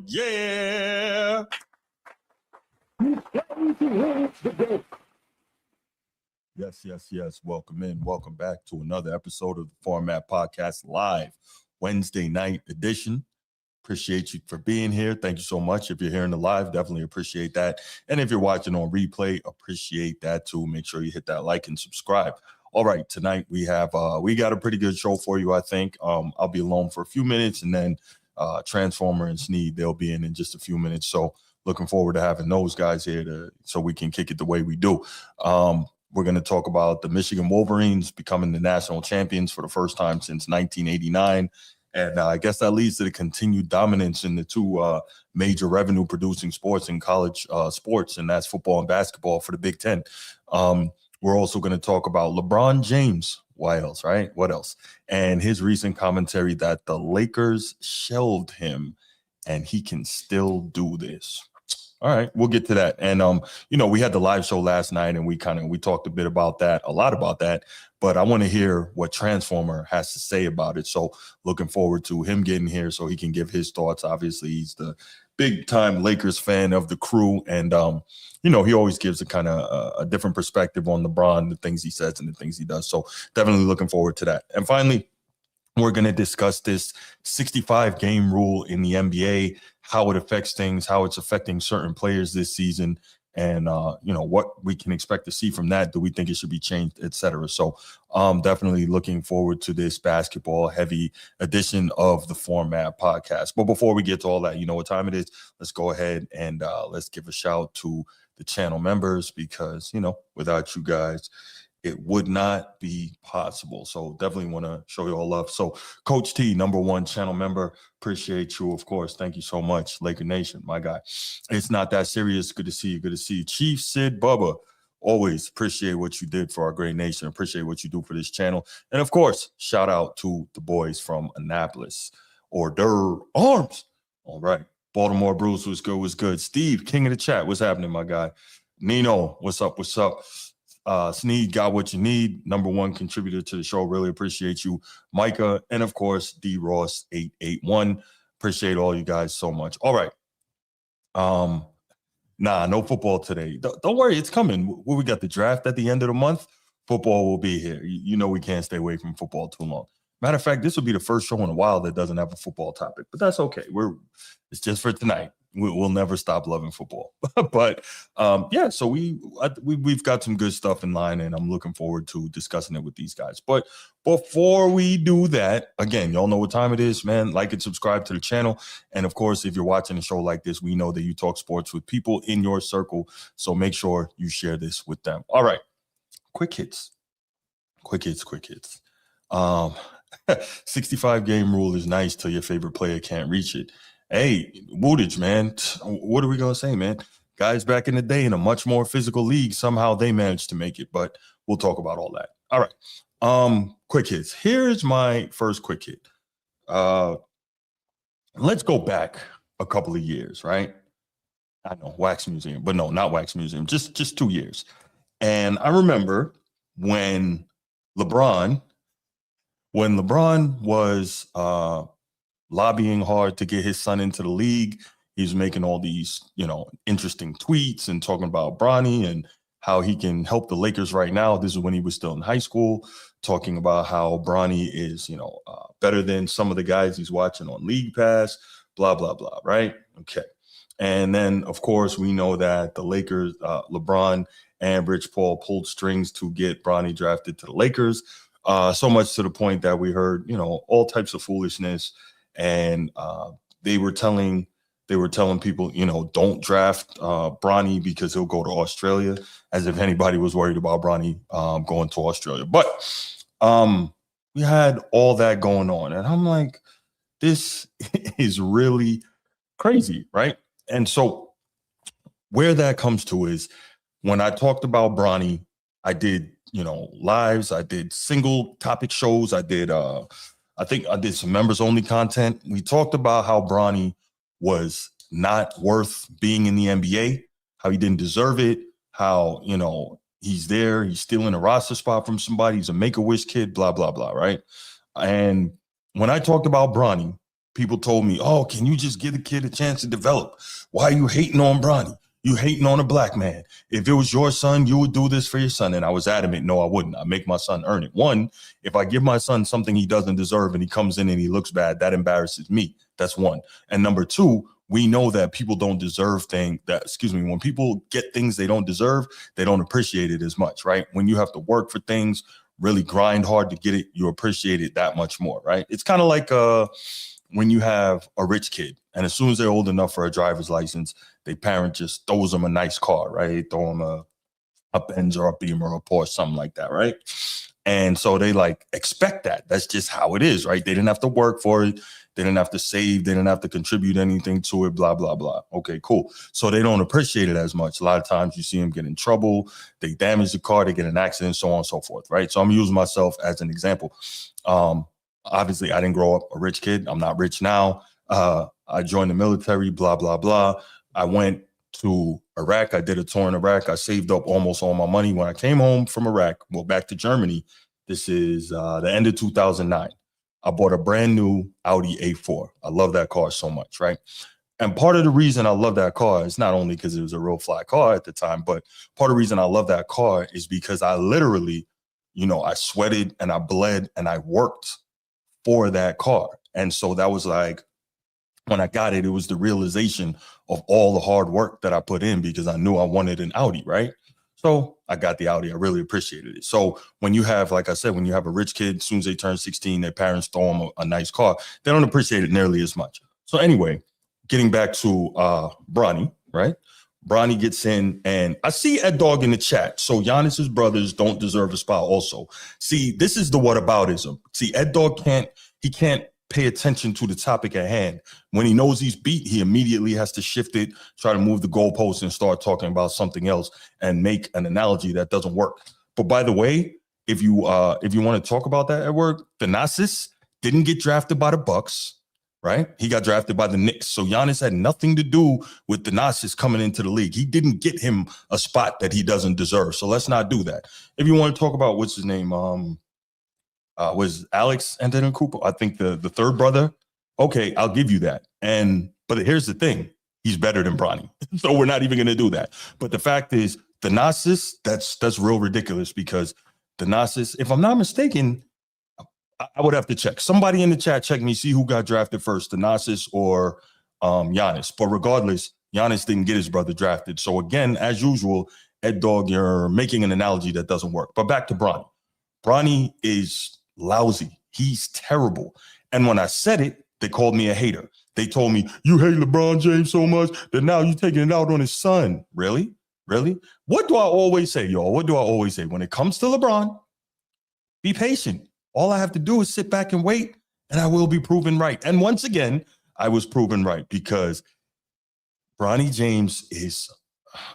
yeah. Yes. Welcome in. Welcome back to another episode of the Format Podcast Live, Wednesday night edition. Appreciate you for being here. Thank you so much. If you're here in the live, definitely appreciate that. And if you're watching on replay, appreciate that too. Make sure you hit that like and subscribe. All right, tonight we got a pretty good show for you, I think. I'll be alone for a few minutes, and then Transformer and Sneed, they'll be in just a few minutes. So looking forward to having those guys here so we can kick it the way we do. We're going to talk about the Michigan Wolverines becoming the national champions for the first time since 1989. And I guess that leads to the continued dominance in the two major revenue-producing sports in college sports, and that's football and basketball for the Big Ten. We're also going to talk about LeBron James. Why else, right? What else? And his recent commentary that the Lakers shelved him, and he can still do this. All right, we'll get to that. And, we had the live show last night, and we talked a lot about that. But I want to hear what Transformer has to say about it. So looking forward to him getting here so he can give his thoughts. Obviously, he's the big-time Lakers fan of the crew. And, he always gives a kind of a different perspective on LeBron, the things he says and the things he does. So definitely looking forward to that. And finally, we're going to discuss this 65-game rule in the NBA, how it affects things, how it's affecting certain players this season, and, what we can expect to see from that. Do we think it should be changed, et cetera? So definitely looking forward to this basketball-heavy edition of the Format Podcast. But before we get to all that, you know what time it is. Let's go ahead and let's give a shout to the channel members because, without you guys, it would not be possible. So definitely want to show you all love. So Coach T, #1 channel member, appreciate you. Of course. Thank you so much. Laker Nation, my guy. It's not that serious. Good to see you. Good to see you. Chief Sid Bubba, always appreciate what you did for our great nation. Appreciate what you do for this channel. And of course, shout out to the boys from Annapolis. Hors Arms. All right. Baltimore Bruce was good. Steve, king of the chat. What's happening, my guy? Nino, what's up? Sneed got what you need. #1 contributor to the show. Really appreciate you. Micah, and of course, D Ross 881. Appreciate all you guys so much. All right. No football today. Don't worry, it's coming. We got the draft at the end of the month. Football will be here. We can't stay away from football too long. Matter of fact, this will be the first show in a while that doesn't have a football topic, but that's okay. It's just for tonight. We'll never stop loving football. But so we've got some good stuff in line, and I'm looking forward to discussing it with these guys. But before we do that, again, y'all know what time it is, man. Like and subscribe to the channel. And of course, if you're watching a show like this, we know that you talk sports with people in your circle. So make sure you share this with them. All right. Quick hits. 65-game rule is nice till your favorite player can't reach it. Hey, Woodage, man, what are we going to say, man? Guys back in the day in a much more physical league, somehow they managed to make it, but we'll talk about all that. All right. Quick hits. Here's my first quick hit. Let's go back a couple of years, right? I know, Wax Museum, but no, not Wax Museum, just 2 years. And I remember when LeBron was lobbying hard to get his son into the league. He's making all these, interesting tweets and talking about Bronny and how he can help the Lakers right now. This is when he was still in high school, talking about how Bronny is, better than some of the guys he's watching on League Pass, blah, blah, blah, right? Okay. And then, of course, we know that the Lakers, LeBron and Rich Paul pulled strings to get Bronny drafted to the Lakers. So much to the point that we heard, all types of foolishness. And they were telling people, don't draft Bronny because he'll go to Australia, as if anybody was worried about Bronny going to Australia. But we had all that going on. And I'm like, this is really crazy, right? And so where that comes to is when I talked about Bronny, I did, lives, I did single topic shows, I did I think I did some members only content. We talked about how Bronny was not worth being in the NBA, how he didn't deserve it, how, he's there, he's stealing a roster spot from somebody, he's a Make-A-Wish kid, blah, blah, blah, right? And when I talked about Bronny, people told me, oh, can you just give the kid a chance to develop? Why are you hating on Bronny? You hating on a black man. If it was your son, you would do this for your son. And I was adamant, no, I wouldn't. I make my son earn it. One, if I give my son something he doesn't deserve and he comes in and he looks bad, that embarrasses me. That's one. And number two, we know that people don't deserve when people get things they don't deserve, they don't appreciate it as much, right? When you have to work for things, really grind hard to get it, you appreciate it that much more, right? It's kind of like when you have a rich kid and as soon as they're old enough for a driver's license, their parent just throws them a nice car, right? Throw them a Benz or a Beamer or a Porsche, something like that, right? And so they like expect that. That's just how it is, right? They didn't have to work for it. They didn't have to save. They didn't have to contribute anything to it, blah, blah, blah. Okay, cool. So they don't appreciate it as much. A lot of times you see them get in trouble. They damage the car. They get in an accident, so on and so forth, right? So I'm using myself as an example. Obviously, I didn't grow up a rich kid. I'm not rich now. I joined the military, blah, blah, blah. I went to Iraq. I did a tour in Iraq. I saved up almost all my money. When I came home from Iraq, back to Germany, this is the end of 2009. I bought a brand new Audi A4. I love that car so much, right? And part of the reason I love that car is not only because it was a real fly car at the time, but part of the reason I love that car is because I literally, I sweated and I bled and I worked for that car. And so that was like, when I got it, it was the realization of all the hard work that I put in because I knew I wanted an Audi, right? So I got the Audi. I really appreciated it. So when you have, like I said, when you have a rich kid, as soon as they turn 16, their parents throw them a nice car. They don't appreciate it nearly as much. So anyway, getting back to Bronny, right? Bronny gets in and I see Ed Dog in the chat. So Giannis's brothers don't deserve a spot also. See, this is the whataboutism. See, Ed Dog can't pay attention to the topic at hand. When he knows he's beat, he immediately has to shift it, try to move the goalposts and start talking about something else and make an analogy that doesn't work. But by the way, if you want to talk about that at work, Thanasis didn't get drafted by the Bucks, right? He got drafted by the Knicks. So Giannis had nothing to do with Thanasis coming into the league. He didn't get him a spot that he doesn't deserve. So let's not do that. If you want to talk about what's his name, was Alex Antetokounmpo, I think the third brother. Okay, I'll give you that. But here's the thing. He's better than Bronny. So we're not even going to do that. But the fact is, Thanasis, that's real ridiculous because Thanasis, if I'm not mistaken, I would have to check. Somebody in the chat, check me, see who got drafted first, Thanasis or Giannis. But regardless, Giannis didn't get his brother drafted. So again, as usual, Ed Dog, you're making an analogy that doesn't work. But back to Bronny. Bronny is lousy. He's terrible. And when I said it, they called me a hater. They told me, you hate LeBron James so much that now you're taking it out on his son. Really? Really? What do I always say, y'all? What do I always say? When it comes to LeBron, be patient. All I have to do is sit back and wait, and I will be proven right. And once again, I was proven right because Bronny James is,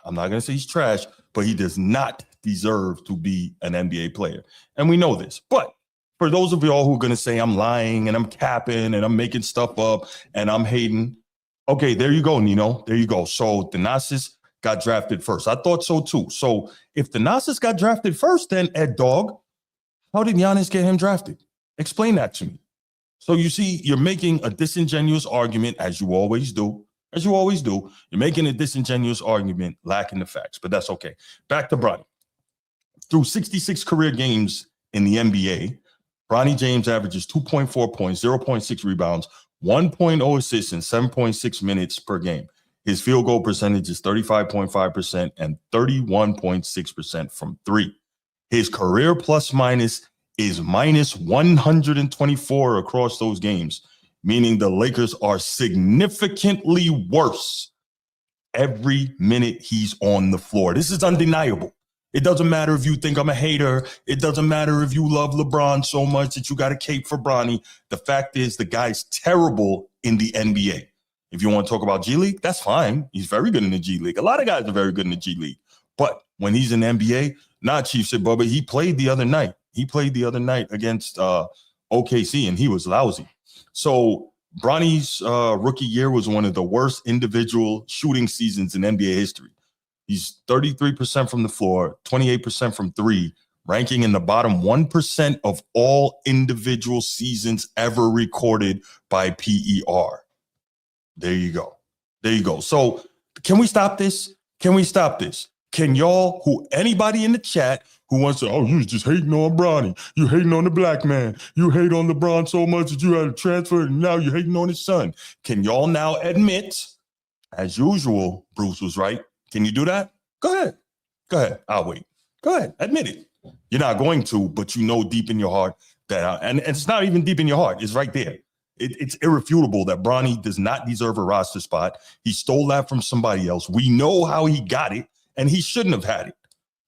I'm not going to say he's trash, but he does not deserve to be an NBA player. And we know this. But for those of y'all who are going to say I'm lying and I'm capping and I'm making stuff up and I'm hating, okay, there you go, Nino. There you go. So Thanasis got drafted first. I thought so too. So if Thanasis got drafted first, then Ed Dog, how did Giannis get him drafted? Explain that to me. So you see, you're making a disingenuous argument, as you always do. As you always do. You're making a disingenuous argument, lacking the facts, but that's okay. Back to Bronny. Through 66 career games in the NBA, Bronny James averages 2.4 points, 0.6 rebounds, 1.0 assists, and 7.6 minutes per game. His field goal percentage is 35.5% and 31.6% from three. His career plus minus is minus 124 across those games, meaning the Lakers are significantly worse every minute he's on the floor. This is undeniable. It doesn't matter if you think I'm a hater. It doesn't matter if you love LeBron so much that you got a cape for Bronny. The fact is the guy's terrible in the NBA. If you want to talk about G League, that's fine. He's very good in the G League. A lot of guys are very good in the G League. But when he's in the NBA, Chief said, Bubba, he played the other night. He played the other night against OKC, and he was lousy. So Bronny's rookie year was one of the worst individual shooting seasons in NBA history. He's 33% from the floor, 28% from three, ranking in the bottom 1% of all individual seasons ever recorded by PER. There you go. There you go. So can we stop this? Can we stop this? Can y'all, anybody in the chat who wants to, you just hating on Bronny. You hating on the black man. You hate on LeBron so much that you had to transfer and now you're hating on his son. Can y'all now admit, as usual, Bruce was right? Can you do that? Go ahead. Go ahead. I'll wait. Go ahead. Admit it. You're not going to, but you know deep in your heart that, and it's not even deep in your heart. It's right there. It's irrefutable that Bronny does not deserve a roster spot. He stole that from somebody else. We know how he got it, and he shouldn't have had it.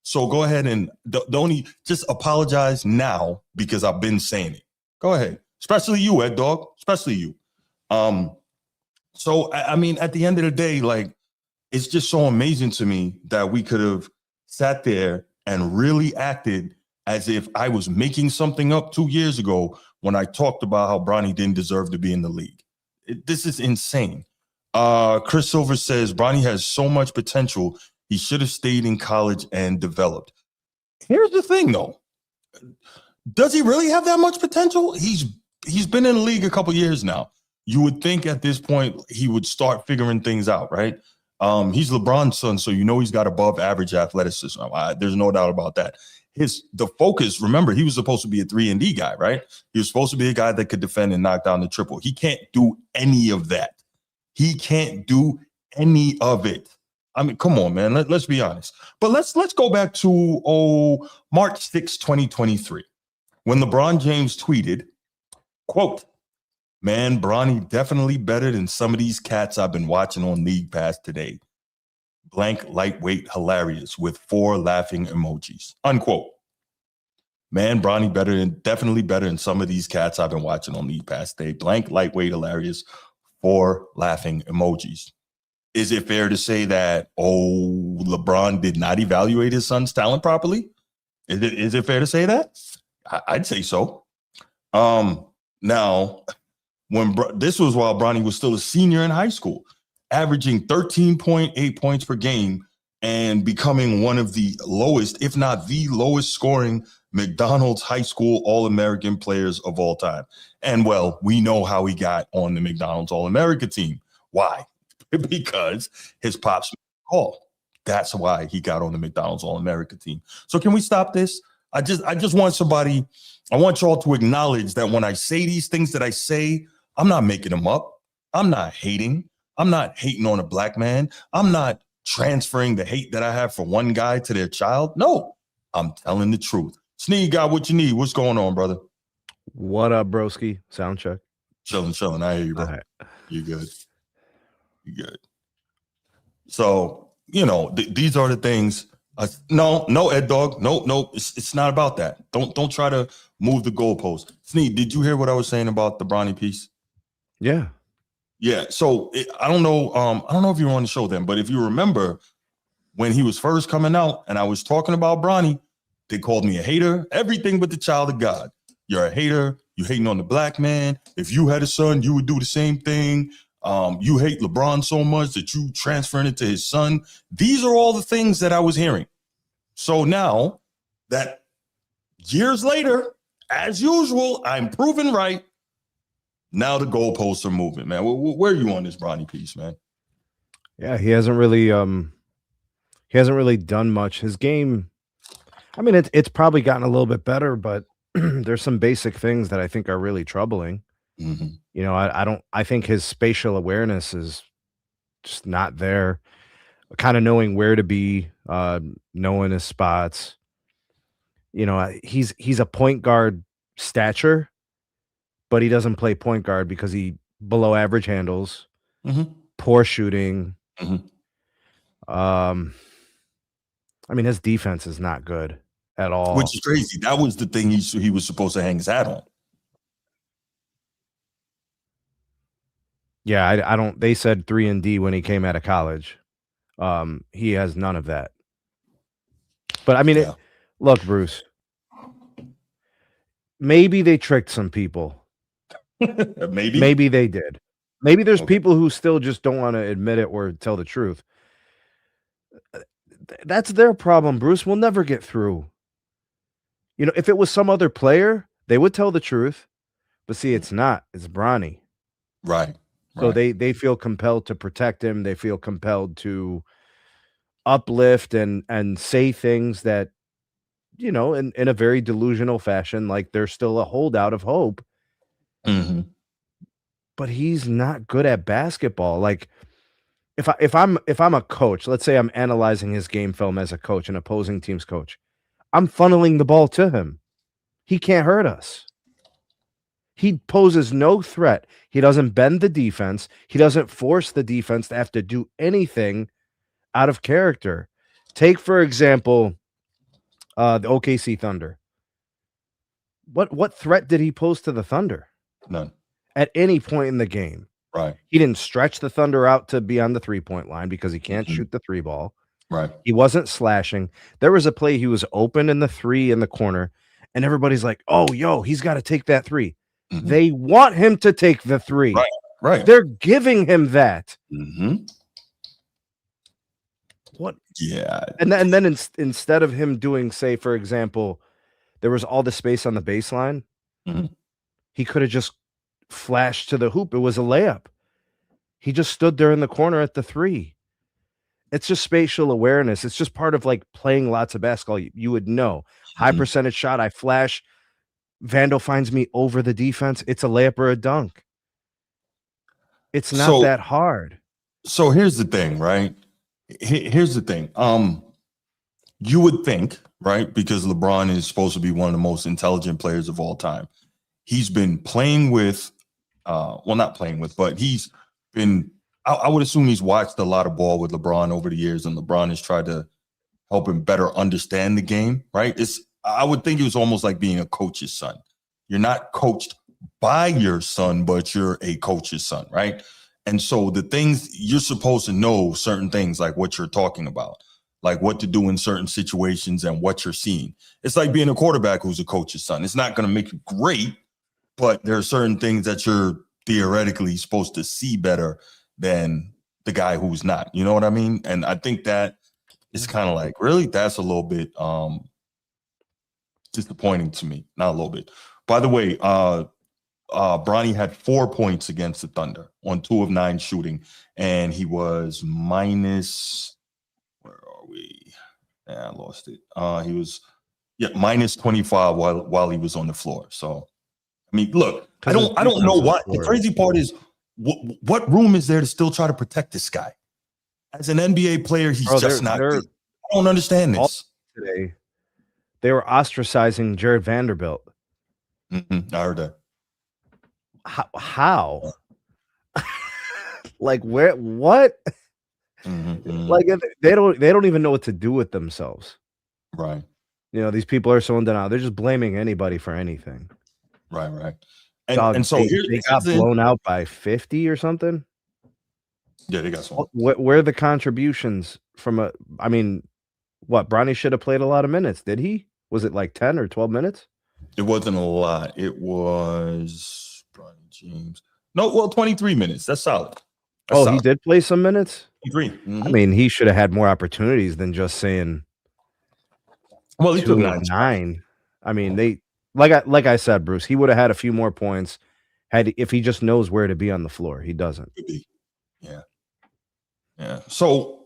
So go ahead and don't just apologize now because I've been saying it. Go ahead, especially you, Ed Dog, especially you. So I mean, at the end of the day, like, it's just so amazing to me that we could have sat there and really acted as if I was making something up 2 years ago when I talked about how Bronny didn't deserve to be in the league. This is insane. Chris Silver says Bronny has so much potential. He should have stayed in college and developed. Here's the thing, though. Does he really have that much potential? He's been in the league a couple years now. You would think at this point he would start figuring things out, right? He's LeBron's son, so you know he's got above average athleticism. There's no doubt about that. The focus, remember, he was supposed to be a 3-and-D guy, right? He was supposed to be a guy that could defend and knock down the triple. He can't do any of that. He can't do any of it. I mean, come on, man. Let's be honest. But let's go back to March 6, 2023, when LeBron James tweeted, quote, "Man, Bronny definitely better than some of these cats I've been watching on League Pass today. Blank, lightweight, hilarious," with 4 laughing emojis. Unquote. "Man, Bronny definitely better than some of these cats I've been watching on League Pass today. Blank, lightweight, hilarious, 4 laughing emojis." Is it fair to say that, LeBron did not evaluate his son's talent properly? Is it fair to say that? I'd say so. Now, this was while Bronny was still a senior in high school, averaging 13.8 points per game and becoming one of the lowest, if not the lowest scoring McDonald's high school All-American players of all time. And well, we know how he got on the McDonald's All-America team. Why? Because his pops made a call. That's why he got on the McDonald's All-America team. So can we stop this? I just want I want y'all to acknowledge that when I say these things that I say, I'm not making them up. I'm not hating. I'm not hating on a black man. I'm not transferring the hate that I have for one guy to their child. No, I'm telling the truth. Sneed got what you need. What's going on, brother? What up, broski? Sound check. Chilling. I hear you, bro. All right. You good. You good. So, these are the things. No, Ed Dog. No. It's not about that. Don't try to move the goalpost. Sneed, did you hear what I was saying about the Bronny piece? Yeah. So I don't know. I don't know if you were on the show then, but if you remember when he was first coming out and I was talking about Bronny, they called me a hater, everything but the child of God. You're a hater. You hating on the black man. If you had a son, you would do the same thing. You hate LeBron so much that you transferring it to his son. These are all the things that I was hearing. So now that years later, as usual, I'm proven right. Now the goalposts are moving, man. Where are you on this Bronny piece, man? Yeah, he hasn't really done much. His game, I mean, it's probably gotten a little bit better, but there's some basic things that I think are really troubling. Mm-hmm. I think his spatial awareness is just not there. Kind of knowing where to be, knowing his spots. He's a point guard stature, but he doesn't play point guard because he below average handles, poor shooting. Mm-hmm. I mean, his defense is not good at all. Which is crazy. That was the thing he was supposed to hang his hat on. Yeah, I don't. They said 3-and-D when he came out of college. He has none of that. But I mean, look, Bruce. Maybe they tricked some people. Maybe they did. Maybe there's people who still just don't want to admit it or tell the truth. That's their problem, Bruce. We'll never get through. You know, if it was some other player, they would tell the truth. But see, it's not. It's Bronny. Right. So Right. they feel compelled to protect him. They feel compelled to uplift and say things that, you know, in a very delusional fashion, like there's still a holdout of hope. Mm-hmm. But he's not good at basketball. Like if I'm a coach, let's say I'm analyzing his game film as a coach, an opposing team's coach, I'm funneling the ball to him. He can't hurt us. He poses no threat. He doesn't bend the defense. He doesn't force the defense to have to do anything out of character. Take, for example, the OKC Thunder. What threat did he pose to the Thunder None. at any point in the game? Right. He didn't stretch the Thunder out to be on the three-point line because he can't Mhm. shoot the three ball. Right. He wasn't slashing. There was a play he was open in the three in the corner, and everybody's like, "Oh, yo, he's got to take that 3." Mhm. They want him to take the 3. Right. Right. They're giving him that. Mm-hmm. What? Yeah. And then instead of him doing, say, for example, there was all the space on the baseline, Mhm. he could have just flashed to the hoop. It was a layup. He just stood there in the corner at the 3. It's just spatial awareness. It's just part of like playing lots of basketball. You would know. High Mhm. percentage shot, I flash. Vandal finds me over the defense. It's a layup or a dunk. It's not So that hard. so here's the thing, right? Here's the thing. You would think, right? Because LeBron is supposed to be one of the most intelligent players of all time. He's been playing with, well, not playing with, but he's been. I would assume he's watched a lot of ball with LeBron over the years, and LeBron has tried to help him better understand the game, right? I would think it was almost like being a coach's son. You're not coached by your son, but you're a coach's son, right? And so the things you're supposed to know certain things like what you're talking about, like what to do in certain situations and what you're seeing. It's like being a quarterback who's a coach's son. It's not going to make you great, but there are certain things that you're theoretically supposed to see better than the guy who's not. You know what I mean? And I think that it's kind of like, really, that's a little bit disappointing to me. Not a little bit. By the way, Bronny had 4 points against the Thunder on 2 of 9 shooting, and he was minus. Where are we? Yeah, I lost it. He was minus 25 while he was on the floor. So, I mean, look, I don't know why. The crazy part is, what room is there to still try to protect this guy? As an NBA player, he's just not good. I don't understand this. Today, they were ostracizing Jared Vanderbilt. Mm-hmm. I heard that. How? Like where? What? Mm-hmm. Like they don't even know what to do with themselves. Right. You know, these people are so in denial. They're just blaming anybody for anything. Right. Right. And so they got blown out by 50 or something. Yeah, they got some. Where are the contributions from I mean, what? Bronny should have played a lot of minutes. Did he? Was it like 10 or 12 minutes? It wasn't a lot. It was Bronny James. No, well, 23 minutes. That's solid. That's solid. He did play some minutes? 23. Mm-hmm. I mean, he should have had more opportunities than just saying. Well, he took 9. I mean, they like I said, Bruce, he would have had a few more points if he just knows where to be on the floor. He doesn't. Yeah. Yeah. So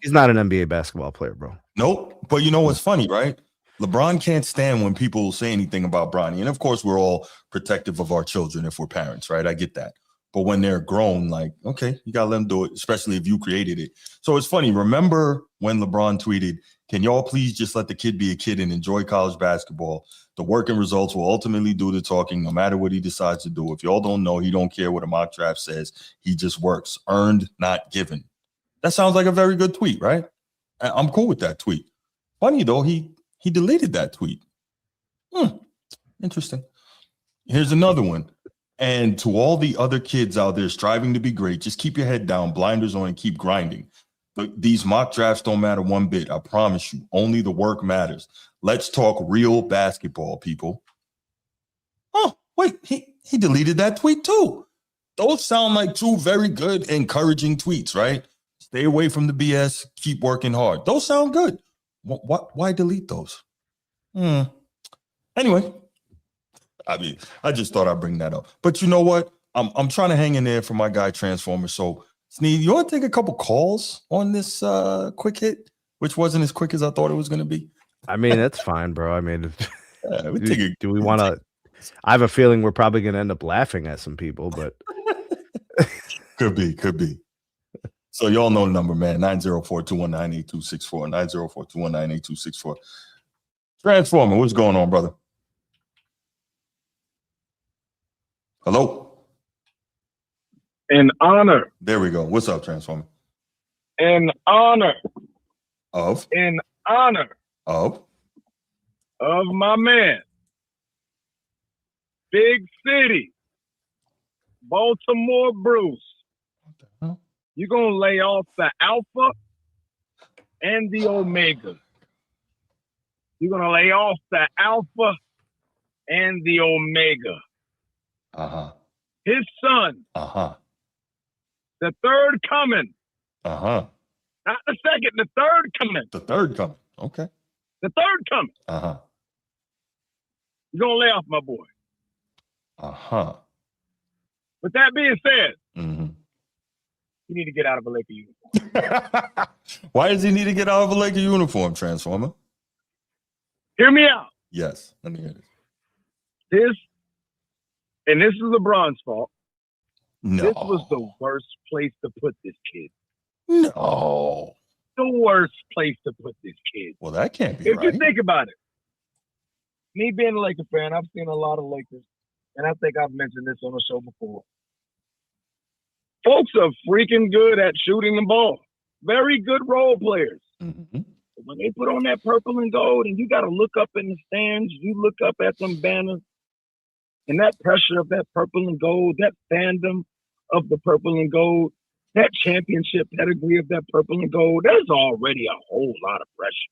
he's not an NBA basketball player, bro. Nope. But you know what's funny, right? LeBron can't stand when people say anything about Bronny. And of course, we're all protective of our children if we're parents, right? I get that. But when they're grown, like, okay, you got to let them do it, especially if you created it. So it's funny. Remember when LeBron tweeted, "Can y'all please just let the kid be a kid and enjoy college basketball? The work and results will ultimately do the talking no matter what he decides to do. If y'all don't know, he don't care what a mock draft says. He just works. Earned, not given." That sounds like a very good tweet, right? I'm cool with that tweet. Funny, though, he deleted that tweet. Interesting. Here's another one. "And to all the other kids out there striving to be great, just keep your head down, blinders on, and keep grinding. These mock drafts don't matter one bit. I promise you. Only the work matters. Let's talk real basketball, people." Oh, wait, he deleted that tweet too. Those sound like 2 very good, encouraging tweets, right? Stay away from the BS. Keep working hard. Those sound good. Why delete those? Anyway, I mean, I just thought I'd bring that up. But you know what? I'm trying to hang in there for my guy Transformer. So, Sneed, you want to take a couple calls on this quick hit, which wasn't as quick as I thought it was going to be? I mean, that's fine, bro. I mean, do we want to? I have a feeling we're probably going to end up laughing at some people, but could be. So y'all know the number, man. 904-219-8264. 904-219-8264. Transformer, what's going on, brother? Hello? In honor. There we go. What's up, Transformer? In honor. Of? In honor. Of my man. Big City. Baltimore Bruce. You're going to lay off the Alpha and the Omega. You're going to lay off the Alpha and the Omega. Uh-huh. His son. Uh-huh. The third coming. Uh-huh. Not the second, the third coming. The third coming. Okay. The third coming. Uh-huh. You're going to lay off my boy. Uh-huh. With that being said, mm-hmm. you need to get out of a Laker uniform. Why does he need to get out of a Laker uniform, Transformer? Hear me out. Yes. Let me hear this. This is LeBron's fault. No. This was the worst place to put this kid. No. The worst place to put this kid. Well, that can't be if right. you think about it, me being a Laker fan, I've seen a lot of Lakers, and I think I've mentioned this on the show before. Folks are freaking good at shooting the ball. Very good role players. Mm-hmm. When they put on that purple and gold, and you got to look up in the stands, you look up at them banners, and that pressure of that purple and gold, that fandom of the purple and gold, that championship pedigree of that purple and gold, there's already a whole lot of pressure.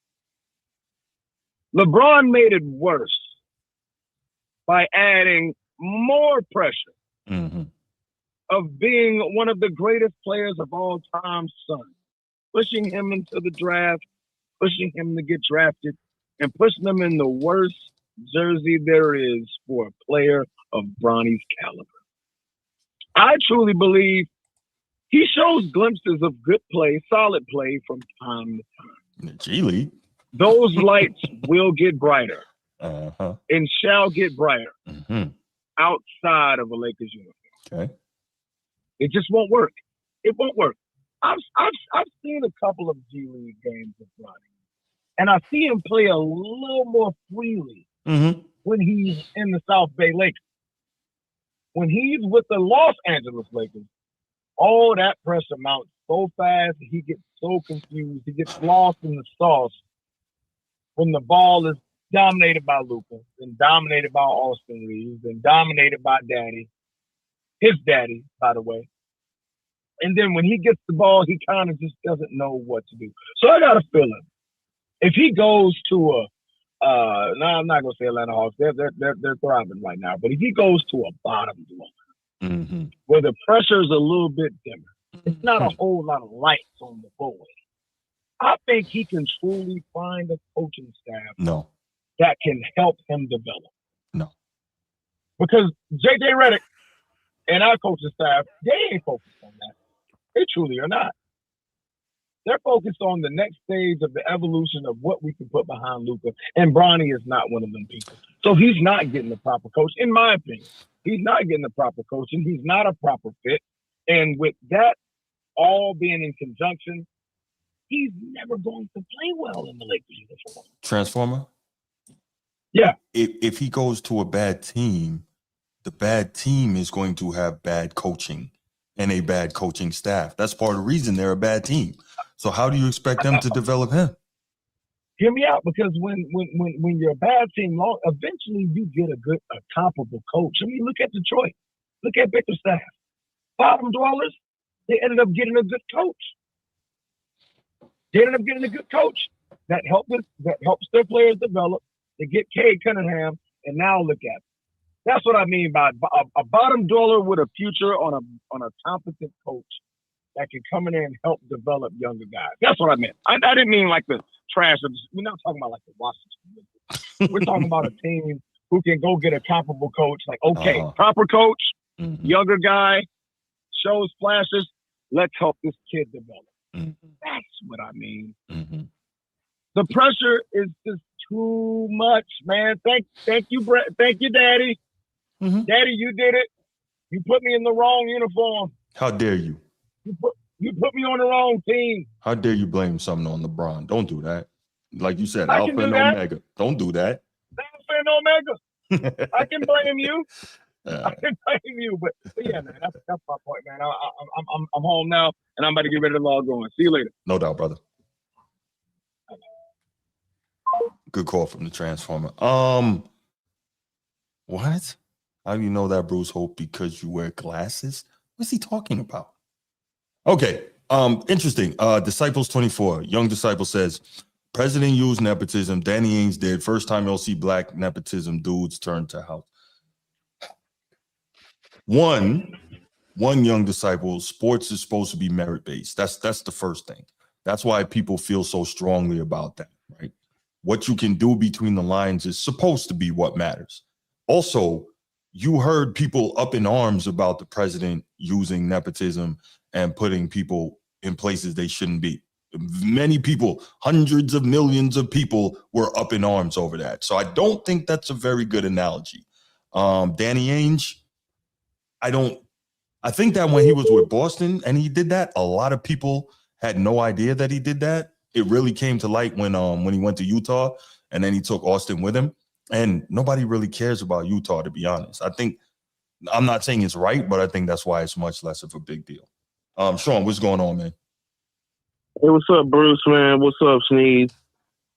LeBron made it worse by adding more pressure mm-hmm. of being one of the greatest players of all time, son, pushing him into the draft, pushing him to get drafted, and pushing him in the worst jersey there is for a player of Bronny's caliber. I truly believe he shows glimpses of good play, solid play from time to time. In the G League. Those lights will get brighter uh-huh. and shall get brighter mm-hmm. outside of a Lakers uniform. Okay. It just won't work. It won't work. I've seen a couple of G League games of Bronny, and I see him play a little more freely mm-hmm. when he's in the South Bay Lakers. When he's with the Los Angeles Lakers, all that pressure mounts so fast, he gets so confused. He gets lost in the sauce when the ball is dominated by Luka, and dominated by Austin Reeves, and dominated by Daddy, his daddy, by the way. And then when he gets the ball, he kind of just doesn't know what to do. So I got a feeling if he goes to I'm not gonna say Atlanta Hawks. They're thriving right now. But if he goes to a bottom dweller, mm-hmm. where the pressure's a little bit dimmer, it's not a whole lot of lights on the board. I think he can truly find a coaching staff that can help him develop. No. Because JJ Redick and our coaching staff, they ain't focused on that. They truly are not. They're focused on the next stage of the evolution of what we can put behind Luka. And Bronny is not one of them people. So he's not getting the proper coach, in my opinion. He's not getting the proper coaching. He's not a proper fit. And with that all being in conjunction, he's never going to play well in the Lakers uniform. Transformer? Yeah. If he goes to a bad team, the bad team is going to have bad coaching and a bad coaching staff. That's part of the reason they're a bad team. So how do you expect them to develop him? Hear me out, because when you're a bad team, eventually you get a comparable coach. I mean, look at Detroit. Look at Bickerstaff. Bottom dwellers, they ended up getting a good coach. They ended up getting a good coach that helps their players develop. They get Cade Cunningham, and now look at it. That's what I mean by a bottom dweller with a future on a competent coach that can come in there and help develop younger guys. That's what I meant. I didn't mean like the trash. We're not talking about like the Washington. We're talking about a team who can go get a comparable coach. Like, okay, Uh-huh. proper coach, Mhm. younger guy, shows flashes. Let's help this kid develop. Mhm. That's what I mean. Mhm. The pressure is just too much, man. Thank you, Brett. Thank you, Daddy. Mhm. Daddy, you did it. You put me in the wrong uniform. How dare you? You put me on the wrong team. How dare you blame something on LeBron? Don't do that. Like you said, I Alpha can do and that. Omega. Don't do that. Alpha and Omega. I can blame you. I Uh, can blame you. But yeah, man, that's my point, man. I'm home now, and I'm about to get ready to log on. See you later. no doubt, brother. Good call from the Transformer. What? How do you know that, Bruce Hope? Because you wear glasses? What's he talking about? Okay. Interesting. Disciples 24. Young Disciple says, President used nepotism. Danny Ainge did. First time you'll see black nepotism dudes turn to house. One young disciple, sports is supposed to be merit-based. That's the first thing. That's why people feel so strongly about that, right? What you can do between the lines is supposed to be what matters. Also, you heard people up in arms about the president using nepotism and putting people in places they shouldn't be. Many people, hundreds of millions of people were up in arms over that. So I don't think that's a very good analogy. Danny Ainge, I think that when he was with Boston and he did that, a lot of people had no idea that he did that. It really came to light when he went to Utah and then he took Austin with him. And nobody really cares about Utah, to be honest. I'm not saying it's right, but I think that's why it's much less of a big deal. Sean, what's going on, man? Hey, what's up, Bruce, man? What's up, Sneed?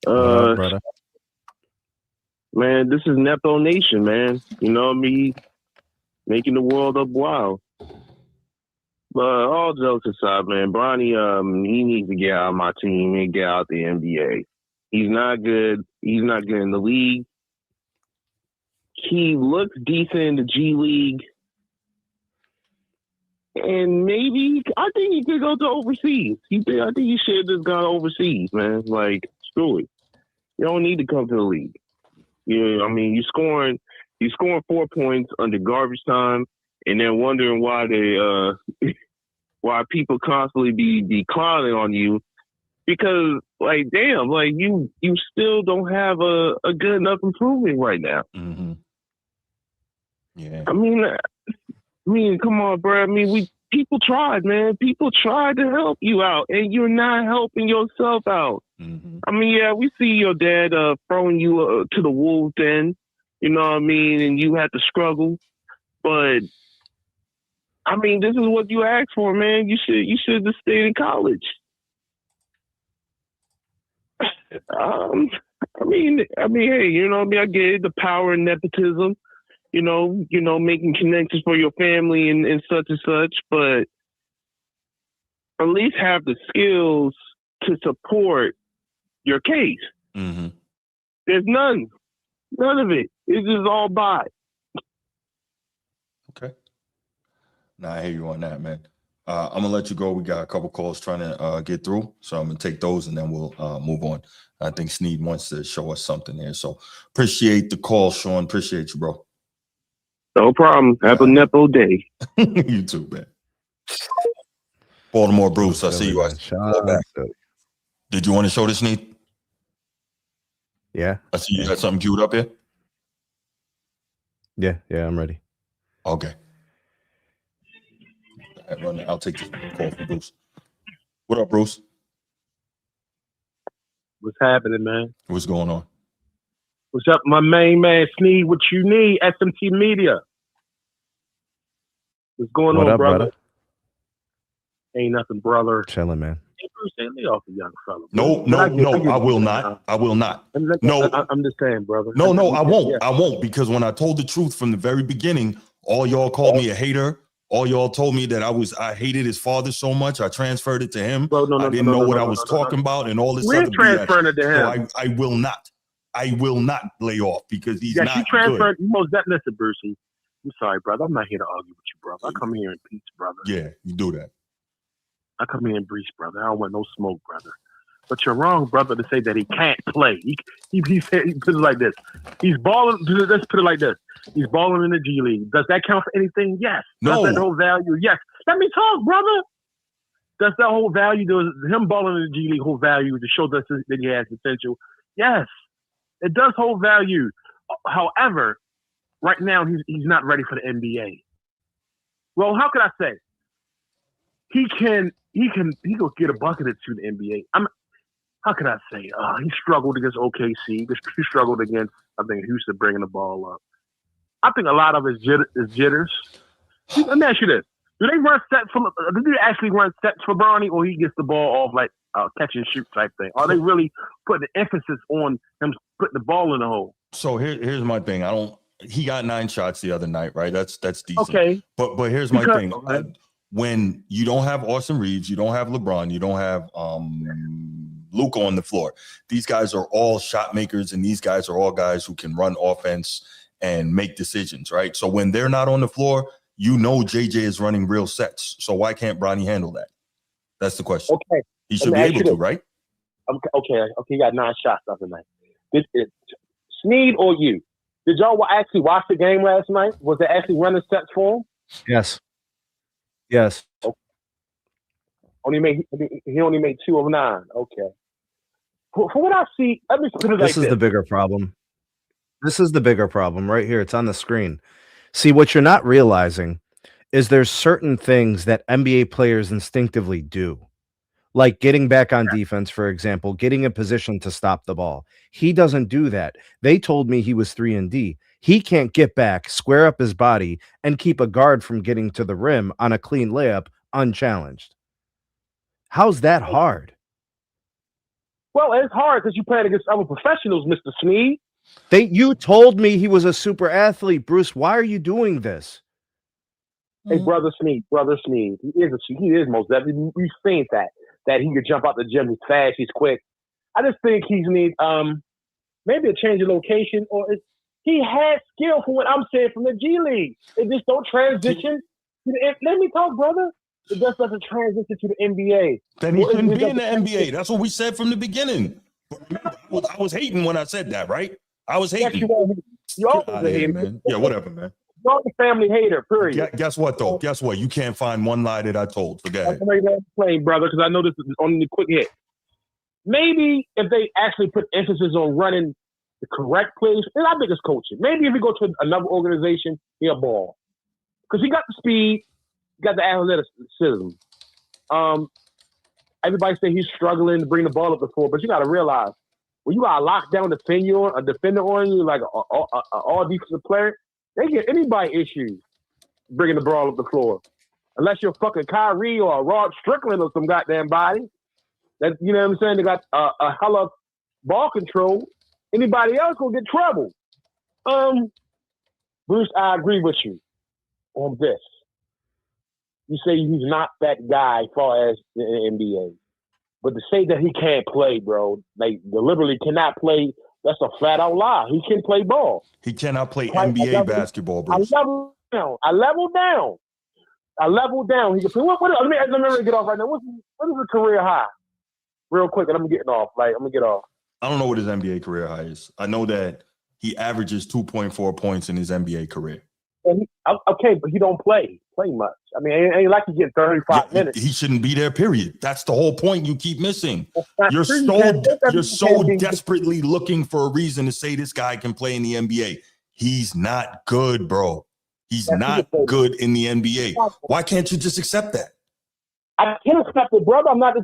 What up, brother? Man, this is Nepo Nation, man. You know me, making the world up wild. But all jokes aside, man, Bronny, he needs to get out of my team and get out the NBA. He's not good. He's not good in the league. He looks decent in the G League. And maybe, I think he could go to overseas. I think he should have just gone overseas, man. Like, screw it. You don't need to come to the league. I mean, you're scoring 4 points under garbage time, and then wondering why why people constantly be clowning on you, because like, damn, like you still don't have a good enough improvement right now. Mm-hmm. Yeah. I mean, come on, bro. I mean, people tried, man. People tried to help you out, and you're not helping yourself out. Mm-hmm. I mean, yeah, we see your dad throwing you to the wolves den, you know what I mean, and you had to struggle. But I mean, this is what you asked for, man. You should have stayed in college. I mean, hey, you know what I mean? I get it, the power and nepotism, you know, making connections for your family and such and such, but at least have the skills to support your case. Mm-hmm. There's none of it. It's just all by. Okay. Nah, I hear you on that, man. I'm gonna let you go. We got a couple calls trying to get through, so I'm gonna take those and then we'll move on. I think Sneed wants to show us something here, so appreciate the call, Sean. Appreciate you, bro. No problem. Have a Nepo day. You too, man. Baltimore Bruce, I see you. Did you want to show this, Sneed? Yeah. I see you had something queued up here. Yeah, I'm ready. Okay. I'll take this call from Bruce. What up, Bruce? What's happening, man? What's going on? What's up, my main man, Sneed? What you need? SMT Media. What's going What on, up, brother? Ain't nothing, brother. Chilling, man. Hey, Bruce, lay off the young fella. No, I will not. I will not. No, I'm just saying, brother. No, I won't. Yeah. I won't, because when I told the truth from the very beginning, all y'all called me a hater. All y'all told me that I hated his father so much. I transferred it to him. Bro, I didn't know what I was talking about and all this We're other transferring BS. it to him. So I will not. I will not lay off because he's not you transferred. good. Most that. Listen, Brucey. I'm sorry, brother. I'm not here to argue with you, brother. I come here in peace, brother. Yeah, you do that. I come here in peace, brother. I don't want no smoke, brother. But you're wrong, brother, to say that he can't play. He said, he put it like this. He's balling. Let's put it like this. He's balling in the G League. Does that count for anything? Yes. No. Does that hold value? Yes. Let me talk, brother. Does that hold value? Does him balling in the G League hold value to show that he has potential? Yes. It does hold value. However, right now he's not ready for the NBA. Well, how could I say? He can go get a bucket or two in the NBA. How can I say? He struggled against OKC. He struggled against, I think, Houston bringing the ball up. I think a lot of it is jitters. Let me ask you this. Do they run sets for? Do they actually run sets for Bronny, or he gets the ball off like catch and shoot type thing? Are they really putting the emphasis on him putting the ball in the hole? So here's my thing. He got 9 shots the other night, right? That's decent. Okay. But here's my thing. When you don't have Austin Reeves, you don't have LeBron, you don't have Luka on the floor. These guys are all shot makers, and these guys are all guys who can run offense and make decisions, right? So when they're not on the floor, you know JJ is running real sets. So why can't Bronny handle that? That's the question. Okay. He should be able to, right? Okay. You got 9 shots the other night. Sneed or you? Did y'all actually watch the game last night? Was they actually running sets for him? Yes. Okay. He only made 2 of 9. Okay. For what I see, let me put it like this. This is the bigger problem. This is the bigger problem right here. It's on the screen. See, what you're not realizing is there's certain things that NBA players instinctively do. Like getting back on defense, for example, getting in position to stop the ball. He doesn't do that. They told me he was 3-and-D. He can't get back, square up his body, and keep a guard from getting to the rim on a clean layup unchallenged. How's that hard? Well, it's hard because you're playing against other professionals, Mr. Sneed. You told me he was a super athlete, Bruce. Why are you doing this? Hey, Brother Sneed. He is most definitely. We've seen that he could jump out the gym. He's fast. He's quick. I just think he needs maybe a change of location, or he has skill from what I'm saying from the G League. It just don't transition. Let me talk, brother. It just doesn't transition to the NBA. Then he shouldn't be in the NBA. That's what we said from the beginning. But I was hating when I said that, right? I was hating. You always a hater, man. Yeah, whatever, man. You're a family hater, period. Guess what, though? Guess what? You can't find one lie that I told. Forget it. I'm playing, brother, because I know this is on the quick hit. Maybe if they actually put emphasis on running the correct plays, and I think it's coaching. Maybe if you go to another organization, he'll ball. Because he got the speed, he got the athleticism. Everybody say he's struggling to bring the ball up the floor, but you got to realize, when you got a lockdown defender on you, like an all defensive player, they get anybody issues bringing the ball up the floor. Unless you're fucking Kyrie or a Rod Strickland or some goddamn body. That, you know what I'm saying? They got a hell of ball control. Anybody else will get trouble. Bruce, I agree with you on this. You say he's not that guy as far as the NBA. But to say that he can't play, bro, like deliberately cannot play, that's a flat out lie. He can play ball. He cannot play NBA basketball, Bruce. I level down. He can play. Let me get off right now. What is his career high? Real quick, and I'm getting off. I'm gonna get off. I don't know what his NBA career high is. I know that he averages 2.4 points in his NBA career. Okay, but he don't play much. I mean, it ain't like he get 35 minutes. He shouldn't be there, period. That's the whole point you keep missing. You're so desperately looking for a reason to say this guy can play in the NBA. He's not good, bro. He's not good in the NBA. Why can't you just accept that? I can't accept it, brother. I'm not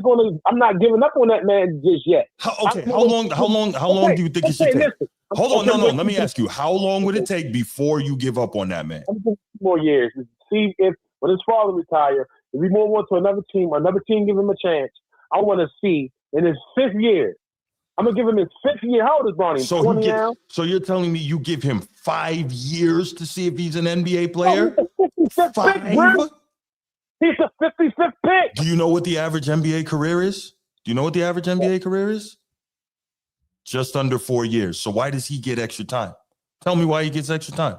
giving up on that man just yet. How long do you think it should take? Hold on, no. Let me ask you, how long would it take before you give up on that man? 2 more years. See if when his father retire, if he move on to another team give him a chance. I want to see in his 5th year. I'm gonna give him his 5th year. How old is Bronny? 20 now. So you're telling me you give him 5 years to see if he's an NBA player? He's a 55th pick. Do you know what the average NBA career is? Just under 4 years. So why does he get extra time? Tell me why he gets extra time.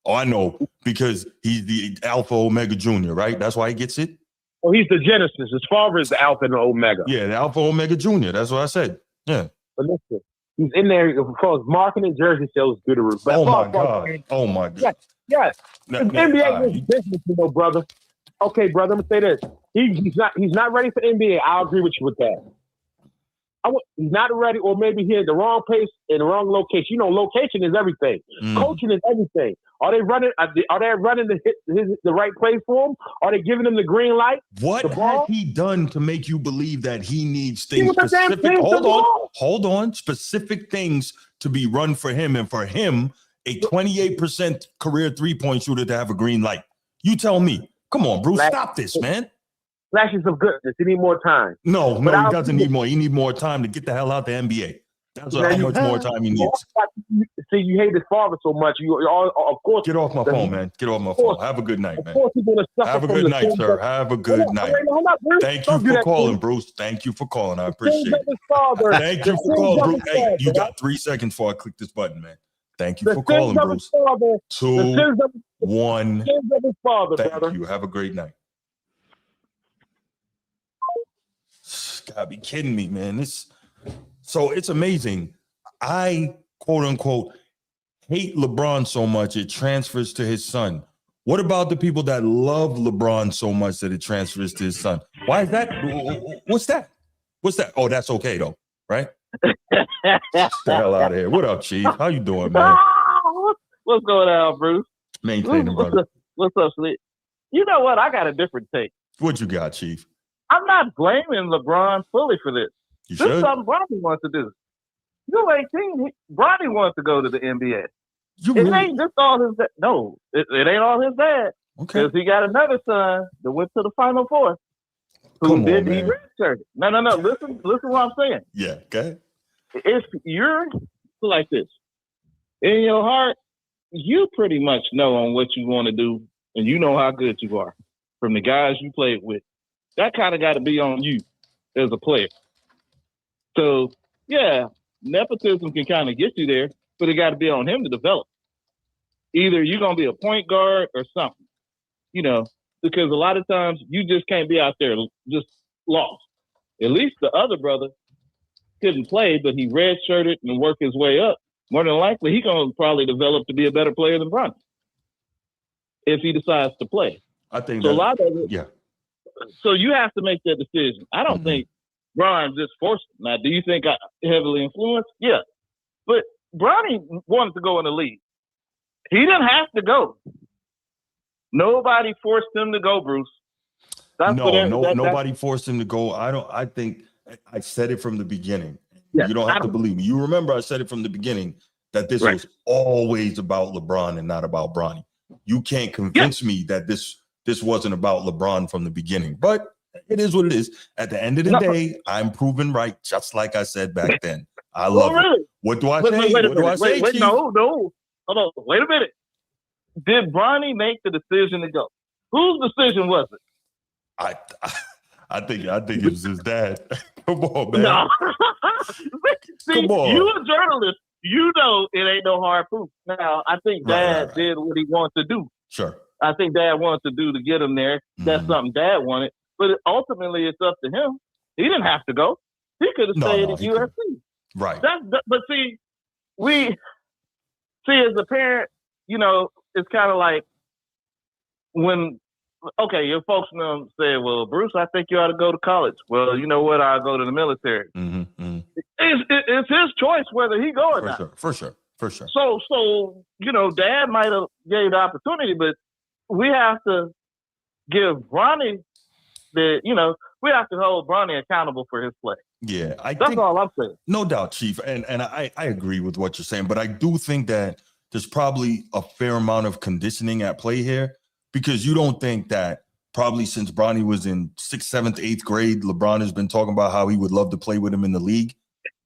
Oh, I know. Because he's the alpha omega junior, right? That's why he gets it? Oh, he's the Genesis. His father is the Alpha and the Omega. Yeah, the Alpha Omega Junior. That's what I said. Yeah. But listen, he's in there because marketing jersey sales good. Oh my God. Oh my God. Yes. No, NBA is business, brother. Okay, brother, I'm gonna say this. He's not ready for NBA. I'll agree with you with that. He's not ready, or maybe he's in the wrong place in the wrong location. You know, location is everything. Coaching is everything. Are they running? Are they running the right play for him? Are they giving him the green light? What has he done to make you believe that he needs things specific? Hold on. Specific things to be run for him, and for him, a 28% career 3-point shooter to have a green light. You tell me. Come on, Bruce. Stop this, man. Flashes of goodness. He need more time. No, he doesn't need more. He need more time to get the hell out the NBA. That's how much more time he needs. See, you hate his father so much. Of course. Get off my phone, man. Get off my phone. Have a good night, man. Have a good night, sir. Have a good night. Thank you for calling, Bruce. Thank you for calling. I appreciate it. Thank you for calling, Bruce. Hey, you got 3 seconds before I click this button, man. Thank you for calling, Bruce. 2, 1. Thank you. Have a great night. Gotta be kidding me, man. So it's amazing. I, quote unquote, hate LeBron so much it transfers to his son. What about the people that love LeBron so much that it transfers to his son? Why is that? What's that? Oh, that's okay though, right? Get the hell out of here. What up, Chief? How you doing, man? What's going on, Bruce? Maintaining, brother. What's up, Slick? You know what? I got a different take. What you got, Chief? I'm not blaming LeBron fully for this. You this should. is something Bronny wants to do. You're 18. Bronny wants to go to the NBA. It ain't just all his dad. No, it ain't all his dad. Okay. Because he got another son that went to the Final Four. Who did he redshirted. No. Listen what I'm saying. Yeah, okay. If you're like this, in your heart, you pretty much know on what you want to do, and you know how good you are from the guys you played with. That kind of got to be on you as a player. So, yeah, nepotism can kind of get you there, but it got to be on him to develop. Either you're going to be a point guard or something, because a lot of times you just can't be out there just lost. At least the other brother couldn't play, but he redshirted and worked his way up. More than likely, he's going to probably develop to be a better player than Bronny if he decides to play. I think so. A lot of it, yeah. So you have to make that decision. I don't think Bron just forced it. Now, do you think I heavily influenced? Yeah. But Bronny wanted to go in the league. He didn't have to go. Nobody forced him to go, Bruce. Nobody forced him to go. I think I said it from the beginning. Yeah, you don't have to believe me. You remember I said it from the beginning that this was always about LeBron and not about Bronny. You can't convince me that this wasn't about LeBron from the beginning, but it is what it is. At the end of the day, I'm proven right, just like I said back then. I love it. What do I say? What do I say? No. Hold on. Wait a minute. Did Bronny make the decision to go? Whose decision was it? I think it was his dad. Come on, man. No. See, come on. You a journalist. You know it ain't no hard proof. Now, I think Dad did what he wanted to do. Sure. I think Dad wanted to do to get him there. That's something Dad wanted. But ultimately, it's up to him. He didn't have to go. He could have stayed at USC. Right. But see, as a parent, it's kind of like when, your folks say, well, Bruce, I think you ought to go to college. Well, you know what? I'll go to the military. It's his choice whether he go or not. For sure. So Dad might have gave the opportunity, but we have to give Bronny we have to hold Bronny accountable for his play. Yeah, that's all I'm saying. No doubt, Chief, and I agree with what you're saying, but I do think that there's probably a fair amount of conditioning at play here, because you don't think that probably since Bronny was in 6th, 7th, 8th grade, LeBron has been talking about how he would love to play with him in the league.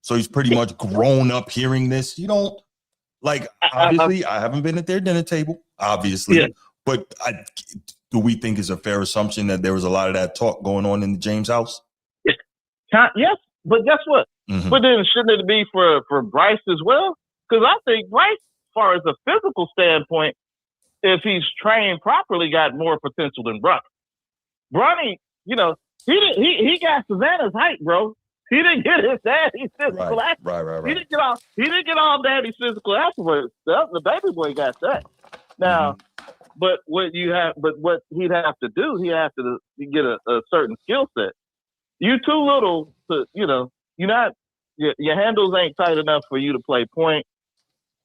So he's pretty much grown up hearing this. You don't obviously I haven't been at their dinner table, obviously, but do we think it's a fair assumption that there was a lot of that talk going on in the James house? Yes, but guess what? But then shouldn't it be for Bryce as well? Because I think Bryce, as far as a physical standpoint, if he's trained properly, got more potential than Bronny. Bronny you know, he got Savannah's height, bro. He didn't get his daddy's physical afterwards. Right. He didn't get all daddy's physical afterwards. The baby boy got that. Now, but what he'd have to do, he have to get a certain skill set. You too little to, you're not, your handles ain't tight enough for you to play point.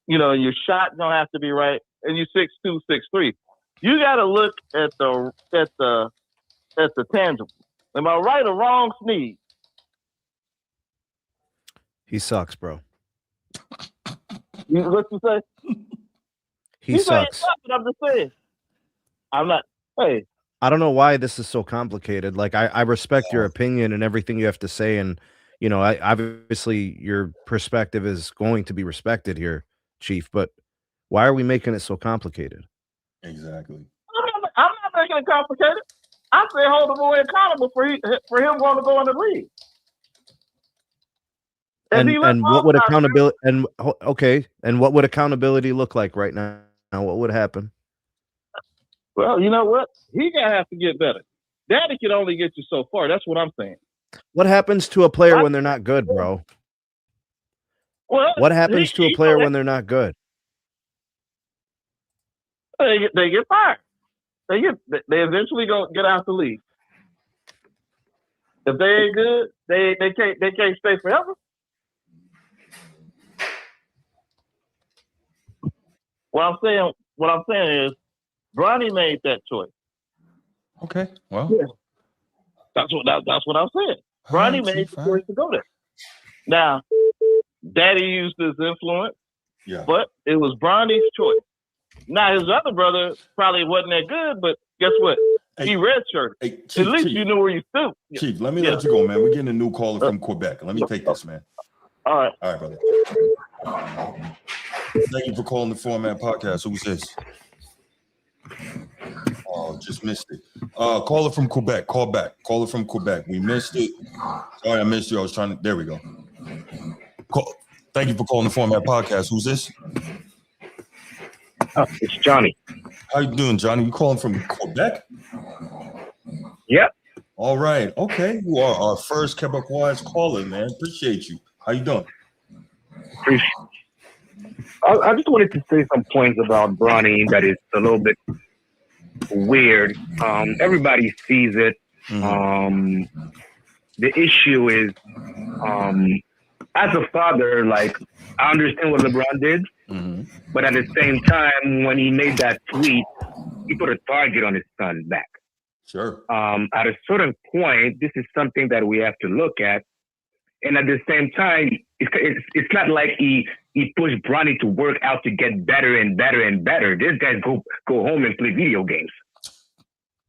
Your shot don't have to be right, and you're 6'2", 6'3". You got to look at the tangible. Am I right or wrong, Sneed? He sucks, bro. What you say? He sucks. But I'm just saying. I'm not. Hey, I don't know why this is so complicated. Like, I respect your opinion and everything you have to say, and obviously your perspective is going to be respected here, Chief. But why are we making it so complicated? Exactly. I'm not making it complicated. I say hold the boy accountable for him going to go in the league. And what would accountability and what would accountability look like right now? What would happen? Well, you know what? He gotta have to get better. Daddy can only get you so far. That's what I'm saying. What happens to a player when they're not good, bro? Well, what happens to a player when they're not good? They get fired. They eventually go get out the league. If they ain't good, they can't stay forever. What I'm saying is, Bronny made that choice. Okay, well, yeah. That's what I'm saying. Bronny made the choice to go there. Now, Daddy used his influence, but it was Bronny's choice. Now, his other brother probably wasn't that good, but guess what? He redshirted. Hey, Chief, at least you knew where you stood. Chief, let me let you go, man. We're getting a new caller from Quebec. Let me take this, man. All right, brother. Thank you for calling the Format Podcast. Who's this? Oh, just missed it. Caller from Quebec. Call back. Caller from Quebec. We missed it. Sorry, I missed you. I was trying to. There we go. Thank you for calling the Format Podcast. Who's this? It's Johnny. How you doing, Johnny? You calling from Quebec? Yep. All right. Okay. You are our first Quebecois caller, man. Appreciate you. How you doing? I just wanted to say some points about Bronny that is a little bit weird. Everybody sees it. The issue is, as a father, like, I understand what LeBron did, but at the same time, when he made that tweet, he put a target on his son's back. Sure. At a certain point, this is something that we have to look at. And at the same time, it's not like he pushed Bronny to work out to get better and better and better. This guy go home and play video games.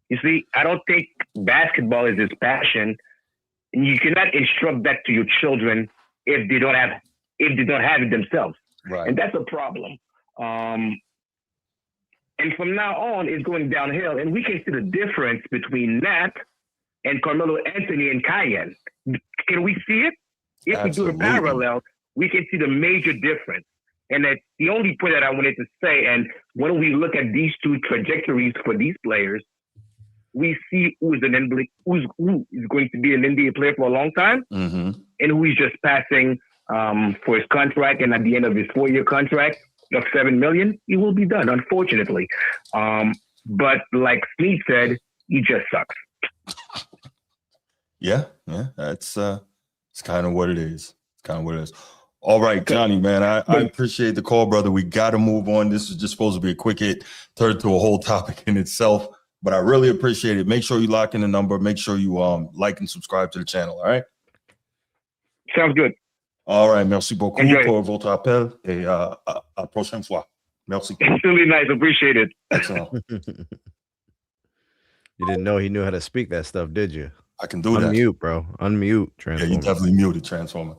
You see, I don't think basketball is his passion. And you cannot instruct that to your children if they don't have it themselves. Right. And that's a problem. And from now on, it's going downhill. And we can see the difference between Nat and Carmelo Anthony and Cayenne. Can we see it? If Absolutely. we do a parallel, we can see the major difference. And that's the only point that I wanted to say. And when we look at these two trajectories for these players, we see who is going to be an NBA player for a long time, and who is just passing for his contract. And at the end of his 4-year contract of $7 million, he will be done, unfortunately. But like Snead said, he just sucks. Yeah, that's it's kind of what it is. All right, Johnny, man, I appreciate the call, brother. We got to move on. This is just supposed to be a quick hit, turned to a whole topic in itself, but I really appreciate it. Make sure you lock in the number. Make sure you like and subscribe to the channel, all right? Sounds good. All right, merci beaucoup Enjoy. pour votre appel et à la prochaine fois. Merci. It's really nice. Appreciate it. Excellent. You didn't know he knew how to speak that stuff, did you? I can do that. Unmute, bro. Unmute, Transformer. Yeah, you definitely muted, Transformer.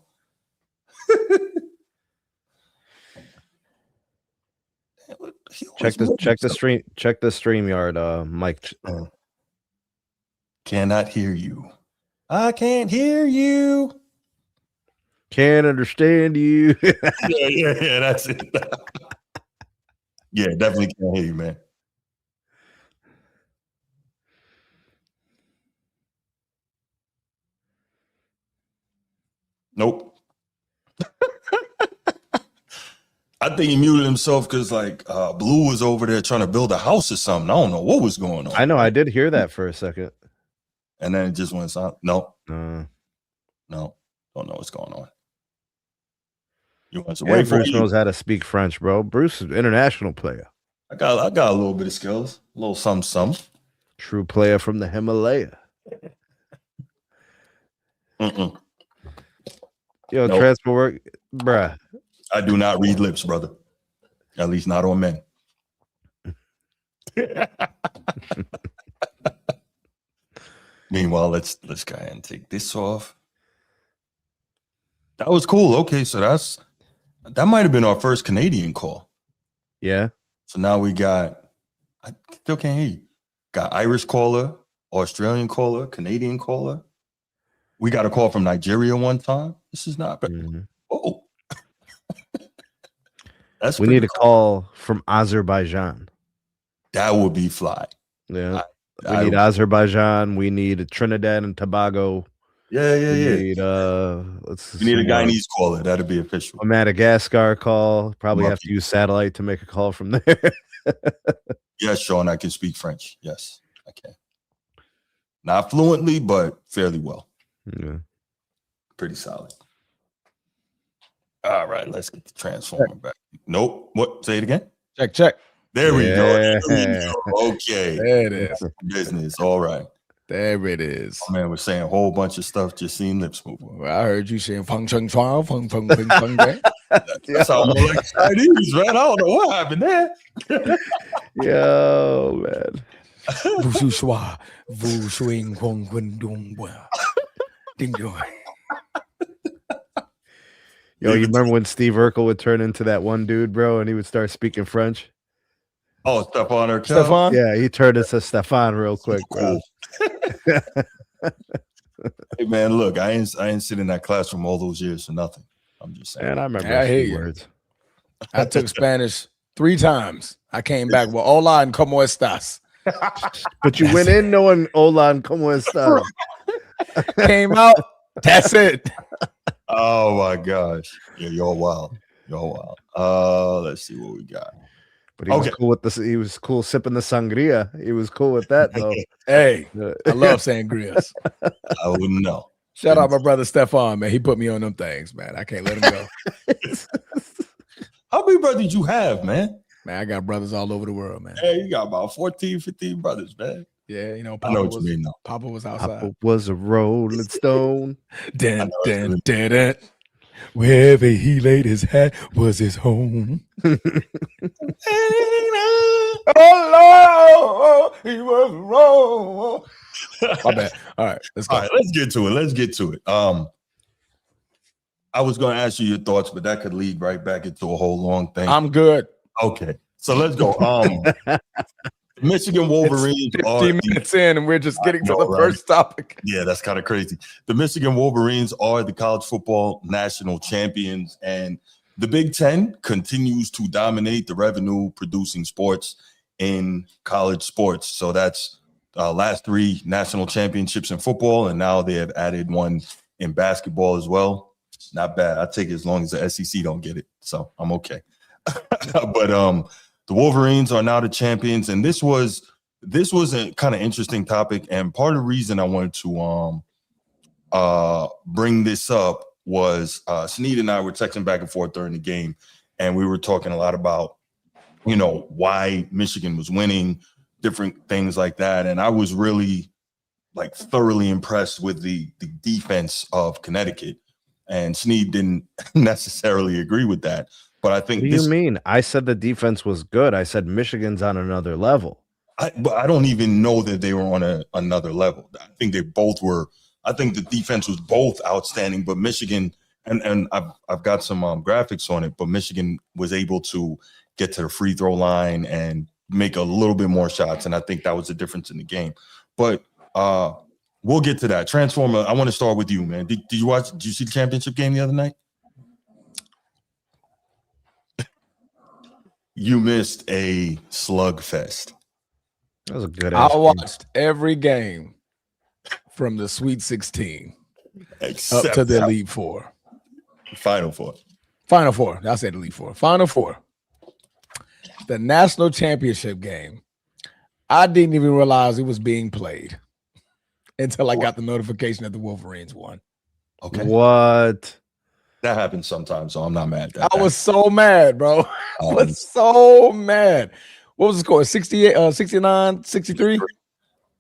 Check the StreamYard, Mike. Cannot hear you. I can't hear you. Can't understand you. yeah, that's it. Yeah, definitely can't hear you, man. Nope. I think he muted himself because like Blue was over there trying to build a house or something. I don't know what was going on. I know. I did hear that for a second. And then it just went silent. No. Uh, No. Don't know what's going on. You want to yeah, wait for Bruce you? knows how to speak French, bro. Bruce is an international player. I got a little bit of skills. A little some. True player from the Himalaya. Mm-mm. Yo, Nope. transfer work, bruh. I do not read lips, brother. At least not on men. Meanwhile, let's go ahead and take this off. That was cool. Okay, so that might have been our first Canadian call. Yeah. So now we got, I still can't hear you. Got Irish caller, Australian caller, Canadian caller. We got a call from Nigeria one time. This is not bad. Mm-hmm. Oh. That's We pretty need a cool. call from Azerbaijan. That would be fly. Yeah. We need Azerbaijan. We need Trinidad and Tobago. Yeah. We need We need a Guyanese caller. That'd be official. A Madagascar call. Probably have to Lucky. use satellite to make a call from there. Yes, Sean, I can speak French. Yes, I can. Not fluently, but fairly well. Yeah. Pretty solid. All right, let's get the transformer back. Nope. What? Say it again. Check. There we go. Yeah. There we go. Okay. There it is. Business. All right. There it is. My man was saying a whole bunch of stuff, just seeing lips move. Well, I heard you saying feng cheng chua, feng feng feng feng feng. That sounds more like Chinese, man. I don't know what happened there. Yo, man. Vu shu shua, vu shuing kwong kun dung bua. Ding dong. Yo, you remember when Steve Urkel would turn into that one dude, bro, and he would start speaking French? Oh, Stephon Urkel. Stefan? Yeah, he turned into Stefan real quick, bro. Cool. Hey man, look, I ain't sit in that classroom all those years for nothing. I'm just saying. Man, I remember I a hear few you. words. I took Spanish 3 times. I came back with hola and como estas. But you went in knowing Hola and como estás. Came out. That's it. Oh my gosh. Yeah, you're wild. Let's see what we got. But he was cool with this. He was cool sipping the sangria. He was cool with that though. Hey, I love sangrias. I wouldn't know. Shout out my brother Stefan, man. He put me on them things, man. I can't let him go. How many brothers you have, man? Man, I got brothers all over the world, man. Hey, you got about 14, 15 brothers, man. Yeah, you know, I know what you mean, though. Papa was outside. Papa was a rolling stone. Dun, dun, dun, dun. Wherever he laid his hat was his home. Oh Lord, he was wrong. My bad. All right, let's go. All right, let's get to it. I was going to ask you your thoughts, but that could lead right back into a whole long thing. I'm good. Okay, so let's go. Michigan Wolverines are 15 minutes in, and we're just getting to the first topic. Yeah, that's kind of crazy. The Michigan Wolverines are the college football national champions, and the Big Ten continues to dominate the revenue-producing sports in college sports. So that's last 3 national championships in football, and now they have added one in basketball as well. Not bad. I take it as long as the SEC don't get it, so I'm okay. But the Wolverines are now the champions, and this was a kind of interesting topic. And part of the reason I wanted to bring this up was Sneed and I were texting back and forth during the game, and we were talking a lot about, you know, why Michigan was winning, different things like that. And I was really like thoroughly impressed with the defense of Connecticut. And Sneed didn't necessarily agree with that. But I think what do you mean? I said the defense was good. I said Michigan's on another level. But I don't even know that they were on another level. I think they both were. I think the defense was both outstanding, but Michigan, and I've got some graphics on it, but Michigan was able to get to the free throw line and make a little bit more shots, and I think that was the difference in the game. But we'll get to that. Transformer, I want to start with you, man. Did you see the championship game the other night? You missed a slugfest. That was a good. I watched every game from the Sweet 16 up to the Elite 4. Final Four. Final Four. I said Elite Four. Final Four. The national championship game. I didn't even realize it was being played until I got the notification that the Wolverines won. Okay. What? That happens sometimes, so I'm not mad. I was so mad, bro. I was so mad. What was the score? 68, 69, 63?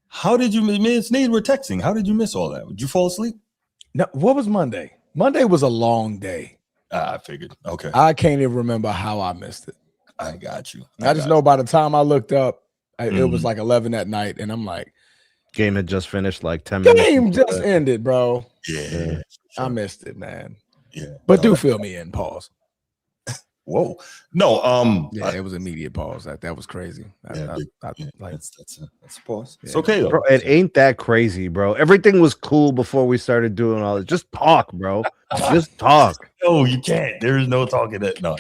How did you miss? Sneed, we're texting. How did you miss all that? Did you fall asleep? No, what was Monday? Monday was a long day. I figured. Okay. I can't even remember how I missed it. I got you. I just know by the time I looked up, it was like 11 at night, and I'm like, game had just finished like 10 minutes. Game just ended, bro. Yeah. Sure. I missed it, man. Yeah. But do fill me in. Pause. Whoa. No. Yeah, it was immediate pause. That was crazy. That's a pause. It's Yeah. okay though. Bro, it ain't that crazy, bro. Everything was cool before we started doing all this. Just talk, bro. Just talk. No, you can't. There is no talking that. No.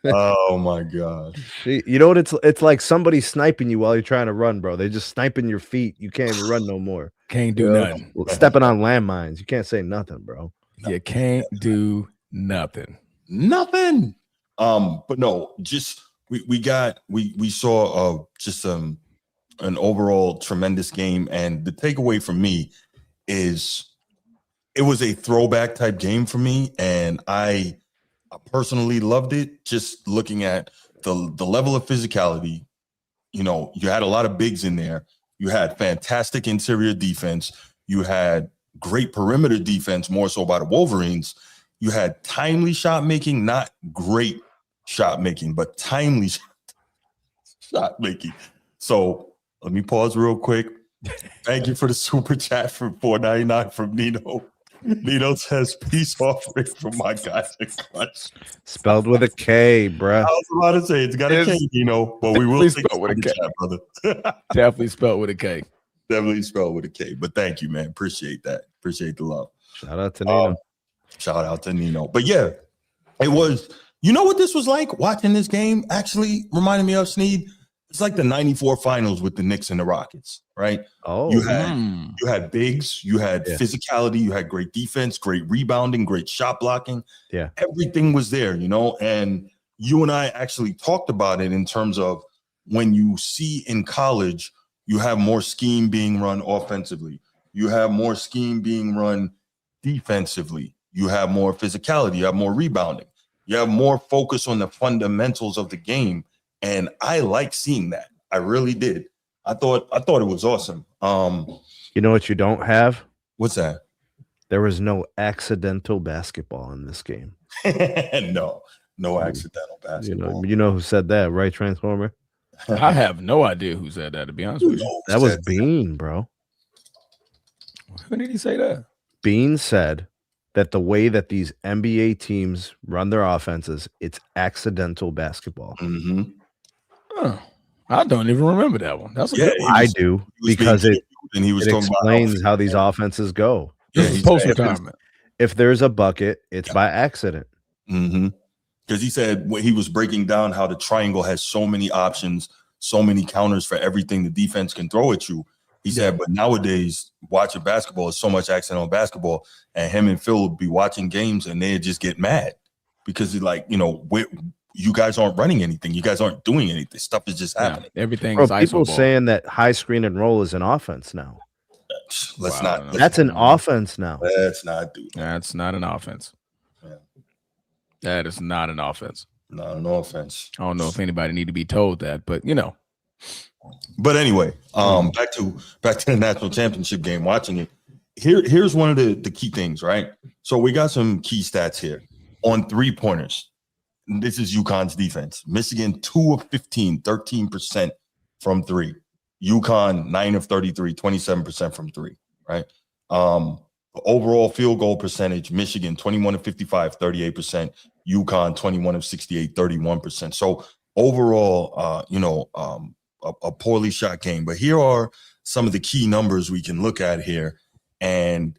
Oh my god. You know what it's like somebody sniping you while you're trying to run, bro. They just sniping your feet. You can't even run no more. Can't do nothing. Stepping on landmines. You can't say nothing, bro. You can't do nothing. Nothing. But no, just we saw just an overall tremendous game, and the takeaway for me is it was a throwback type game for me, and I personally loved it. Just looking at the level of physicality, you know, you had a lot of bigs in there. You had fantastic interior defense. You had great perimeter defense, more so by the Wolverines. You had timely shot making, not great shot making, but timely shot making. So let me pause real quick. Thank you for the super chat for $4.99 from Nino. Nino says, peace offering from my guys in Clutch. Spelled with a K, bruh. I was about to say it's got a K, Nino, but we will spell with a K, brother. Definitely spelled with a K. Definitely spelled with a K. But thank you, man. Appreciate that. Appreciate the love. Shout out to Nino. Shout out to Nino. But yeah, it was. You know what this was like? Watching this game actually reminded me of Sneed. It's like the '94 finals with the Knicks and the Rockets, right? Oh, you had bigs, you had physicality, you had great defense, great rebounding, great shot blocking. Yeah, everything was there, you know. And you and I actually talked about it in terms of when you see in college, you have more scheme being run offensively, you have more scheme being run defensively, you have more physicality, you have more rebounding, you have more focus on the fundamentals of the game. And I like seeing that. I really did. I thought it was awesome. You know what you don't have? What's that? There was no accidental basketball in this game. No accidental basketball. You know who said that, right, Transformer? I have no idea who said that, to be honest with you. That was Bean, bro. When did he say that? Bean said that the way that these NBA teams run their offenses, it's accidental basketball. Mm-hmm. Oh, I don't even remember that one. That's I do, because it explains how these offenses go. This is post-retirement. If there's a bucket, it's by accident. Mm-hmm. Because he said when he was breaking down how the triangle has so many options, so many counters for everything the defense can throw at you. He said, but nowadays, watching basketball is so much accidental basketball, and him and Phil would be watching games and they'd just get mad because he's like, you know, you guys aren't running anything. You guys aren't doing anything. Stuff is just happening. Everything is people saying that high screen and roll is an offense now. That's an offense now. Let's not do that. That's not an offense. Yeah. That is not an offense. Not an offense. I don't know if anybody need to be told that, but you know. But anyway, back to the national championship game, watching it. Here's one of the key things, right? So we got some key stats here. On 3-pointers, this is UConn's defense. Michigan, 2 of 15, 13% from 3. UConn, 9 of 33, 27% from 3, right? Overall field goal percentage, Michigan, 21 of 55, 38%. UConn, 21 of 68, 31%. So overall, a poorly shot game. But here are some of the key numbers we can look at here. And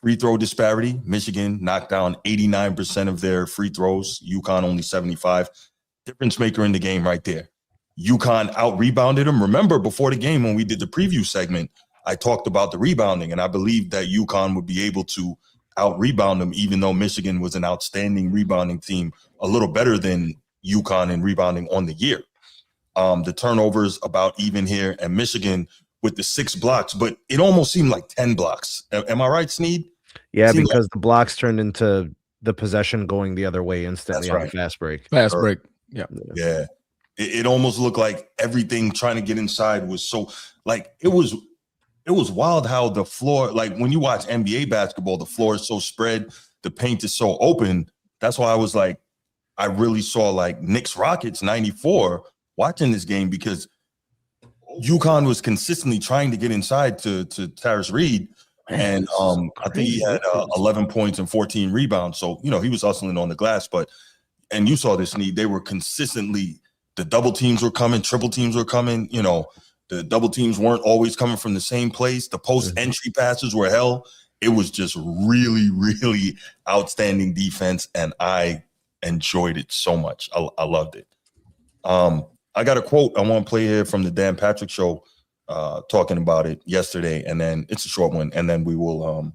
free throw disparity, Michigan knocked down 89% of their free throws. UConn only 75. Difference maker in the game right there. UConn out-rebounded them. Remember, before the game when we did the preview segment, I talked about the rebounding, and I believe that UConn would be able to out-rebound them, even though Michigan was an outstanding rebounding team, a little better than UConn in rebounding on the year. The turnovers about even here, and Michigan with the 6 blocks, but it almost seemed like 10 blocks. Am I right, Sneed? Yeah, because the blocks turned into the possession going the other way instantly on the fast break. Fast break. Yeah. Yeah. It almost looked like everything trying to get inside was so like it was wild how the floor, like when you watch NBA basketball, the floor is so spread, the paint is so open. That's why I was like, I really saw like Knicks Rockets 94 watching this game, because UConn was consistently trying to get inside to Tyrus Reed. And I think he had 11 points and 14 rebounds. So, you know, he was hustling on the glass. And you saw this, Need. They were consistently, the double teams were coming, triple teams were coming. You know, the double teams weren't always coming from the same place. The post entry passes were hell. It was just really, really outstanding defense. And I enjoyed it so much. I loved it. I got a quote I want to play here from the Dan Patrick Show, talking about it yesterday, and then it's a short one, and then we will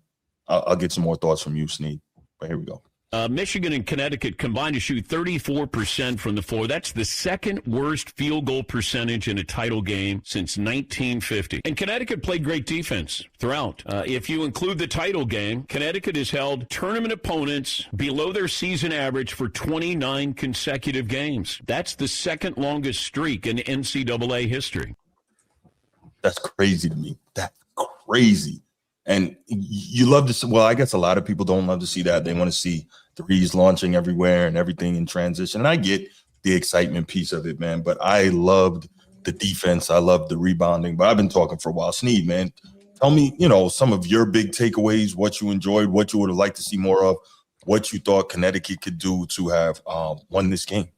I'll get some more thoughts from you, Sneed. But here we go. Michigan and Connecticut combined to shoot 34% from the floor. That's the second worst field goal percentage in a title game since 1950. And Connecticut played great defense throughout. If you include the title game, Connecticut has held tournament opponents below their season average for 29 consecutive games. That's the second longest streak in NCAA history. That's crazy to me. That's crazy. And you love to see, well, I guess a lot of people don't love to see that. They want to see threes launching everywhere and everything in transition. And I get the excitement piece of it, man. But I loved the defense. I loved the rebounding. But I've been talking for a while. Sneed, man, tell me, you know, some of your big takeaways, what you enjoyed, what you would have liked to see more of, what you thought Connecticut could do to have won this game.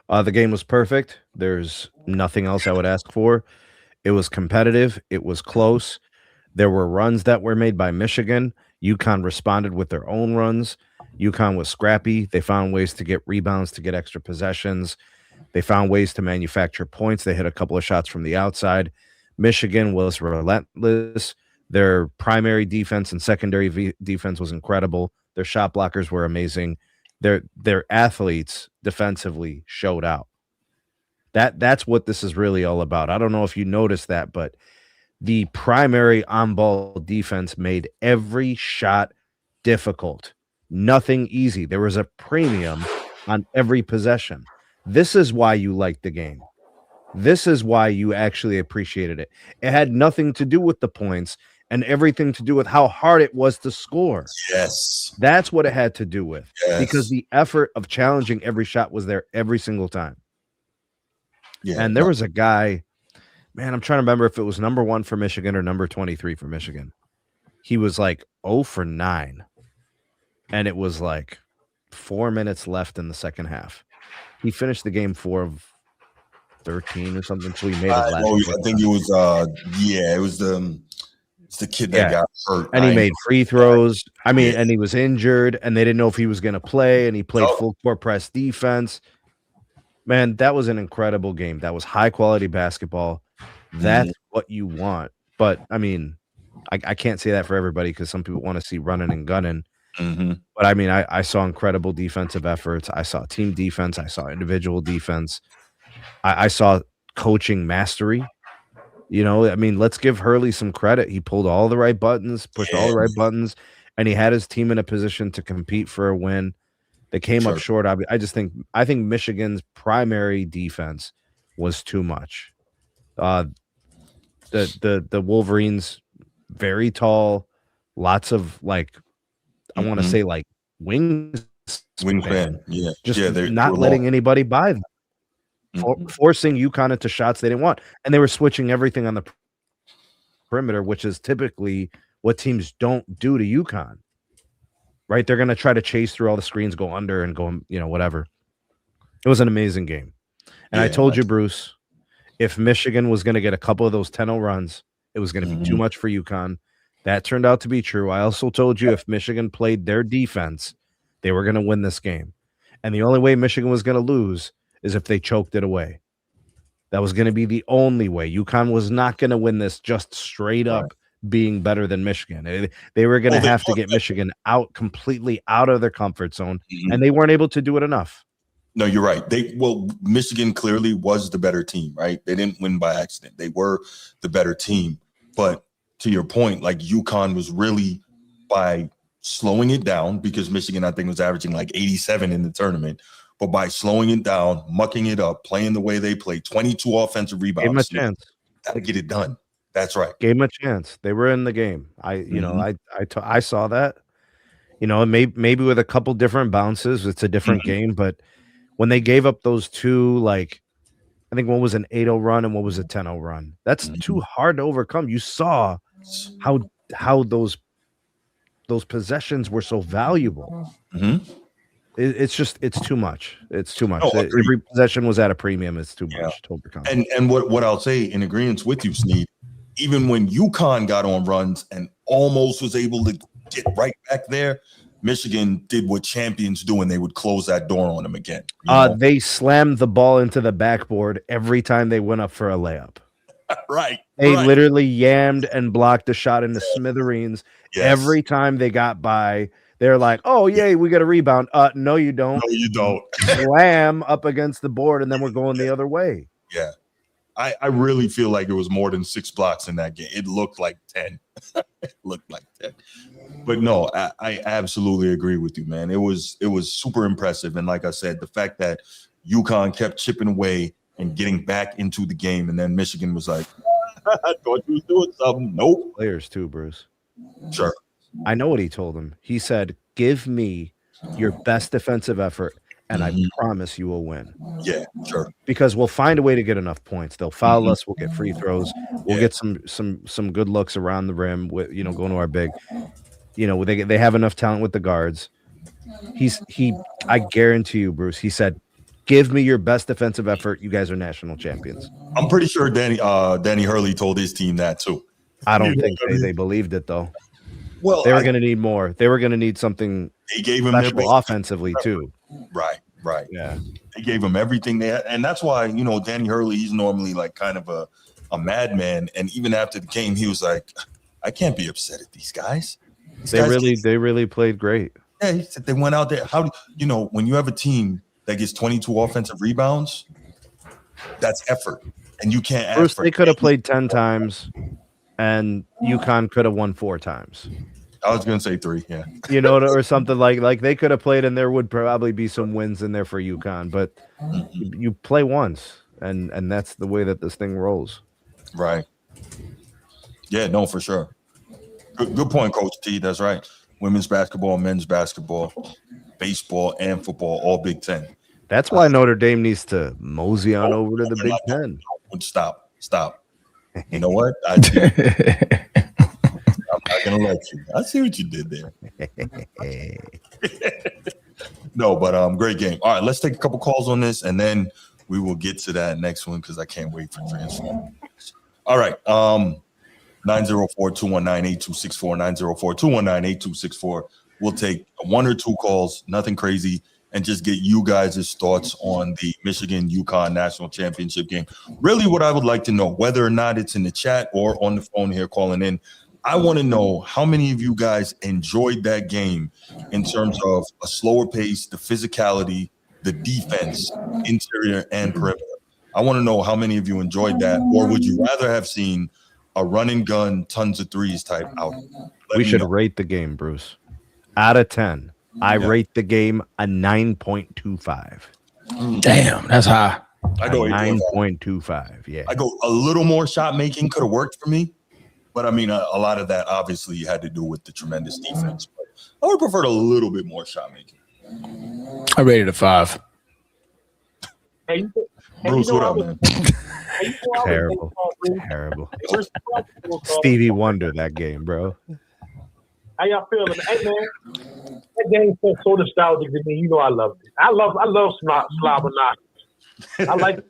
The game was perfect. There's nothing else I would ask for. It was competitive. It was close. There were runs that were made by Michigan. UConn responded with their own runs. UConn was scrappy. They found ways to get rebounds, to get extra possessions. They found ways to manufacture points. They hit a couple of shots from the outside. Michigan was relentless. Their primary defense and secondary defense was incredible. Their shot blockers were amazing. Their athletes defensively showed out. That's what this is really all about. I don't know if you noticed that, but the primary on-ball defense made every shot difficult. Nothing easy. There was a premium on every possession. This is why you liked the game. This is why you actually appreciated it. It had nothing to do with the points and everything to do with how hard it was to score. Yes. That's what it had to do with. Yes. Because the effort of challenging every shot was there every single time. Yeah. And there was a guy, man, I'm trying to remember if it was number 1 for Michigan or number 23 for Michigan. He was like 0 for 9. And it was like 4 minutes left in the second half. He finished the game 4 of 13 or something. So he made it last. I think it was it was the kid that got hurt. And he made free throws. I mean, and he was injured, and they didn't know if he was going to play, and he played full court press defense. Man, that was an incredible game. That was high quality basketball. That's what you want. But I mean, I can't say that for everybody, because some people want to see running and gunning. But I mean, I saw incredible defensive efforts. I saw team defense. I saw individual defense. I saw coaching mastery. You know, I mean, let's give Hurley some credit. He pulled all the right buttons, pushed all the right buttons, and he had his team in a position to compete for a win. They came up short. I think Michigan's primary defense was too much. The Wolverines, very tall, lots of like, I want to say like wingspan. Yeah, just they're not letting anybody by them, forcing UConn into shots they didn't want, and they were switching everything on the perimeter, which is typically what teams don't do to UConn. Right? They're going to try to chase through all the screens, go under, and go, you know, whatever. It was an amazing game. And I told you, Bruce, if Michigan was going to get a couple of those 10-0 runs, it was going to be too much for UConn. That turned out to be true. I also told you if Michigan played their defense, they were going to win this game. And the only way Michigan was going to lose is if they choked it away. That was going to be the only way. UConn was not going to win this just straight up being better than Michigan. They were going to have to get Michigan completely out of their comfort zone, and they weren't able to do it enough. No, you're right. Michigan clearly was the better team, right? They didn't win by accident. They were the better team. But to your point, like UConn was really by slowing it down, because Michigan, I think, was averaging like 87 in the tournament. But by slowing it down, mucking it up, playing the way they play, 22 offensive rebounds. Gave them a chance. Got to get it done. That's right. Gave them a chance. They were in the game. I saw that. Maybe with a couple different bounces, it's a different game. But when they gave up those two, like, I think one was an 8-0 run and one was a 10-0 run. That's too hard to overcome. You saw how those possessions were so valuable. It's too much. It's too much. No, every possession was at a premium. It's too much to overcome. And what I'll say in agreement with you, Sneed, even when UConn got on runs and almost was able to get right back there, Michigan did what champions do, and they would close that door on them again. They slammed the ball into the backboard every time they went up for a layup. Right. They literally yammed and blocked a shot into smithereens every time they got by. They're like, oh, yay, we got a rebound. No, you don't. No, you don't. Slam up against the board, and then we're going the other way. Yeah. I really feel like it was more than 6 blocks in that game. It looked like 10. It looked like 10. But no, I absolutely agree with you, man. It was super impressive. And like I said, the fact that UConn kept chipping away and getting back into the game, and then Michigan was like, I thought you was doing something. Nope. Players too, Bruce. Sure. I know what he told him. He said, give me your best defensive effort, and I promise you will win. Yeah, sure. Because we'll find a way to get enough points. They'll foul us. We'll get free throws. We'll get some good looks around the rim with, going to our big. They have enough talent with the guards. I guarantee you, Bruce, he said, give me your best defensive effort. You guys are national champions. I'm pretty sure Danny Hurley told his team that too. I don't think they believed it, though. Well, they were going to need more. They were going to need something special offensively too. Right. Yeah. They gave him everything they had. And that's why, Danny Hurley, he's normally like kind of a madman. And even after the game, he was like, I can't be upset at these guys. They really played great. Yeah, he said they went out there. When you have a team that gets 22 offensive rebounds, that's effort. And you can't ask Bruce, for they could have played 10 times and UConn could have won 4 times. I was going to say 3, yeah. Or something like they could have played, and there would probably be some wins in there for UConn. But you play once, and that's the way that this thing rolls. Right. Yeah, no, for sure. Good point, Coach T. That's right. Women's basketball, men's basketball, baseball, and football, all Big Ten. That's why Notre Dame needs to mosey on over to the Big Ten. Stop. You know what? I'm not gonna let you. I see what you did there. No, but great game. All right, let's take a couple calls on this, and then we will get to that next one because I can't wait for transfer. All right, 904-219-8264, 904-219-8264. We'll take 1 or 2 calls, nothing crazy, and just get you guys' thoughts on the Michigan-UConn national championship game. Really what I would like to know, whether or not it's in the chat or on the phone here calling in, I want to know how many of you guys enjoyed that game in terms of a slower pace, the physicality, the defense, interior and perimeter. I want to know how many of you enjoyed that, or would you rather have seen a run and gun, tons of threes type outing? We should rate the game, Bruce. Out of 10, I rate the game a 9.25. Damn, that's high. I go 9.25. Yeah, I go a little more shot making could have worked for me, but I mean a lot of that obviously had to do with the tremendous defense. But I would prefer a little bit more shot making. I rated a 5. Bruce, what up, man? Terrible. Stevie Wonder that game, bro. How y'all feeling? Hey man, that game feels so nostalgic to me. I love it. I love slobber knockers. I like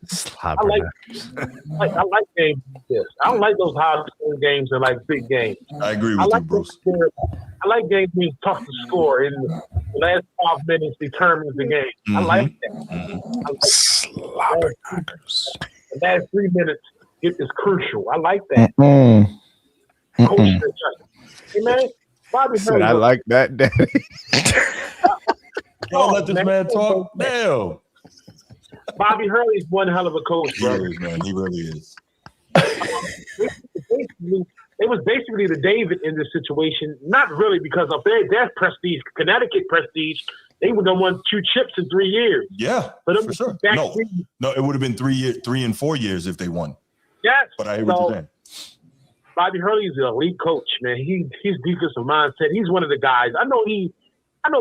games like this. I don't like those high scoring games or like big games. I agree with you, Bruce. I like games where you tough to score and the last 5 minutes determines the game. I like that. Slobber knockers. The last 3 minutes is crucial. I like that. Coach, hey man, Bobby Said, Hurley. I like that, Daddy. Don't let this man talk. Damn. Bobby Hurley's one hell of a coach, He brother. is, man. He really is. It was basically the David in this situation. Not really because of their prestige, Connecticut prestige. They would have won 2 chips in 3 years. Yeah, But for sure. No, it would have been 3 and 4 years if they won. Yes. But I hear what you're saying. Bobby Hurley's an elite coach, man. His defensive mindset. He's one of the guys. I know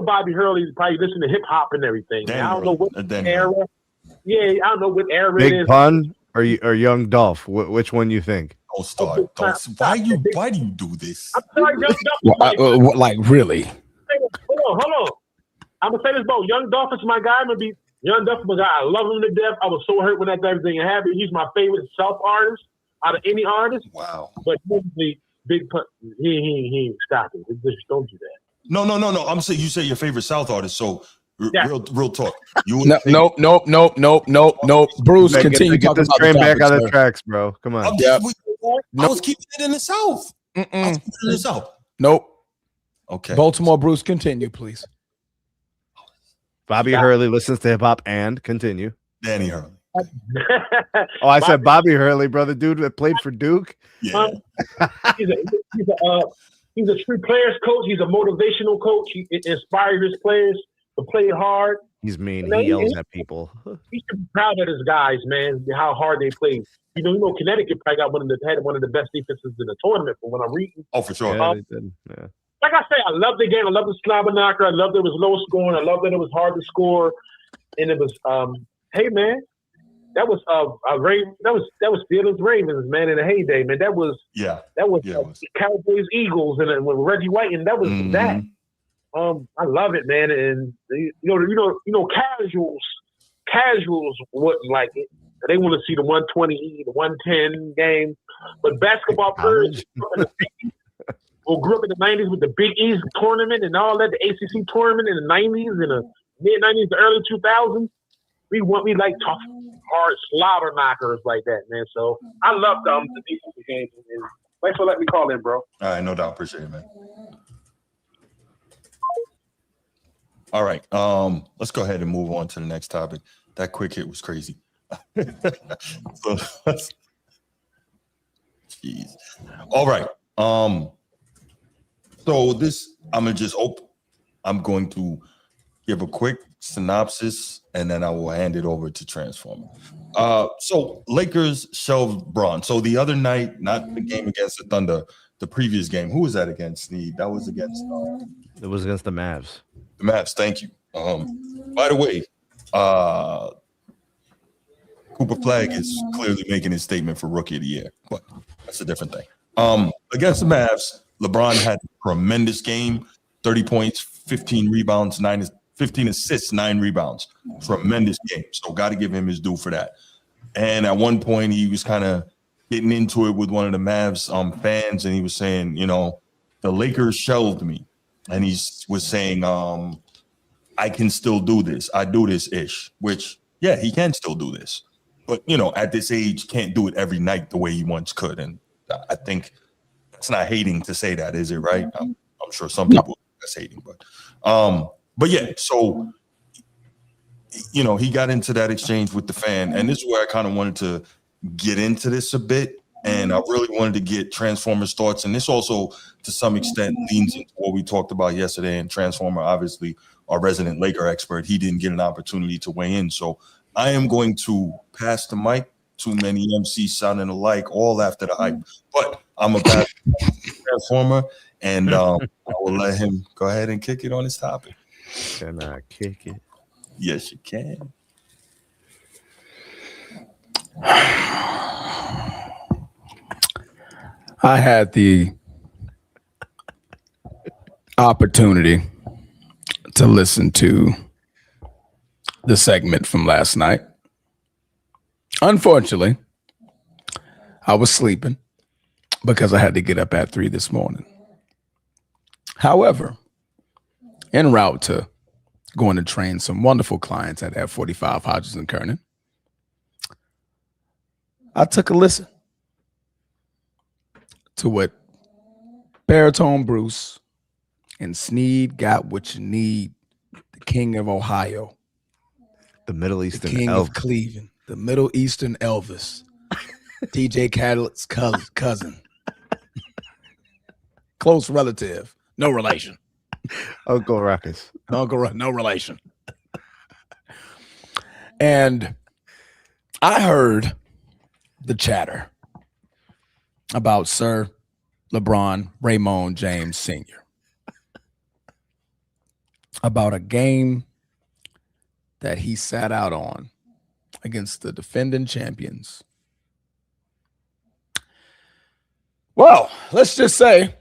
Bobby Hurley probably listen to hip hop and everything. I don't know what era. Yeah, I don't know what era it is. Big Pun or Young Dolph? Which one you think? Don't start. Why do you do this? I'm sorry, Young Dolph. Like really? Hold on. I'm gonna say this, bro. Young Dolph is my guy. Young Dolph is my guy. I love him to death. I was so hurt when that everything happened. He's my favorite South artist out of any artist. Wow. But the Big Pun, he ain't stopping. Just don't do that. No. I'm saying you say your favorite South artist. So real talk. Nope. Bruce, continue get talking this about train the back topic, on the sir. tracks, bro. Come on. I was keeping it in the South. Nope. Okay. Baltimore, Bruce, continue, please. Bobby Hurley listens to hip hop and continue. Danny Hurley. Oh, I said Bobby Hurley, brother, dude that played for Duke. Yeah. He's a true players coach. He's a motivational coach. He inspires his players to play hard. He's mean. Man, he yells at people. He should be proud of his guys, man. How hard they play. You know, Connecticut probably got one of the best defenses in the tournament. From when I'm reading, Oh, for sure. Yeah, they did. Yeah. like I say, I love the game. I love the slobber knocker. I love that it was low scoring. I love that it was hard to score, and it was hey man, that was that was Steelers Ravens, man, in the heyday, man. That was Cowboys Eagles and with Reggie White, and that was that. I love it, man, and you know casuals wouldn't like it. They want to see the 120, the 110 game, but basketball players who grew up in the 90s with the Big East tournament and all that, the ACC tournament in the 90s and the mid-90s, the early 2000s, we like tough, hard slobber knockers like that, man. So I love the defensive games. Thanks for letting me call in, bro. All right, no doubt. Appreciate it, man. All right, let's go ahead and move on to the next topic. That quick hit was crazy. Jeez. All right. So this, I'm going to give a quick synopsis and then I will hand it over to Transformer. So Lakers shelved Bron. So the other night, not the game against the Thunder, the previous game. Who was that against? That was against. It was against the Mavs. The Mavs. Thank you. By the way, Cooper Flag is clearly making his statement for Rookie of the Year, but that's a different thing. Against the Mavs, LeBron had a tremendous game, 30 points, 15 rebounds, 15 assists, 9 rebounds. Tremendous game. So got to give him his due for that. And at one point, he was kind of getting into it with one of the Mavs fans, and he was saying, the Lakers shelved me. And he was saying, I can still do this. I do this-ish, which, yeah, he can still do this. But, at this age, can't do it every night the way he once could. And I think it's not hating to say that, is it, right? I'm sure some people that's hating. But yeah, so, he got into that exchange with the fan. And this is where I kind of wanted to get into this a bit. And I really wanted to get Transformer's thoughts. And this also, to some extent, leans into what we talked about yesterday. And Transformer, obviously, our resident Laker expert, he didn't get an opportunity to weigh in. So I am going to pass the mic. Too many MCs sounding alike, all after the hype. But I'm going to pass to Transformer, and I will let him go ahead and kick it on his topic. Can I kick it? Yes, you can. I had the opportunity to listen to the segment from last night. Unfortunately, I was sleeping because I had to get up at 3 this morning. However, en route to going to train some wonderful clients at F45 Hodges and Kernan, I took a listen to what Baritone Bruce and Sneed Got What You Need, the king of Ohio, The Middle the Eastern king elf. of Cleveland, the Middle Eastern Elvis, TJ Cadlett's cousin, close relative, no relation. Uncle Ruckus. No relation. And I heard the chatter about Sir LeBron Raymond James Sr. about a game that he sat out on against the defending champions. Well, let's just say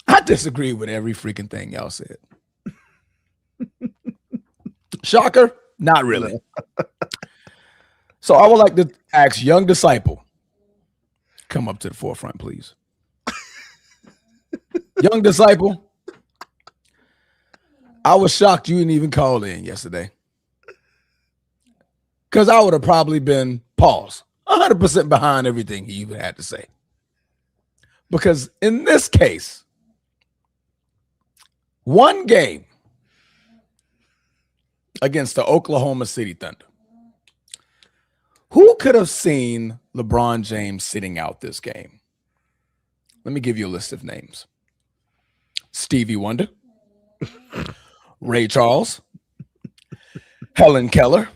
I disagree with every freaking thing y'all said. Shocker? Not really. So I would like to ask young disciple, come up to the forefront, please. Young disciple, I was shocked you didn't even call in yesterday. Because I would have probably been paused, 100% behind everything he even had to say. Because in this case, one game against the Oklahoma City Thunder. Who could have seen LeBron James sitting out this game? Let me give you a list of names. Stevie Wonder, Ray Charles, Helen Keller.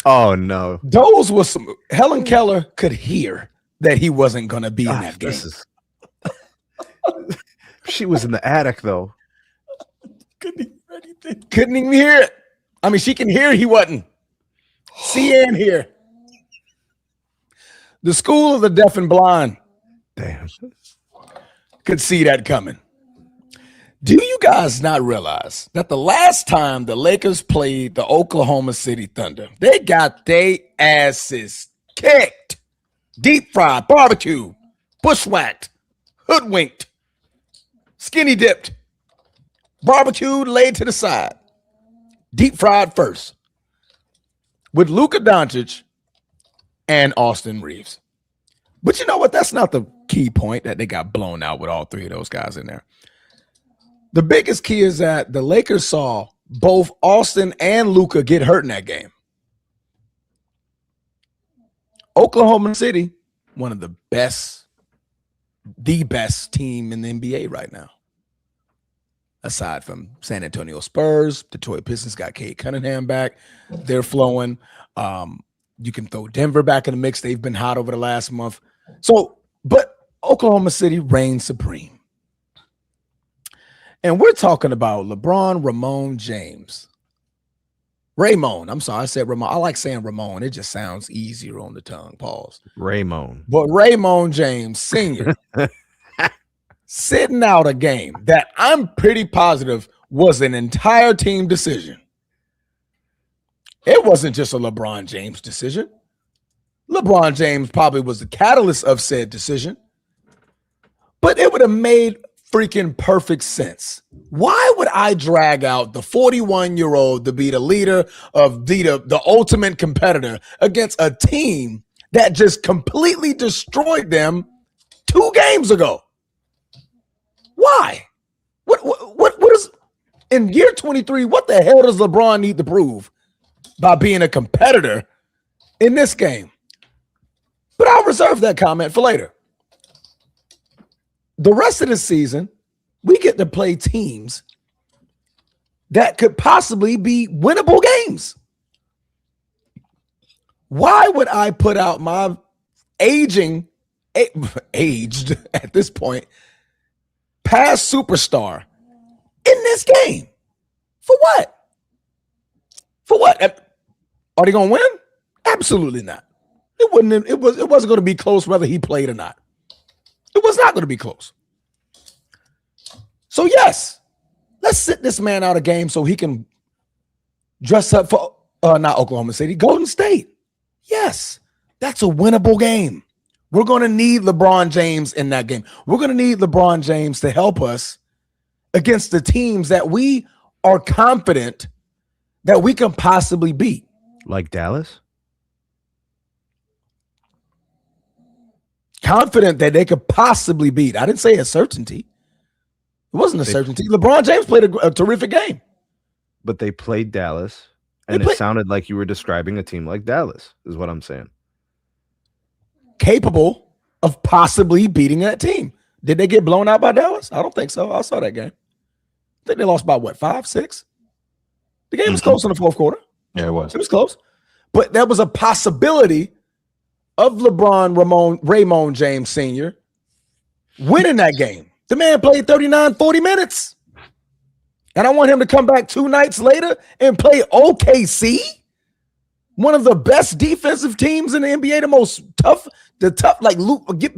Oh, no. Those were some. Helen Keller could hear that he wasn't going to be in that game. She was in the attic, though. Couldn't even hear it. I mean, she can hear he wasn't. See and hear. The school of the deaf and blind. Damn. Could see that coming. Do you guys not realize that the last time the Lakers played the Oklahoma City Thunder, they got their asses kicked, deep fried, barbecued, bushwhacked, hoodwinked, skinny dipped, barbecued, laid to the side, deep fried first, with Luka Doncic and Austin Reeves. But you know what? That's not the key point, that they got blown out with all three of those guys in there. The biggest key is that the Lakers saw both Austin and Luka get hurt in that game. Oklahoma City, one of the best team in the NBA right now. Aside from San Antonio Spurs, Detroit Pistons got Cade Cunningham back. They're flowing. You can throw Denver back in the mix. They've been hot over the last month. So, but Oklahoma City reigns supreme. And we're talking about LeBron Ramon James. Raymond. I'm sorry, I said Ramon. I like saying Ramon. It just sounds easier on the tongue. Pause. Raymond. But Raymond James Sr. sitting out a game that I'm pretty positive was an entire team decision. It wasn't just a LeBron James decision. LeBron James probably was the catalyst of said decision. But it would have made freaking perfect sense. Why would I drag out the 41-year-old to be the leader of the ultimate competitor against a team that just completely destroyed them 2 games ago? Why? What is in year 23? What the hell does LeBron need to prove by being a competitor in this game? But I'll reserve that comment for later. The rest of the season, we get to play teams that could possibly be winnable games. Why would I put out my aged at this point, past superstar in this game? For what? For what? Are they going to win? Absolutely not. It wasn't going to be close whether he played or not. It was not going to be close. So yes, let's sit this man out a game so he can dress up for not Oklahoma City, Golden State. Yes, that's a winnable game. We're going to need LeBron James in that game. We're going to need LeBron James to help us against the teams that we are confident that we can possibly beat. Like Dallas? confident that they could possibly beat. I didn't say a certainty. It wasn't a certainty. LeBron James played a terrific game. But they played Dallas, and it sounded like you were describing a team like Dallas, is what I'm saying. Capable of possibly beating that team. Did they get blown out by Dallas? I don't think so. I saw that game. I think they lost by what, 5, 6? The game was close in the fourth quarter. Yeah, it was. It was close. But there was a possibility of LeBron Raymond James Sr. winning that game. The man played 39, 40 minutes. And I want him to come back 2 nights later and play OKC, one of the best defensive teams in the NBA,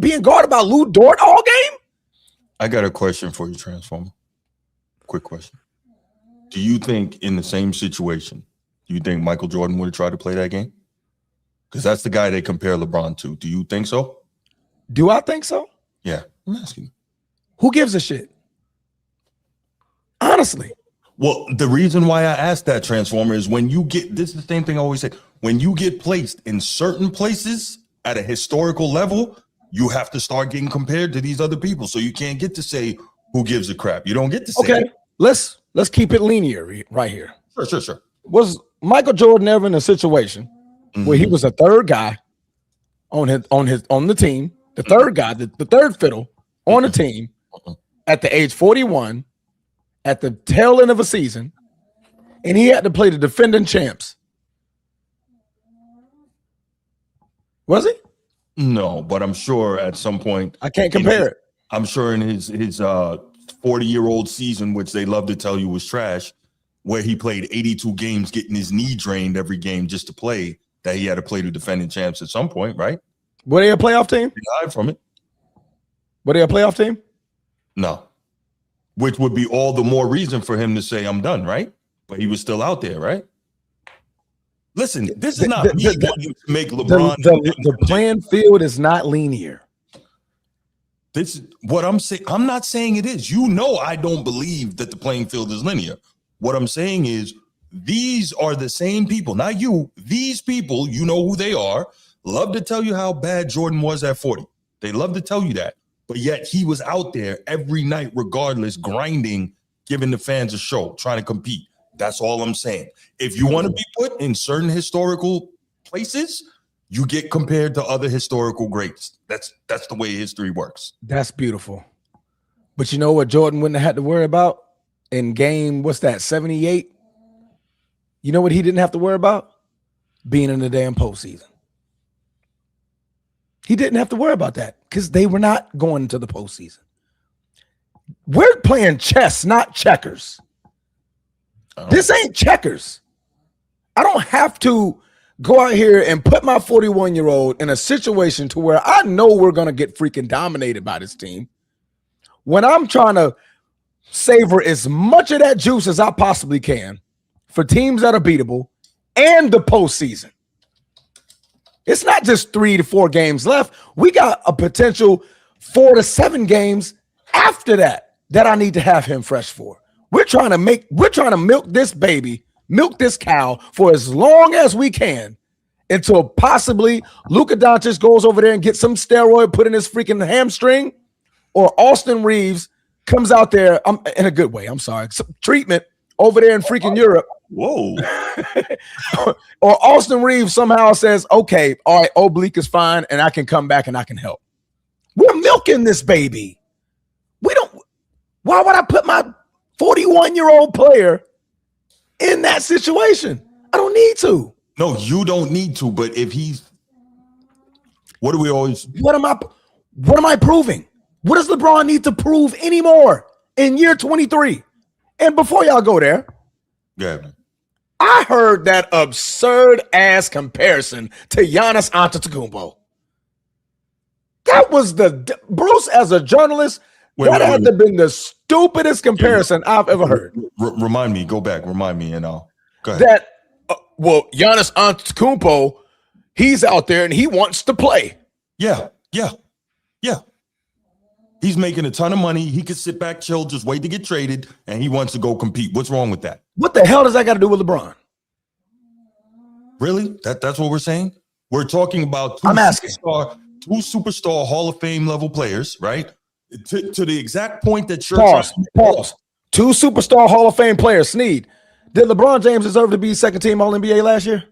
being guarded by Lou Dort all game. I got a question for you, Transformer. Quick question. Do you think in the same situation, do you think Michael Jordan would have tried to play that game? Because that's the guy they compare LeBron to. Do you think so? Do I think so? Yeah, I'm asking you. Who gives a shit? Honestly. Well, the reason why I asked that, Transformer, is when you get, this is the same thing I always say, when you get placed in certain places at a historical level, you have to start getting compared to these other people. So you can't get to say who gives a crap. You don't get to say okay. it. Let's keep it linear right here. Sure. Was Michael Jordan ever in a situation where he was a third guy on the team, the third guy, the third fiddle on the team at the age 41, at the tail end of a season, and he had to play the defending champs? Was he? No, but I'm sure at some point I can't compare it. I'm sure in his 40-year-old season, which they love to tell you was trash, where he played 82 games, getting his knee drained every game just to play, that he had to play the defending champs at some point, right? Were they a playoff team? He died from it. Were they a playoff team? No. Which would be all the more reason for him to say, I'm done, right? But he was still out there, right? Listen, this is not me wanting to make LeBron. The playing field is not linear. This is what I'm saying. I'm not saying it is. You know, I don't believe that the playing field is linear. What I'm saying is these are the same people, not you. These people, you know who they are, love to tell you how bad Jordan was at 40. They love to tell you that. But yet he was out there every night, regardless, grinding, giving the fans a show, trying to compete. That's all I'm saying. If you want to be put in certain historical places, you get compared to other historical greats. That's the way history works. That's beautiful. But you know what Jordan wouldn't have had to worry about in game, 78? You know what he didn't have to worry about? Being in the damn postseason. He didn't have to worry about that because they were not going to the postseason. We're playing chess, not checkers. This ain't checkers. I don't have to go out here and put my 41-year-old in a situation to where I know we're going to get freaking dominated by this team when I'm trying to savor as much of that juice as I possibly can for teams that are beatable and the postseason. It's not just 3 to 4 games left. We got a potential 4 to 7 games after that I need to have him fresh for. We're trying to milk this baby, milk this cow for as long as we can until possibly Luka Doncic goes over there and gets some steroid put in his freaking hamstring, or Austin Reeves comes out there in a good way. I'm sorry, some treatment over there in freaking Europe. Whoa. Or Austin Reeves somehow says, okay, all right, oblique is fine and I can come back and I can help. We're milking this baby. Why would I put my 41-year-old player in that situation? I don't need to. No, you don't need to, but if what am I proving? What does LeBron need to prove anymore in year 23? And before y'all go there, I heard that absurd ass comparison to Giannis Antetokounmpo. That was Bruce, as a journalist, that had to have been the stupidest comparison I've ever heard. Remind me, and I'll go ahead. That, Giannis Antetokounmpo, he's out there and he wants to play. Yeah. He's making a ton of money. He could sit back, chill, just wait to get traded, and he wants to go compete. What's wrong with that? What the hell does that got to do with LeBron? Really? That's what we're saying? We're talking about I'm asking. two superstar Hall of Fame level players, right? To the exact point that you're Pause. Two superstar Hall of Fame players. Sneed. Did LeBron James deserve to be second team All NBA last year?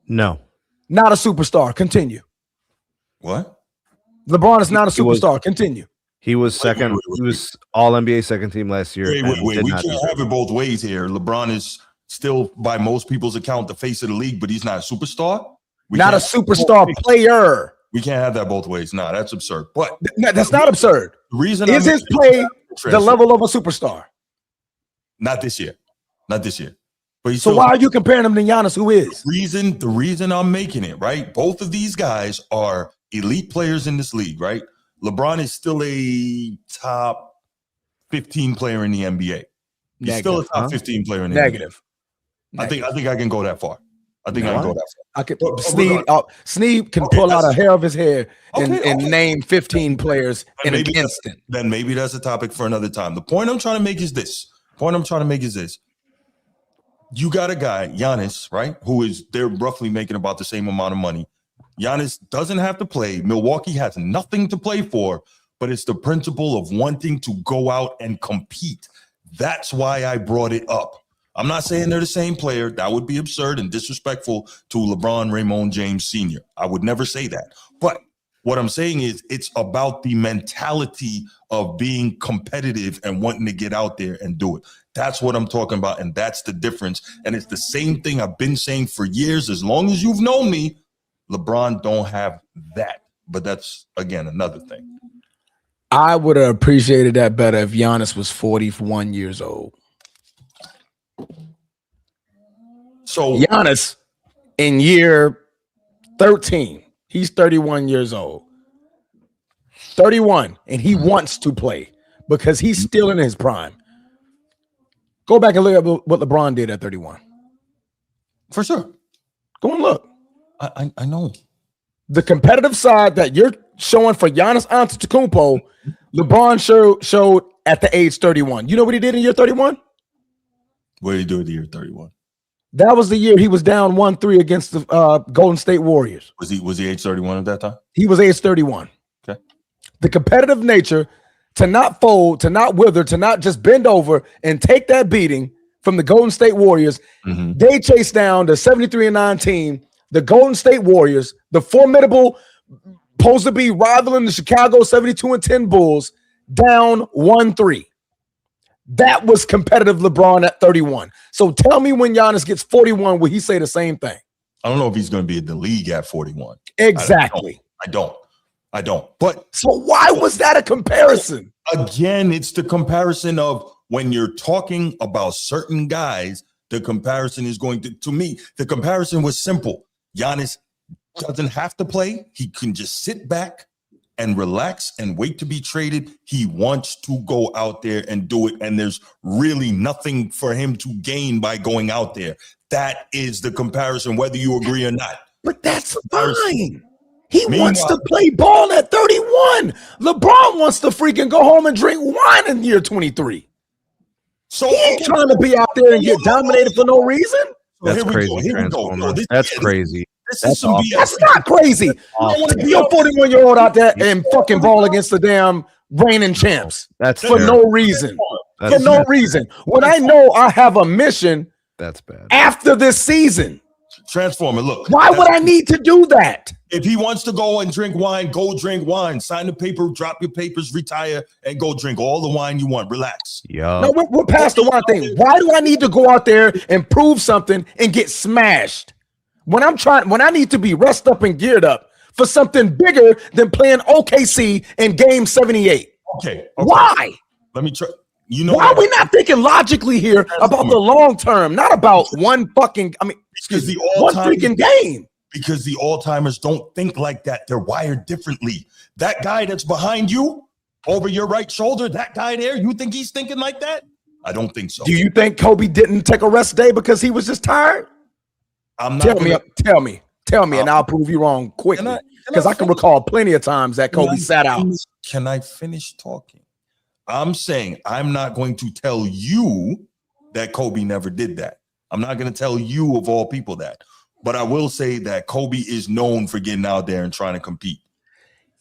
No. Not a superstar. Continue. What? LeBron is not a superstar. Continue. He was second. He was All NBA second team last year. Wait. We can't have it both ways here. LeBron is still, by most people's account, the face of the league, but he's not a superstar. Not a superstar player. We can't have that both ways. Nah, that's absurd. But that's not absurd. The reason is his play the level of a superstar? Not this year. Not this year. But so why are you comparing him to Giannis, who is? The reason I'm making it, right? Both of these guys are elite players in this league, right? LeBron is still a top 15 player in the NBA. He's still a top 15 player in the NBA. I think I can go that far. I think I can go that far. I could Sneed can pull out a hair of his hair and name 15 players in an instant. Then maybe that's a topic for another time. The point I'm trying to make is this. You got a guy, Giannis, right? They're roughly making about the same amount of money. Giannis doesn't have to play. Milwaukee has nothing to play for, but it's the principle of wanting to go out and compete. That's why I brought it up. I'm not saying they're the same player. That would be absurd and disrespectful to LeBron Raymond James Sr. I would never say that. But what I'm saying is it's about the mentality of being competitive and wanting to get out there and do it. That's what I'm talking about, and that's the difference. And it's the same thing I've been saying for years. As long as you've known me, LeBron don't have that. But that's, again, another thing. I would have appreciated that better if Giannis was 41 years old. So Giannis in year 13, he's 31 years old. 31, and he wants to play because he's still in his prime. Go back and look at what LeBron did at 31. For sure. Go and look. I know. The competitive side that you're showing for Giannis Antetokounmpo, LeBron showed at the age 31. You know what he did in year 31? What did he do at the year 31? That was the year he was down 1-3 against the Golden State Warriors. Was he age 31 at that time? He was age 31. Okay. The competitive nature to not fold, to not wither, to not just bend over and take that beating from the Golden State Warriors. Mm-hmm. They chased down the 73-9 team, the Golden State Warriors, the formidable, supposed to be rivaling the Chicago 72-10 Bulls, down 1-3. That was competitive LeBron at 31. So tell me when Giannis gets 41, will he say the same thing? I don't know if he's going to be in the league at 41. Exactly. I don't. But so why was that a comparison? Again, it's the comparison of when you're talking about certain guys, the comparison is going to me, the comparison was simple. Giannis doesn't have to play. He can just sit back and relax and wait to be traded. He wants to go out there and do it. And there's really nothing for him to gain by going out there. That is the comparison, whether you agree or not. But that's fine. He wants to play ball at 31. LeBron wants to freaking go home and drink wine in year 23. So he ain't trying to be out there and get dominated for no reason. That's crazy. That's crazy. That's not crazy. You're 41-year-old out there and fucking ball against the damn reigning champs. That's for no reason. For no reason. When I know I have a mission. That's bad. After this season. Transformer, look. Why would I need to do that? If he wants to go and drink wine, go drink wine. Sign the paper, drop your papers, retire, and go drink all the wine you want. Relax. Yeah. No, we're past the wine thing. Why do I need to go out there and prove something and get smashed? When I need to be rest up and geared up for something bigger than playing OKC in game 78. Okay. Why? Let me try. Why are we not thinking logically here about the long term, not about one freaking game? Because the all-timers don't think like that. They're wired differently. That guy that's behind you, over your right shoulder, that guy there, you think he's thinking like that? I don't think so. Do you think Kobe didn't take a rest day because he was just tired? Tell me, and I'll prove you wrong quickly. Because I can recall plenty of times that Kobe sat out. Can I finish talking? I'm saying I'm not going to tell you that Kobe never did that. I'm not going to tell you of all people that. But I will say that Kobe is known for getting out there and trying to compete.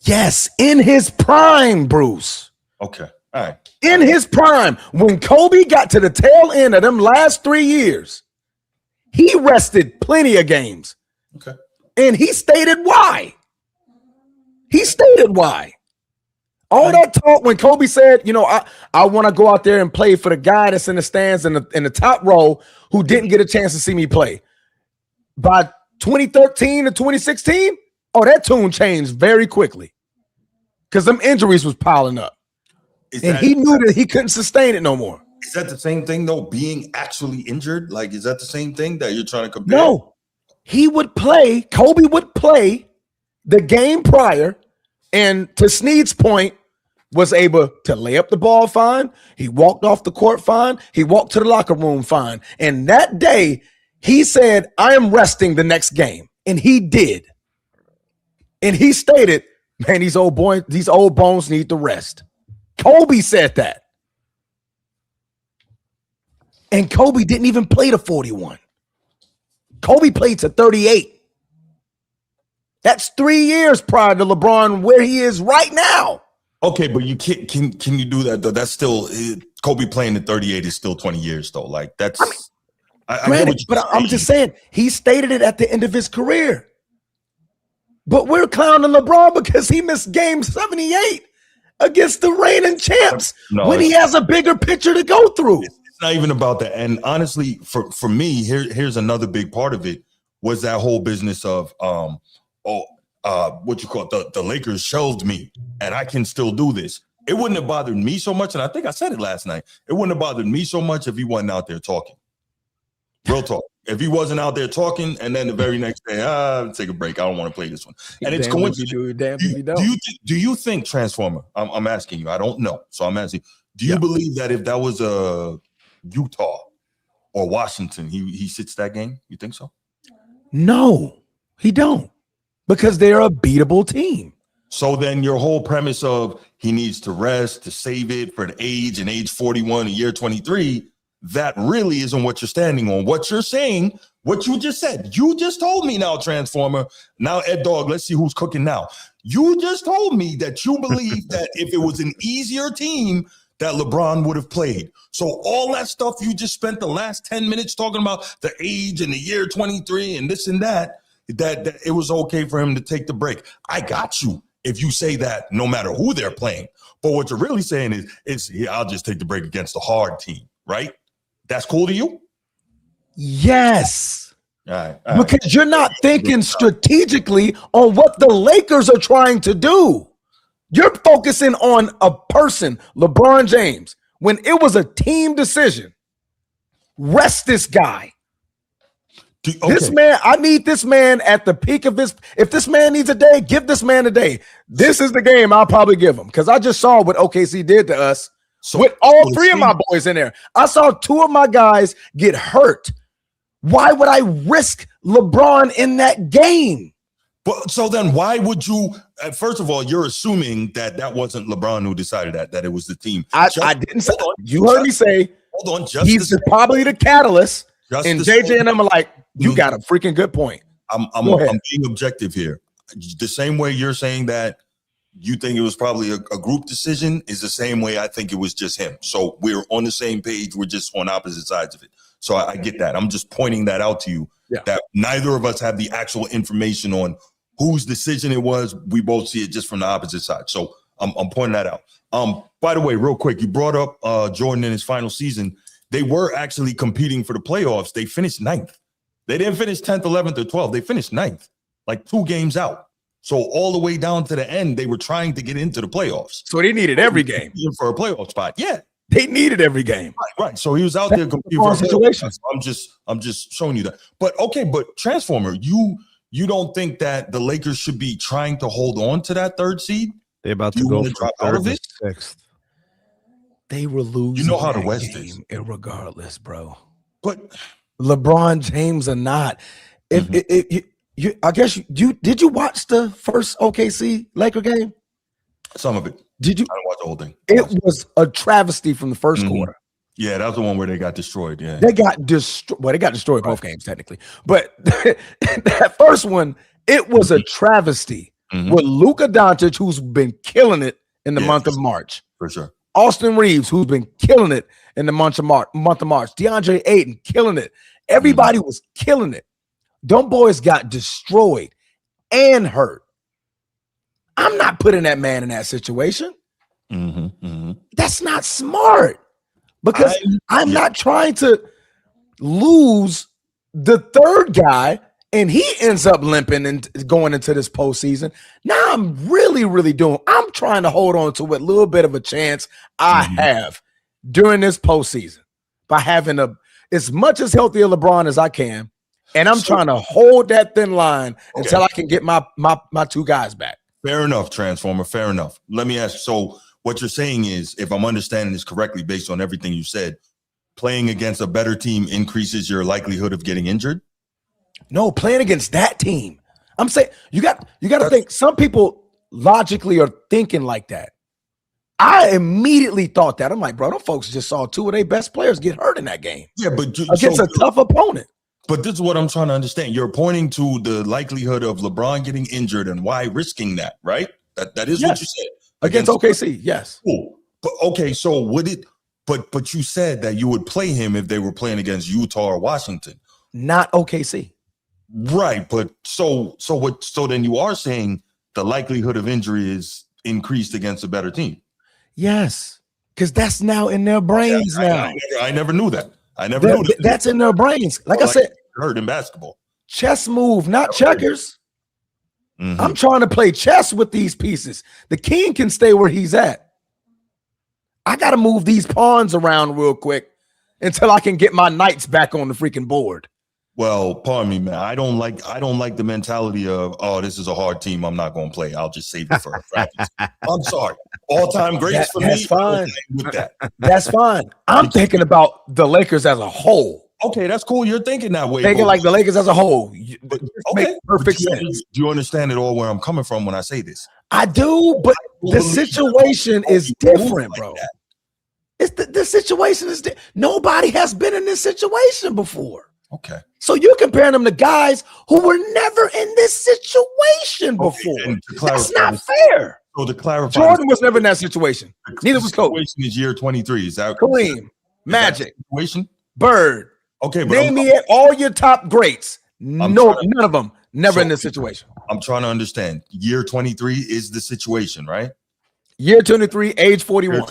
Yes, in his prime, Bruce. Okay. All right. In his prime, when Kobe got to the tail end of them last 3 years, he rested plenty of games. Okay. And he stated why. All that talk when Kobe said, I want to go out there and play for the guy that's in the stands in the top row who didn't get a chance to see me play. By 2013 to 2016, that tune changed very quickly because them injuries was piling up. He knew that he couldn't sustain it no more. Is that the same thing, though, being actually injured? Like, is that the same thing that you're trying to compare? No. Kobe would play the game prior, and to Snead's point, was able to lay up the ball fine. He walked off the court fine. He walked to the locker room fine. And that day, he said, I am resting the next game. And he did. And he stated, man, these old bones need to rest. Kobe said that. And Kobe didn't even play to 41. Kobe played to 38. That's 3 years prior to LeBron where he is right now. Okay, but you can't. Can you do that though? That's still Kobe playing at 38 is still 20 years though. Like that's. I'm just saying he stated it at the end of his career. But we're clowning LeBron because he missed game 78 against the reigning champs when he has a bigger picture to go through. It's not even about that. And honestly, for me, here's another big part of it was that whole business of what you call it, the Lakers shelved me and I can still do this. It wouldn't have bothered me so much, and I think I said it last night. It wouldn't have bothered me so much if he wasn't out there talking. Real talk. If he wasn't out there talking, and then the very next day, take a break. I don't want to play this one. And it's coincidence. Do you think, Transformer? I'm asking you. I don't know, so I'm asking. Do you believe that if that was Utah or Washington, he sits that game? You think so? No, he don't, because they're a beatable team. So then your whole premise of he needs to rest to save it for the age and age 41 and year 23, that really isn't what you're standing on. What you're saying, what you just said, you just told me now, Transformer. Now, Ed Dog, let's see who's cooking now. You just told me that you believe that if it was an easier team, that LeBron would have played. So all that stuff you just spent the last 10 minutes talking about the age and the year 23 and this and that it was okay for him to take the break. I got you if you say that no matter who they're playing. But what you're really saying is I'll just take the break against the hard team, right? That's cool to you? Yes. All right. Because you're not thinking strategically on what the Lakers are trying to do. You're focusing on a person, LeBron James, when it was a team decision. Rest this guy. This man, I need this man at the peak of his. If this man needs a day, give this man a day. This is the game I'll probably give him because I just saw what OKC did to us with all three of my boys in there. I saw two of my guys get hurt. Why would I risk LeBron in that game? But so then why would you, first of all, you're assuming that wasn't LeBron who decided that it was the team. I didn't say, you heard me say, hold on, he's probably the catalyst. And JJ and them are like, you got a freaking good point. I'm being objective here. The same way you're saying that you think it was probably a group decision is the same way I think it was just him. So we're on the same page. We're just on opposite sides of it. So I get that. I'm just pointing that out to you that neither of us have the actual information on whose decision it was. We both see it just from the opposite side. So I'm pointing that out. By the way, real quick, you brought up Jordan in his final season. They were actually competing for the playoffs. They finished 9th. They didn't finish 10th, 11th, or 12th. They finished 9th, like 2 games out. So all the way down to the end, they were trying to get into the playoffs. So they needed every game for a playoff spot. Yeah, they needed every game. Right. So he was out there competing for a situation. I'm just showing you that. But okay, but Transformer, you don't think that the Lakers should be trying to hold on to that 3rd seed? They're about to go drop out of it. 6th. They were losing. You know how the West is, regardless, bro. But LeBron James or not, I guess did you watch the first OKC Laker game? Some of it. Did you? I didn't watch the whole thing. It was a travesty from the first quarter. Yeah, that was the one where they got destroyed. Yeah, they got destroyed. Well, they got destroyed both games technically, but that first one, it was a travesty with Luka Doncic, who's been killing it in the month of March. For sure. Austin Reeves, who's been killing it in the month of March. DeAndre Ayton, killing it. Everybody was killing it. Them boys got destroyed and hurt. I'm not putting that man in that situation. That's not smart because I'm not trying to lose the third guy and he ends up limping and going into this postseason. Now I'm really doing. I'm trying to hold on to what little bit of a chance I have during this postseason by having as much as healthy a LeBron as I can, and I'm trying to hold that thin line until I can get my two guys back. Fair enough, Transformer. Fair enough. Let me ask. So what you're saying is, if I'm understanding this correctly, based on everything you said, playing against a better team increases your likelihood of getting injured? No, playing against that team. I'm saying you got to think. Some people logically are thinking like that. I immediately thought that. I'm like, bro, them folks just saw two of their best players get hurt in that game. Yeah, but against a tough opponent. But this is what I'm trying to understand. You're pointing to the likelihood of LeBron getting injured and why risking that, right? That is what you said. Against OKC, yes. Cool. But okay, so would it but you said that you would play him if they were playing against Utah or Washington. Not OKC. Right, but so then you are saying the likelihood of injury is increased against a better team. Yes, because that's now in their brains now. I never knew that. I never knew that. That's in their brains. Like I said, hurt in basketball. Chess move, not checkers. I'm trying to play chess with these pieces. The king can stay where he's at. I got to move these pawns around real quick until I can get my knights back on the freaking board. Well, pardon me, man. I don't like the mentality of, oh, this is a hard team. I'm not going to play. I'll just save it for a practice. I'm sorry. All-time greatest for me. That's fine. With that. That's fine. I'm thinking about the Lakers as a whole. Okay, that's cool. You're thinking that way. Thinking like the Lakers as a whole. Okay. Perfect sense. Do you understand it all where I'm coming from when I say this? I do, but the situation is different, bro. It's the situation is nobody has been in this situation before. Okay. So you're comparing them to guys who were never in this situation before. That's not fair. So to clarify, Jordan was never in that situation. Neither was Kobe. Situation is year 23. Is that Kareem, Magic, situation? Bird. Okay, but name me all your top greats. None of them never in this situation. I'm trying to understand. Year 23 is the situation, right? Year 23, age 41.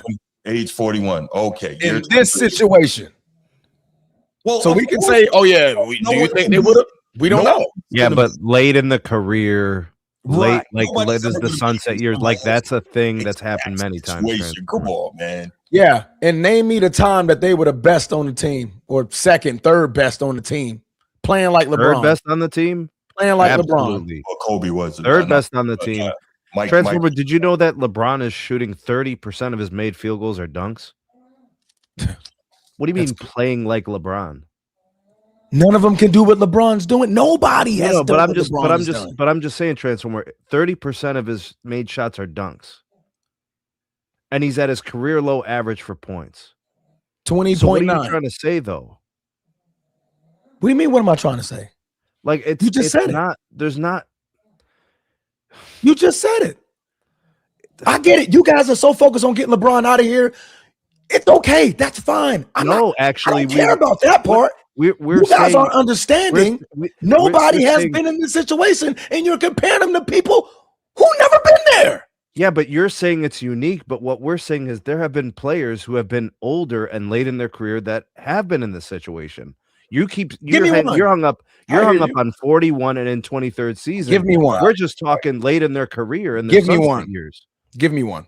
Age 41. Okay. In this situation. Well, so we can say, oh yeah, do you think they would have? We don't know. Yeah, but late in the career, Right. late as the sunset years, like that's a thing that's happened many times. Come on, man. Yeah, and name me the time that they were the best on the team, or second, third best on the team, playing like LeBron. Third best on the team, playing like Absolutely. LeBron. Well, Kobe was third best on the team. Transformer, Mike. did you know that LeBron is shooting 30% of his made field goals are dunks? What do you mean playing like LeBron? None of them can do what LeBron's doing. Nobody has. But I'm just saying, Transformer. 30% of his made shots are dunks, and he's at his career low average for points. 20.9. So what are you trying to say, though? What do you mean? What am I trying to say? Like you just said not. it. There's not. You just said it. I get it. You guys are so focused on getting LeBron out of here. It's okay. That's fine. I don't care about that part. You guys aren't understanding. Nobody has been in this situation, and you're comparing them to people who never been there. Yeah, but you're saying it's unique. But what we're saying is there have been players who have been older and late in their career that have been in this situation. You're hung up on 41 and in 23rd season. Give me one. We're just talking late in their career and give me one years. Give me one.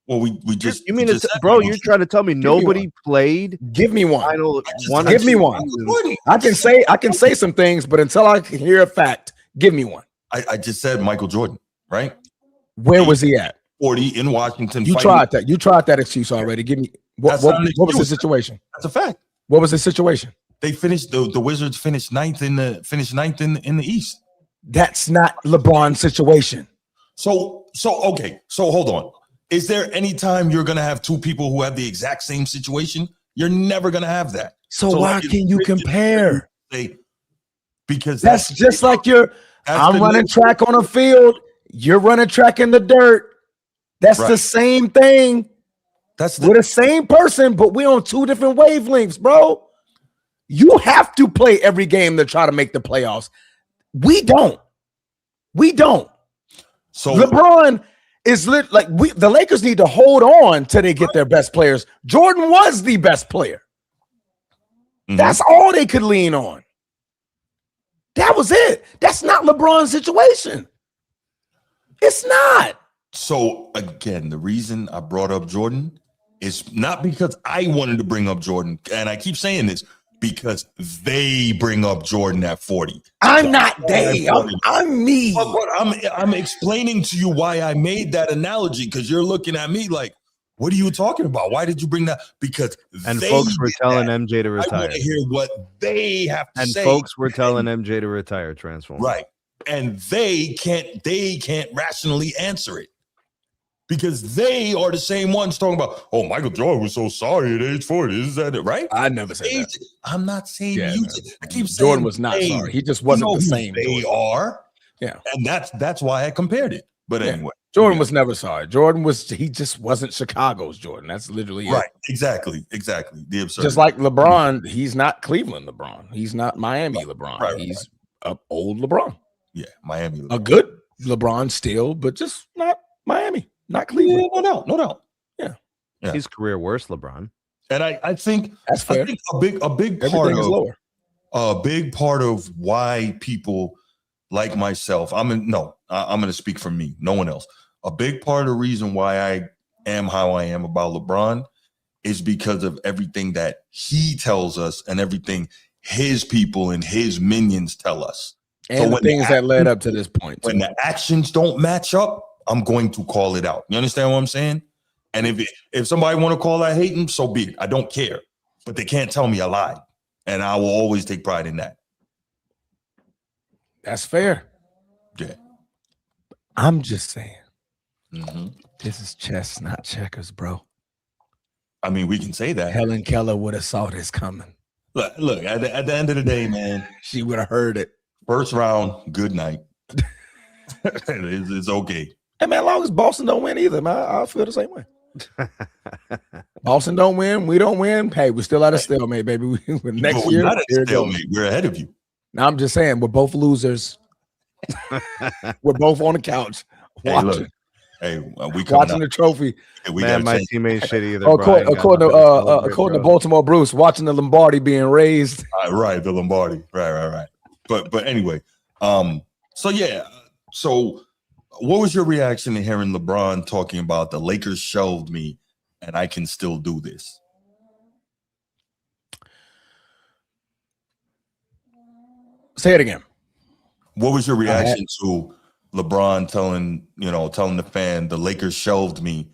Well, we just. You mean it's bro? You're trying to tell me nobody played? Give me one. Give me one. I can say some things, but until I can hear a fact, give me one. I just said Michael Jordan, right? Where was he at? 40 in Washington. You tried that. You tried that excuse already. Give me what was the situation? That's a fact. What was the situation? They finished the Wizards finished ninth in the East. That's not LeBron's situation. So okay. So hold on. Is there any time you're gonna have two people who have the exact same situation? You're never gonna have that. So why can you compare? Because that's just like I'm running track on a field You're running track in the dirt. That's the same thing. We're the same person, but we're on two different wavelengths, bro. You have to play every game to try to make the playoffs. We don't. So LeBron is the Lakers need to hold on till they get their best players. Jordan was the best player. That's all they could lean on. That was it. That's not LeBron's situation. It's not. So again, the reason I brought up Jordan is not because I wanted to bring up Jordan, and I keep saying this because they bring up Jordan at 40. I'm not they. I'm me. But I'm explaining to you why I made that analogy, because you're looking at me like, what are you talking about? Why did you bring that? Because folks were telling MJ to retire. I want to hear what they have to say. And folks were telling MJ to retire. Transform. Right. And they can't rationally answer it. Because they are the same ones talking about, oh, Michael Jordan was so sorry at age 40. Is that it, right? I never said that. I'm not saying you did. I keep saying Jordan was not sorry. He just wasn't the same. They are. Yeah. And that's why I compared it. But anyway. Jordan was never sorry. He just wasn't Chicago's Jordan. That's literally right. Exactly. The absurd. Just like LeBron, he's not Cleveland LeBron. He's not Miami LeBron. Right, he's an old LeBron. Yeah, Miami LeBron. A good LeBron still, but just not Miami. Not Cleveland. Yeah, no doubt. Yeah. His career worse, LeBron. And I think that's fair. I think a big part of why people like myself, I'm going to speak for me, no one else. A big part of the reason why I am how I am about LeBron is because of everything that he tells us and everything his people and his minions tell us. And the things that led up to this point. When the actions don't match up, I'm going to call it out. You understand what I'm saying? And if somebody want to call that hating, so be it. I don't care. But they can't tell me I lied. And I will always take pride in that. That's fair. Yeah. I'm just saying. This is chess, not checkers, bro. I mean, we can say that. Helen Keller would have saw this coming. Look, at the end of the day, man. She would have heard it. First round, good night. It's okay. Hey, man, as long as Boston don't win either, man, I feel the same way. Boston don't win, we don't win. Hey, we're still at a stalemate, baby. Next year, not at a stalemate. We're ahead of you. Now, I'm just saying, we're both losers. We're both on the couch watching. We watching the trophy. Man, my team ain't shit either. According to Baltimore Bruce, watching the Lombardi being raised. Right, the Lombardi. Right. But anyway, so what was your reaction to hearing LeBron talking about the Lakers shelved me and I can still do this? Say it again. What was your reaction to LeBron telling the fan the Lakers shelved me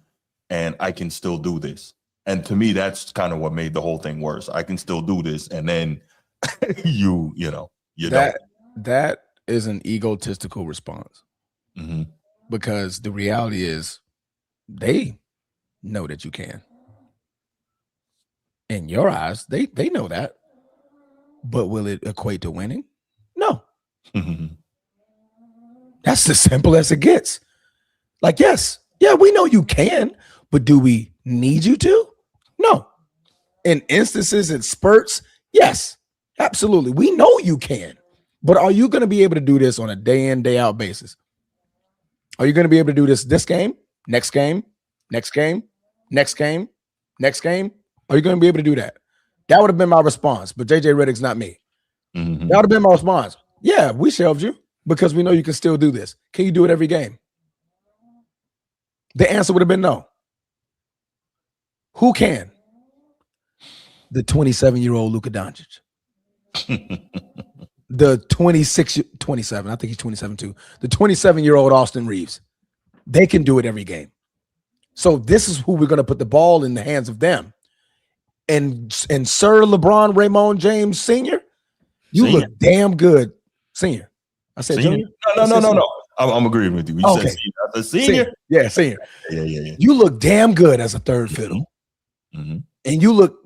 and I can still do this? And to me, that's kind of what made the whole thing worse. I can still do this. And then you don't. That is an egotistical response. Because the reality is they know that you can. In your eyes, they know that. But will it equate to winning? No. That's as simple as it gets. Like, yes, we know you can, but do we need you to? No. In instances, in spurts, yes, absolutely. We know you can. But are you going to be able to do this on a day in, day out basis? Are you going to be able to do this game, next game, next game, next game, next game? Are you going to be able to do that? That would have been my response, but JJ Redick's not me. That would have been my response. Yeah, we shelved you because we know you can still do this. Can you do it every game? The answer would have been no. Who can? The 27-year-old Luka Doncic. The 27, I think he's 27 too. The 27-year-old Austin Reeves. They can do it every game. So this is who we're going to put the ball in the hands of them. And Sir LeBron Raymond James Sr., you look damn good. Senior. I said senior? Junior? No. I'm agreeing with you. You said senior. Yeah, senior. Yeah. You look damn good as a third fiddle. And you look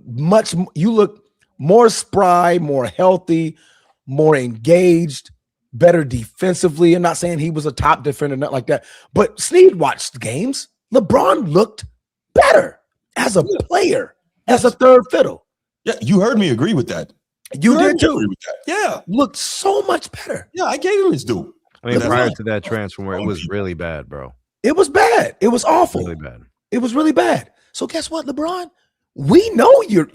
more spry, more healthy, more engaged, better defensively. I'm not saying he was a top defender, not like that. But Snead watched the games. LeBron looked better as a player, as a third fiddle. Yeah, you heard me agree with that. You did too. Agree with that. Yeah, looked so much better. Yeah, I gave him his due. I mean, prior to that transfer, it was really bad, bro. It was bad. It was awful. Really bad. It was really bad. So guess what, LeBron? We know you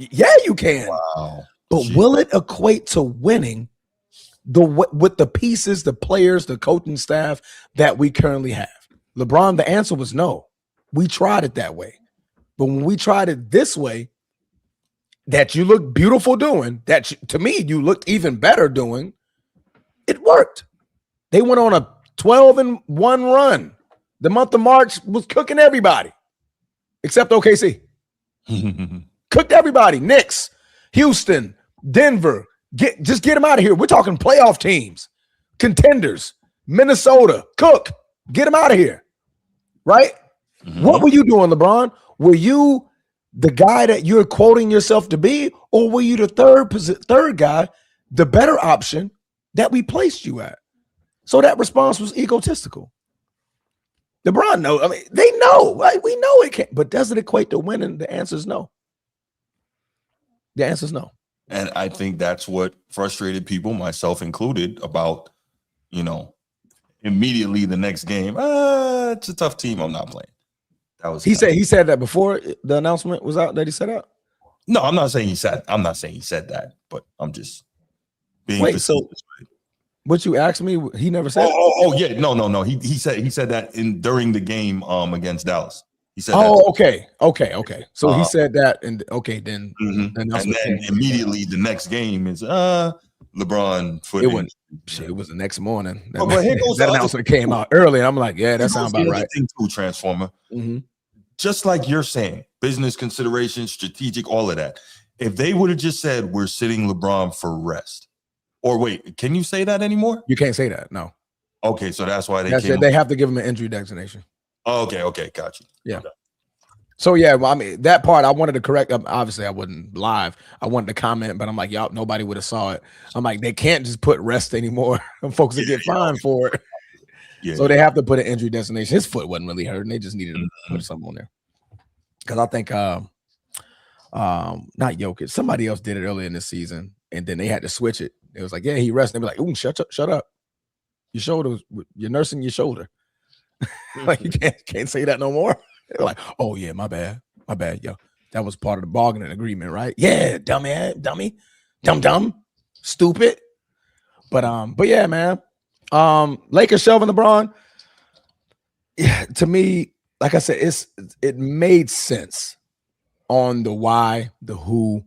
can. Wow. But will it equate to winning with the pieces, the players, the coaching staff that we currently have? LeBron, the answer was no. We tried it that way. But when we tried it this way, that you look beautiful doing, to me, you looked even better doing, it worked. They went on a 12-1 run. The month of March was cooking everybody, except OKC. Cooked everybody. Knicks, Houston, Denver. Get them out of here. We're talking playoff teams, contenders, Minnesota. Cook. Get them out of here. Right? Mm-hmm. What were you doing, LeBron? Were you the guy that you're quoting yourself to be, or were you the third guy, the better option that we placed you at? So that response was egotistical. LeBron knows. I mean, they know, right? We know it can't. But does it equate to winning? The answer is no. The answer is no. And I think that's what frustrated people, myself included, about, immediately the next game. It's a tough team. I'm not playing. That was he said that before the announcement was out that he set out. No, I'm not saying he said that, but I'm just being. Wait, so what you asked me? He never said. Oh yeah, no. He said that during the game against Dallas. He said. Okay. So he said that, and then. Mm-hmm. And then immediately the next game is LeBron foot. It was the next morning. That announcement came out early, and I'm like, yeah, that sounds about right. Thing too, Transformer. Mm-hmm. Just like you're saying, business considerations, strategic, all of that. If they would have just said we're sitting LeBron for rest, or wait, can you say that anymore? You can't say that. No. Okay, so that's why they have to give him an injury designation. Okay, got you. Yeah. Okay. So yeah, well, I mean that part I wanted to correct. Obviously, I wasn't live. I wanted to comment, but I'm like, y'all, nobody would have saw it. I'm like, they can't just put rest anymore. Folks will get fined for it. Yeah. So they have to put an injury destination. His foot wasn't really hurting. They just needed to put something on there. Because I think not Jokic, somebody else did it earlier in the season, and then they had to switch it. It was like, yeah, he rested. They were like, ooh, shut up. Your shoulder, you're nursing your shoulder. Like you can't say that no more. They're like, oh yeah, my bad, yo. That was part of the bargaining agreement, right? Yeah, dummy, dumb, stupid. But yeah, man. Lakers shelving LeBron. Yeah, to me, like I said, it made sense on the why, the who,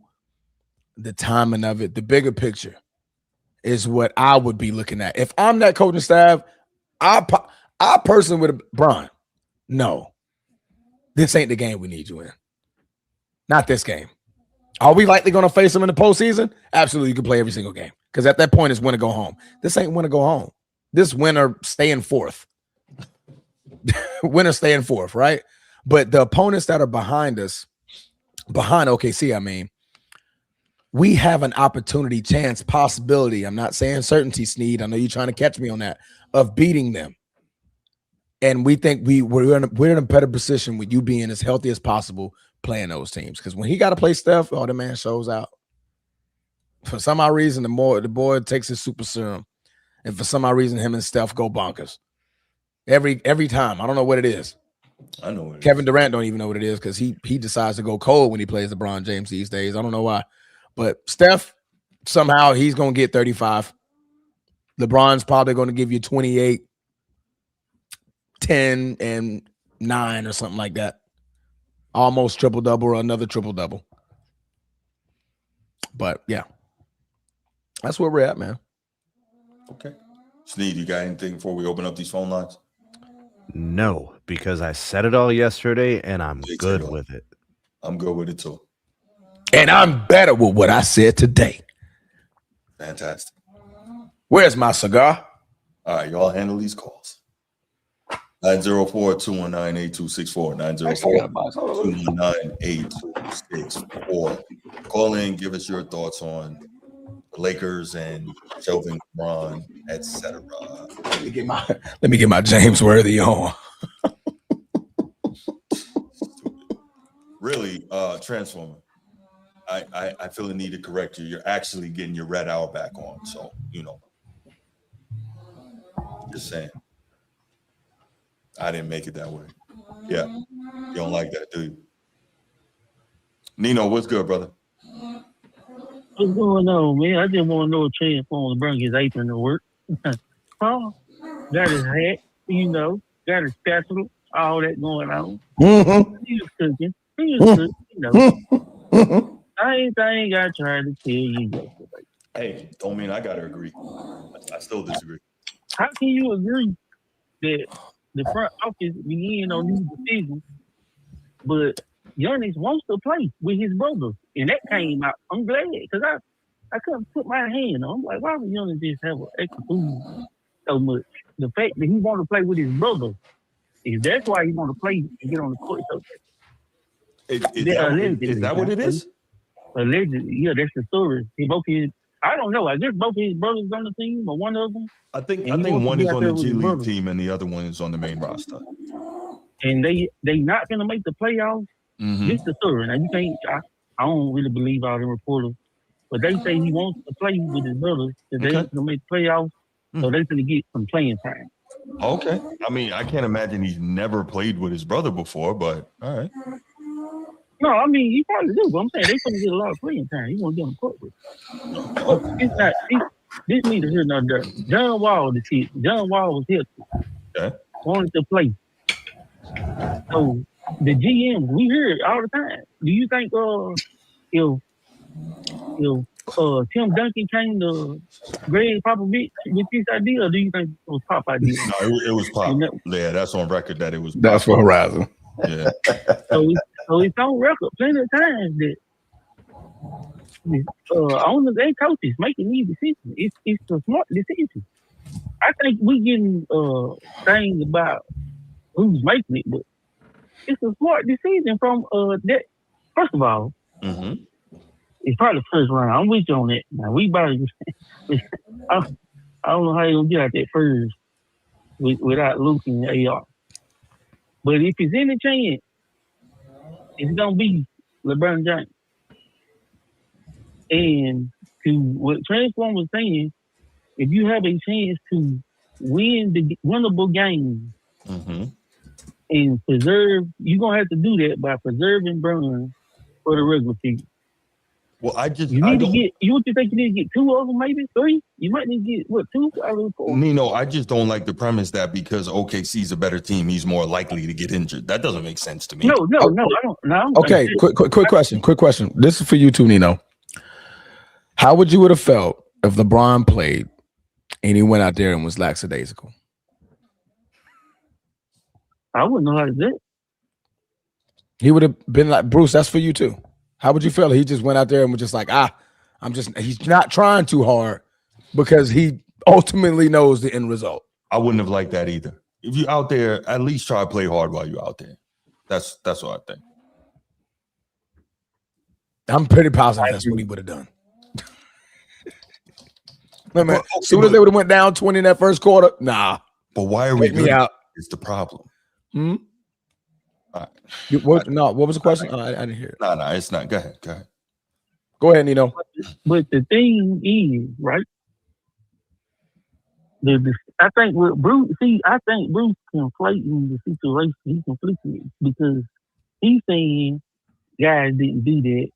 the timing of it. The bigger picture is what I would be looking at. If I'm that coaching staff, I personally would have Bron. No, this ain't the game we need you in. Not this game. Are we likely going to face them in the postseason? Absolutely, you can play every single game. Because at that point, it's win or go home. This ain't win or go home. This winner staying fourth. Winner staying fourth, right? But the opponents that are behind us, behind OKC, I mean, we have an opportunity, chance, possibility. I'm not saying certainty, Snead. I know you're trying to catch me on that, of beating them. And we think we're in a better position with you being as healthy as possible playing those teams. Because when he got to play Steph, the man shows out. For some odd reason, the boy takes his super serum. And for some odd reason, him and Steph go bonkers. Every time. I don't know what it is. I know what it Kevin Durant don't even know what it is because he decides to go cold when he plays LeBron James these days. I don't know why. But Steph, somehow he's going to get 35. LeBron's probably going to give you 28, 10, and 9 or something like that. Almost triple-double or another triple-double. But, yeah. That's where we're at, man. Okay. Snead, you got anything before we open up these phone lines? No, because I said it all yesterday, and I'm good with it. I'm good with it, too. And I'm better with what I said today. Fantastic. Where's my cigar? All right, y'all handle these calls. 904-219-8264. 904-219-8264. Call in, give us your thoughts on the Lakers and shelving LeBron, etc. Let me get my James Worthy on. Really, Transformer. I feel the need to correct you. You're actually getting your red hour back on. So, just saying. I didn't make it that way. Yeah. You don't like that, do you? Nino, what's good, brother? What's going on, man? I just want to know if Transformer to bring his apron to work. Oh, got his hat, got his spatula, all that going on. Mm-hmm. He was cooking. I ain't got to try to tell you yesterday. Hey, don't mean I got to agree. I still disagree. How can you agree that the front office begin on these decisions, but Giannis wants to play with his brother? And that came out. I'm glad, because I couldn't put my hand on. I'm like, why would Giannis just have an extra food so much? The fact that he want to play with his brother, is that's why he want to play and get on the court so bad. Is that what it is? Allegedly, yeah, that's the story. I don't know. I guess both of his brothers on the team, or one of them. I think one is on the G League team and the other one is on the main roster. And they not gonna make the playoffs. Mm-hmm. This is the story. Now you can't. I don't really believe all the reporters, but they say he wants to play with his brothers. That they gonna make the playoffs, so they're gonna get some playing time. Okay. I mean, I can't imagine he's never played with his brother before, but all right. No, I mean, he probably do, but I'm saying they're going to get a lot of playing time. He's going to get on the court with it. It's not, this neither here nor there. John Wall was here. Okay. Wanted to play. So, the GM, we hear it all the time. Do you think if Tim Duncan came to Greg Popovich with this idea, or do you think it was Pop idea? No, it was Pop. Yeah, that's on record that it was Pop. That's for Horizon. Yeah. So it's on record plenty of times that owners and coaches making these decisions. It's a smart decision. I think we getting things about who's making it, but it's a smart decision from that. First of all, it's probably the first round. I'm with you on that. Now we about to. I don't know how you're gonna get out that first without Luke and AR. But if it's any chance, it's gonna be LeBron James. And to what Transform was saying, if you have a chance to win the winnable game and preserve, you're gonna have to do that by preserving Bron for the regular season. Well, what you think you need to get 2 of them, maybe 3? You might need to get 2 out of 4. Nino, I just don't like the premise that because OKC's a better team, he's more likely to get injured. That doesn't make sense to me. No, I don't. No, okay, quick question. This is for you too, Nino. How would you have felt if LeBron played and he went out there and was lackadaisical? I wouldn't know how to do it. He would have been like, Bruce, that's for you too. How would you feel if he just went out there and was just like, he's not trying too hard because he ultimately knows the end result? I wouldn't have liked that either. If you're out there, at least try to play hard while you're out there. That's what I think. I'm pretty positive that's what he would have done. As soon as they would have went down 20 in that first quarter, nah. But why are we me out? It's the problem. What was the question? I didn't hear it. No, it's not. Go ahead. Go ahead, Nino. But the thing is, right? I think with Bruce, conflating the situation. He's conflicting it because he's saying guys didn't do that,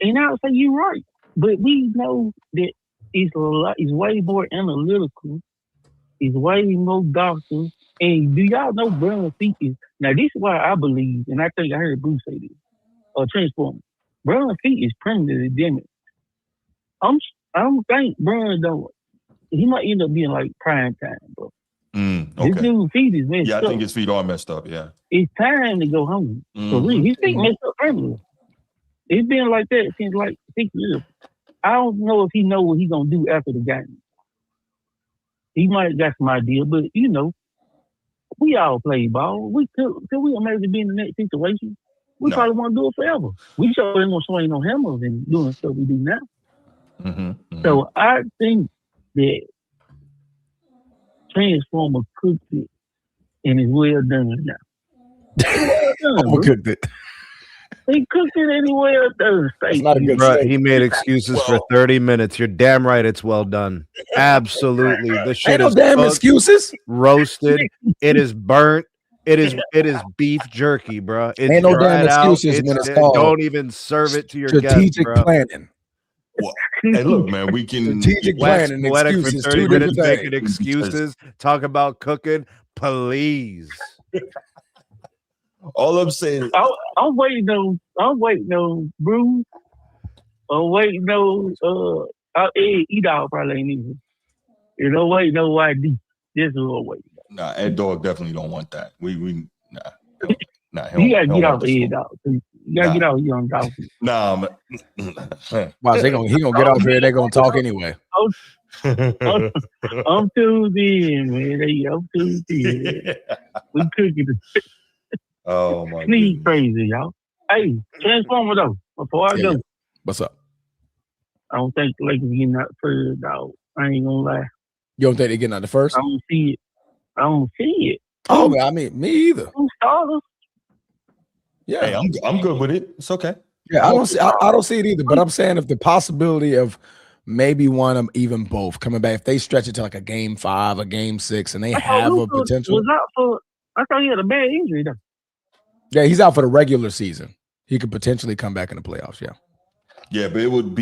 and I would say you're right. But we know that it's way more analytical. It's way more doctors. And do y'all know Bron feet is now? This is why I believe, and I think I heard Bruce say this or Transformer. Bron feet is permanently damaged. I don't think Bron don't. He might end up being like prime time, bro. Okay. This dude's feet is messed up. Yeah, I think his feet are messed up. Yeah, it's time to go home. For real, his feet messed up permanently. It's been like that since like 6 years. I don't know if he know what he's gonna do after the game. He might have got some idea, but we all play ball. Could we imagine being in that situation? We probably want to do it forever. We sure ain't gonna swing no hammers and doing stuff we do now. So I think that Transformer cooked it and it's well done now. It's well done, bro. Overcooked it. He cooked it and it's well done. That's not a good Bro, steak. he made excuses for 30 minutes. You're damn right it's well done. Absolutely. The shit Ain't no is damn cooked, excuses. roasted. It is burnt. It is beef jerky, bro. It's Ain't no damn dried out. excuses when it's called Don't even serve it to your guests, strategic bro. planning. Well, hey, look, man, we can Strategic Wax planning and poetic for excuses, 30 two minutes different making things. excuses. Talk about cooking. Please. all I'm saying. I'm waiting on Bruce. I'm waiting on E-Dog probably ain't even. You know, waiting on YD. This is what I'm waiting on. Nah, Ed Dog definitely don't want that. Nah. You gotta get off E-Dog. You gotta get off Young Dog. Nah, man. Watch, he gonna get off here. They're gonna talk anyway. I'm tuned in, man. I'm tuned in. We cooking it. Oh my Sneeze goodness. crazy, y'all. Hey, Transformer though. Before I go, Yeah. What's up? I don't think the Lakers getting out first, dog. I ain't gonna lie. You don't think they're getting out the first? I don't see it. Oh, man, I mean, me either. Two starters. Yeah. Hey, I'm good with it. It's okay. Yeah, I don't see it either. But I'm saying if the possibility of maybe one of them, even both coming back, if they stretch it to like a game 5, a game 6, and they have a potential. I thought he had a bad injury though. Yeah, he's out for the regular season. He could potentially come back in the playoffs. Yeah. Yeah, but it would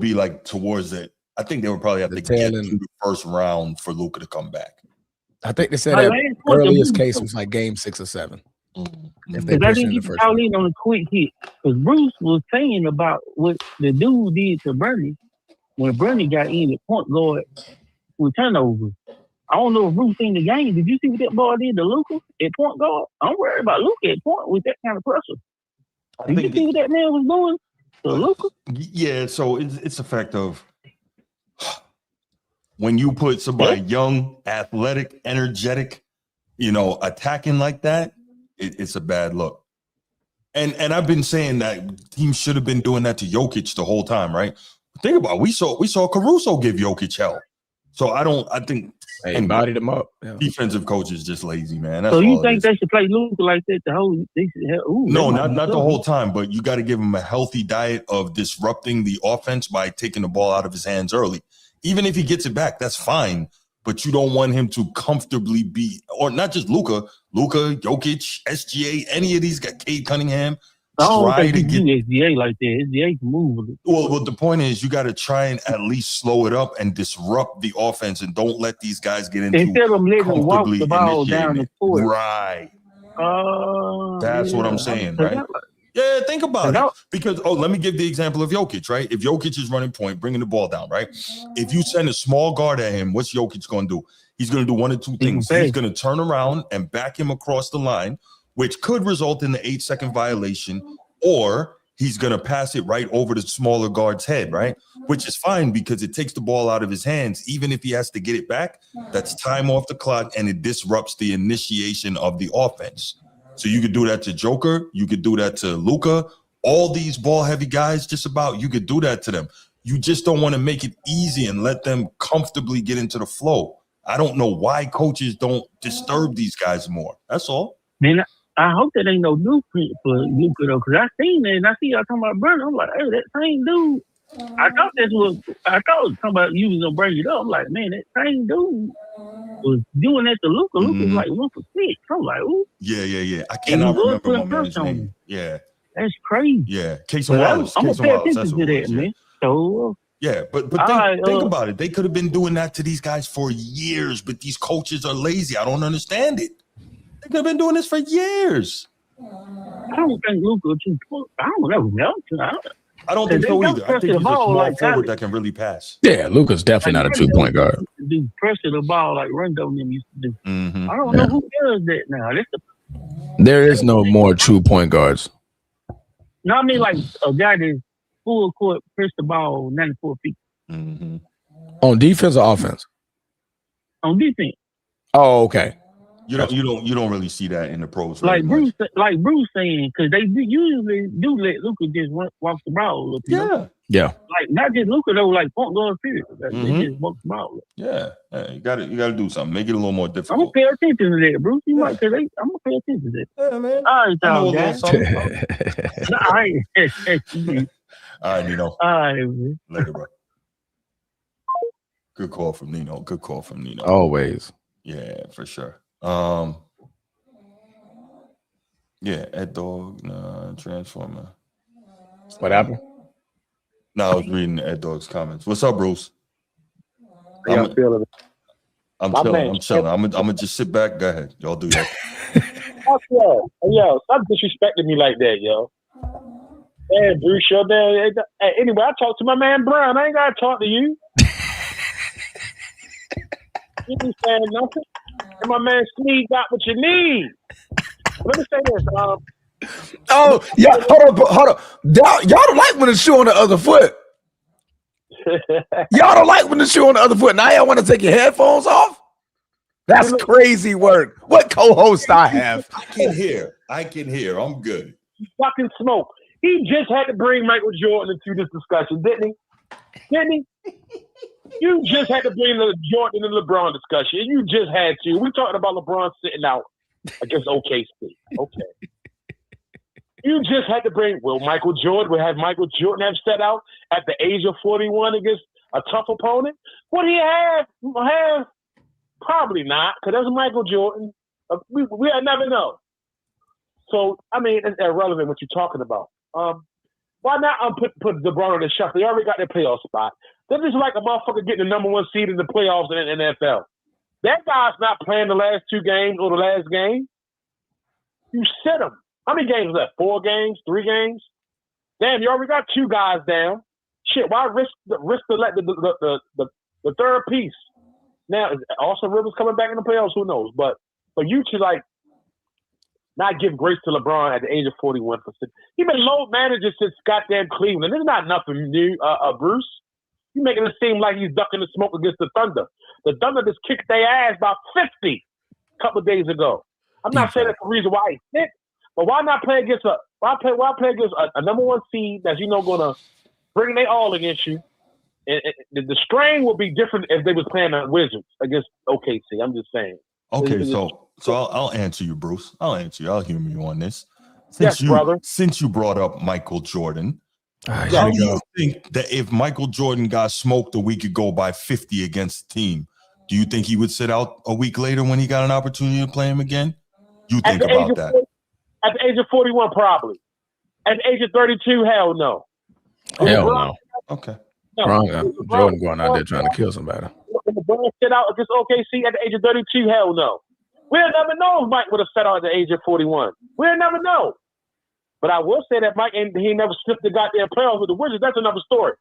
be like towards it. I think they would probably have to get to the first round for Luka to come back. I think they said that earliest case was like game 6 or 7. If they I push didn't in the get to first call round. in on a quick hit because Bruce was saying about what the dude did to Bernie when Bernie got in at point guard with turnovers. I don't know if Bruce seen the game. Did you see what that boy did to Luka at point guard? I'm worried about Luka at point with that kind of pressure. Did you see what that man was doing to Luka? Yeah, so it's a fact of when you put somebody young, athletic, energetic, attacking like that, it's a bad look. And I've been saying that teams should have been doing that to Jokic the whole time, right? Think about it. We saw Caruso give Jokic hell. So I think Hey, bodied him up. Yeah. Defensive coach is just lazy, man. That's So you all think they should play Luka like that the whole? No, not the whole time, but you got to give him a healthy diet of disrupting the offense by taking the ball out of his hands early. Even if he gets it back, that's fine. But you don't want him to comfortably be, or not just Luka, Jokic, SGA, any of these guys, Cade Cunningham. I don't think you do SGA like that. SGA can move. Well, the point is you got to try and at least slow it up and disrupt the offense and don't let these guys get into instead of letting them walk the ball down the court. Right. That's what I'm saying, right? Yeah, think about it. Because, let me give the example of Jokic, right? If Jokic is running point, bringing the ball down, right? If you send a small guard at him, what's Jokic going to do? He's going to do one of two things. He's going to turn around and back him across the line, which could result in the 8-second violation, or he's going to pass it right over the smaller guard's head, right? Which is fine because it takes the ball out of his hands. Even if he has to get it back, that's time off the clock, and it disrupts the initiation of the offense. So you could do that to Joker. You could do that to Luka. All these ball-heavy guys, just about, you could do that to them. You just don't want to make it easy and let them comfortably get into the flow. I don't know why coaches don't disturb these guys more. That's all. Man, I hope that ain't no blueprint for Luka though, because I seen that and I see y'all talking about Brandon. I'm like, hey, that same dude. I thought talking about you was gonna bring it up. I'm like, man, that same dude was doing that to Luka. Luka's like 1 for 6. I'm like, ooh. Yeah. I cannot remember my man's name. Yeah. That's crazy. Yeah. Casey Wallace. I'm gonna pay attention to that, man. So yeah, but think about it. They could have been doing that to these guys for years, but these coaches are lazy. I don't understand it. They could have been doing this for years. I don't think Luka too. I don't know. I don't think so either. I think he's a small forward that can really pass. Yeah, Luka's definitely not a 2-point guard. Do pressure the ball like Rondo and them used to do. I don't know who does that now. There is no more 2-point guards. No, I mean like a guy that's full court, press the ball 94 feet. On defense or offense? On defense. Oh, okay. You don't really see that in the pros. Like Bruce saying, because they usually do let Luka just walk the ball. Yeah. Like not just Luka though, like point guard period. Like, They just bumped him out. Yeah, you got to do something. Make it a little more I'm gonna difficult. pay attention to that, Bruce. You might because I'm gonna pay attention to that. Yeah, man. All right, I know a y'all little guys. something. All right. All right, Nino. All right, man. Later, bro. Good call from Nino. Always. Yeah, for sure. Yeah, Ed Dog, Transformer. What happened? No, I was reading Ed Dog's comments. What's up, Bruce? I'm feeling it. I'm My chilling. man. I'm chilling. I'm gonna just sit back. Go ahead. Y'all do that. Fuck yo, stop disrespecting me like that, yo. Hey, Bruce, Shutdown. Hey, anyway, I talked to my man Brown. I ain't gotta talk to you. You ain't saying nothing. And my man Sneed got what you need. Let me say this. Oh, yeah. Hold on. Y'all don't like when the shoe on the other foot. Y'all don't like when the shoe on the other foot. Now y'all want to take your headphones off? That's crazy work. What co-host I have? I can hear. I'm good. Fucking smoke. He just had to bring Michael Jordan into this discussion, didn't he? You just had to bring the Jordan and LeBron discussion. You just had to. We talking about LeBron sitting out against OKC. Okay. You just had to bring. Will Michael Jordan have set out at the age of 41 against a tough opponent? Would he have? Probably not, because that's Michael Jordan. We'll never know. So I mean, it's irrelevant what you're talking about. Why not put LeBron on the shuffle? They already got their playoff spot. They're just like a motherfucker getting the number one seed in the playoffs in the NFL. That guy's not playing the last two games or the last game. You sit him. How many games was that? 4 games? 3 games? Damn, you already got 2 guys down. Shit, why risk the third piece? Now, is Austin Rivers coming back in the playoffs? Who knows? But for you to not give grace to LeBron at the age of 41 he's been low manager since goddamn Cleveland. This is not nothing new, Bruce. You making it seem like he's ducking the smoke against the Thunder. The Thunder just kicked their ass about 50 a couple of days ago. I'm not saying that's the reason why he's sick, but why not play against a number one seed that's gonna bring their all against you? And the strain would be different if they was playing the Wizards against OKC. I'm just saying. Okay, so I'll answer you, Bruce. I'll answer you. I'll humor you on this. Brother. Since you brought up Michael Jordan, Right, how do you think that if Michael Jordan got smoked a week ago by 50 against the team, do you think he would sit out a week later when he got an opportunity to play him again? You think about that? At the age of 41, probably. At the age of 32, hell no. Hell no. Okay. Jordan going out there trying to kill somebody. When LeBron sit out against OKC at the age of 32, hell no. We'll never know if Mike would have set out at the age of 41. We'll never know. But I will say that Mike, he never slipped the goddamn playoffs with the Wizards. That's another story.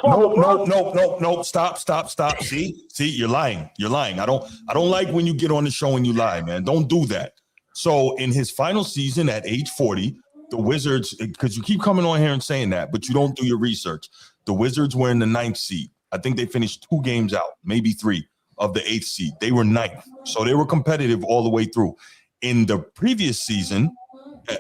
No. Stop. See, you're lying. I don't like when you get on the show and you lie, man. Don't do that. So in his final season at age 40, the Wizards, because you keep coming on here and saying that, but you don't do your research. The Wizards were in the 9th seed. I think they finished 2 games out, maybe 3 of the 8th seed. They were 9th. So they were competitive all the way through. In the previous season,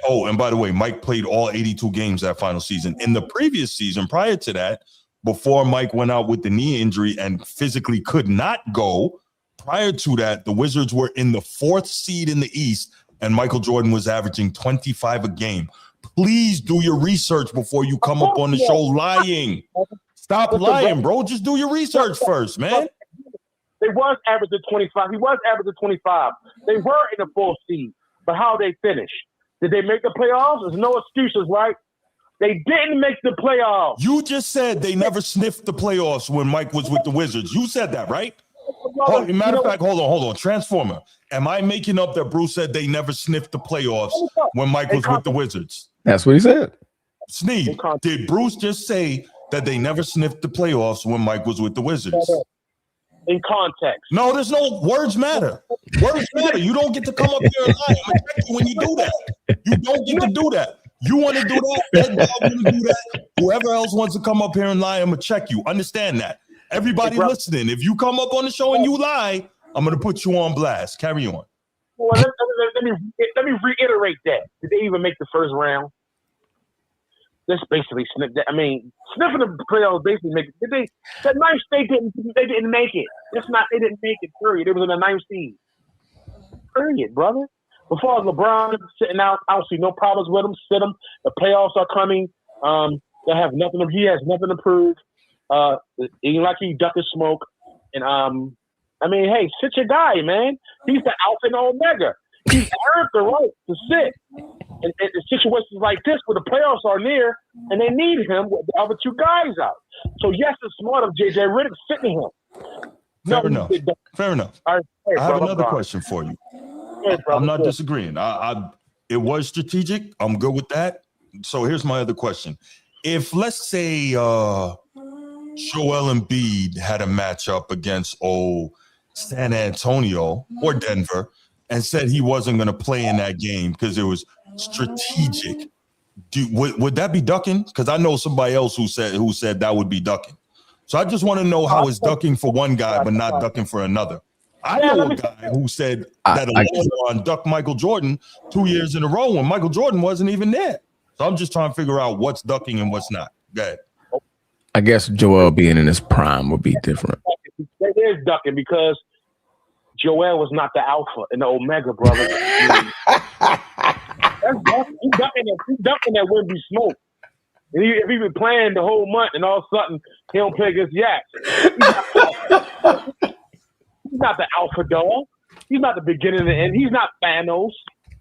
and by the way, Mike played all 82 games that final season. In the previous season, prior to that, before Mike went out with the knee injury and physically could not go, prior to that, the Wizards were in the 4th seed in the East, and Michael Jordan was averaging 25 a game. Please do your research before you come up on the show lying. Stop lying, bro. Just do your research first, man. They was averaging 25. He was averaging 25. They were in the 4th seed, but how they finished? Did they make the playoffs? There's no excuses, right? They didn't make the playoffs. You just said they never sniffed the playoffs when Mike was with the Wizards. You said that, right? Matter of fact, hold on. Transformer. Am I making up that Bruce said they never sniffed the playoffs when Mike was with the Wizards? That's what he said. Sneed, did Bruce just say that they never sniffed the playoffs when Mike was with the Wizards? In context. No, there's no words matter. Words matter. You don't get to come up here and lie. I'm gonna check you when you do that. You don't get to do that. You want to do that? Ed Dog want to do that. Whoever else wants to come up here and lie, I'm gonna check you. Understand that. Everybody listening, if you come up on the show and you lie, I'm gonna put you on blast. Carry on. Well, let me reiterate that. Did they even make the first round? This basically sniffed. Sniffing the playoffs basically make it. The ninth state they didn't make it. They didn't make it. Period. It was in the ninth seed. Period, brother. Before LeBron sitting out, I don't see no problems with him. Sit him. The playoffs are coming. They have nothing. He has nothing to prove. Ain't like he ducking smoke. And hey, sit your guy, man. He's the alpha and omega. He's earned the right to sit. And in situations like this, where the playoffs are near, and they need him with the other two guys out. So yes, it's smart of JJ Redick sitting him. Fair enough. All right, I have another question for you. I'm not disagreeing. It was strategic. I'm good with that. So here's my other question. If let's say Joel Embiid had a matchup against San Antonio or Denver and said he wasn't going to play in that game because it was strategic, would that be ducking? Because I know somebody else who said that would be ducking. So I just want to know how it's ducking for one guy but not ducking for another. I know a guy who said that LeBron ducked Michael Jordan 2 years in a row when Michael Jordan wasn't even there. So I'm just trying to figure out what's ducking and what's not. Go ahead. I guess Joel being in his prime would be different. It is ducking because Joel was not the alpha and the omega, brother. He's ducking that wouldn't be smoke. If he been playing the whole month and all of a sudden he don't play against Yaks, he's not the alpha dog. He's not the beginning and the end. He's not Thanos.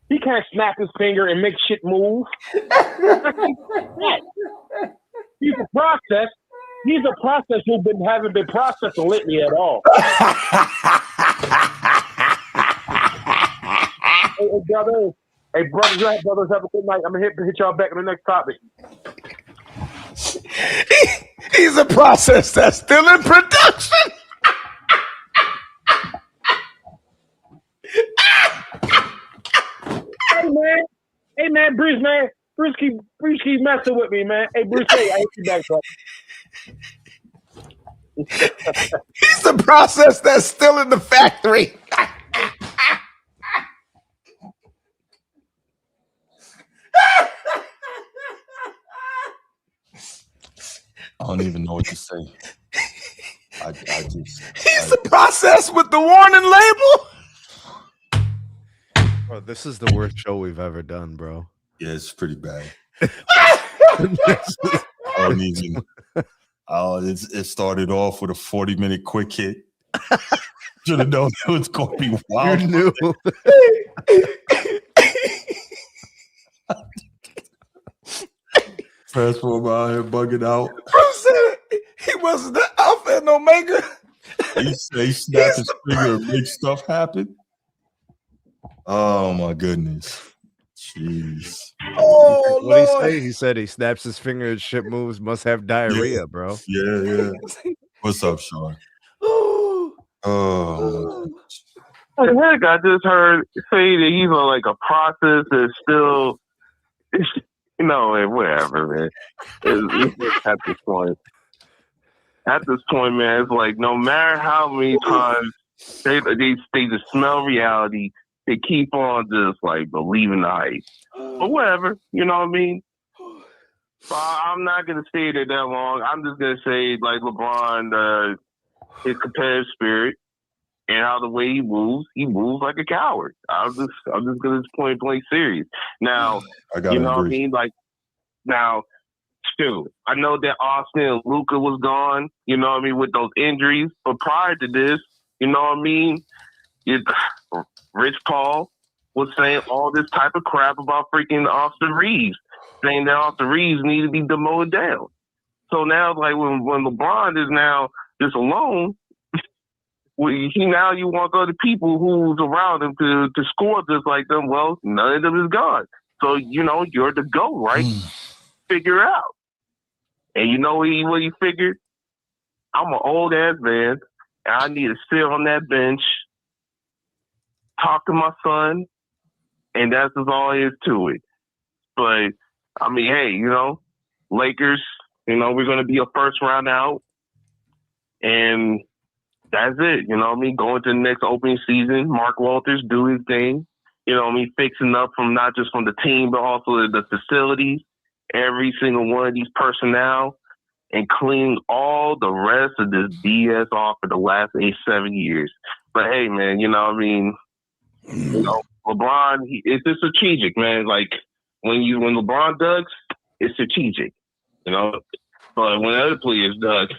He can't snap his finger and make shit move. He's a process. He's a process who haven't been processing lately at all. Hey, brothers, have a good night. I'm gonna hit y'all back on the next topic. He's a process that's still in production. Hey man, Bruce keep messing with me, man. Hey Bruce, I hit you back, bro. He's the process that's still in the factory. I don't even know what to say. He's the process with the warning label. Bro, this is the worst show we've ever done, bro. Yeah, it's pretty bad. I don't even. It started off with a 40-minute quick hit. Should have known it was going to be wild. You knew. Transform out here bugging out. Bruce said he was the alpha and omega. He snapped his finger and make stuff happen. Oh my goodness. Jeez. Oh, what did he say? He said he snaps his finger and shit moves, must have diarrhea, bro. Yeah. What's up, Sean? Oh. Heck, I just heard say that he's on like a process that's still, whatever, man. It's at this point. At this point, man, it's like no matter how many times they just smell reality, they keep on just like believing the hype. But whatever, you know what I mean? So I'm not gonna stay there that long. I'm just gonna say like LeBron, his competitive spirit and how the way he moves like a coward. I'm just gonna point blank serious. Now, you know what I mean? Like now, still, I know that Austin and Luka was gone, you know what I mean, with those injuries. But prior to this, you know what I mean? Rich Paul was saying all this type of crap about freaking Austin Reeves, saying that Austin Reeves need to be demoted down. So now, like when LeBron is now just alone, now you want other people who's around him to score just like them. Well, none of them is gone. So you're the GOAT, right? Figure it out. And you know what he figured? I'm an old ass man, and I need to sit on that bench, talk to my son, and that's just all there is to it. But I mean, hey, Lakers, we're gonna be a first round out, and that's it. You know what I mean? Going to the next opening season, Mark Walters do his thing. You know what I mean? Fixing up from not just from the team, but also the facilities. every single one of these personnel and clean all the rest of this BS off for the last 7 years. But hey, man, LeBron, it's just strategic, man. Like when LeBron ducks, it's strategic, But when other players duck,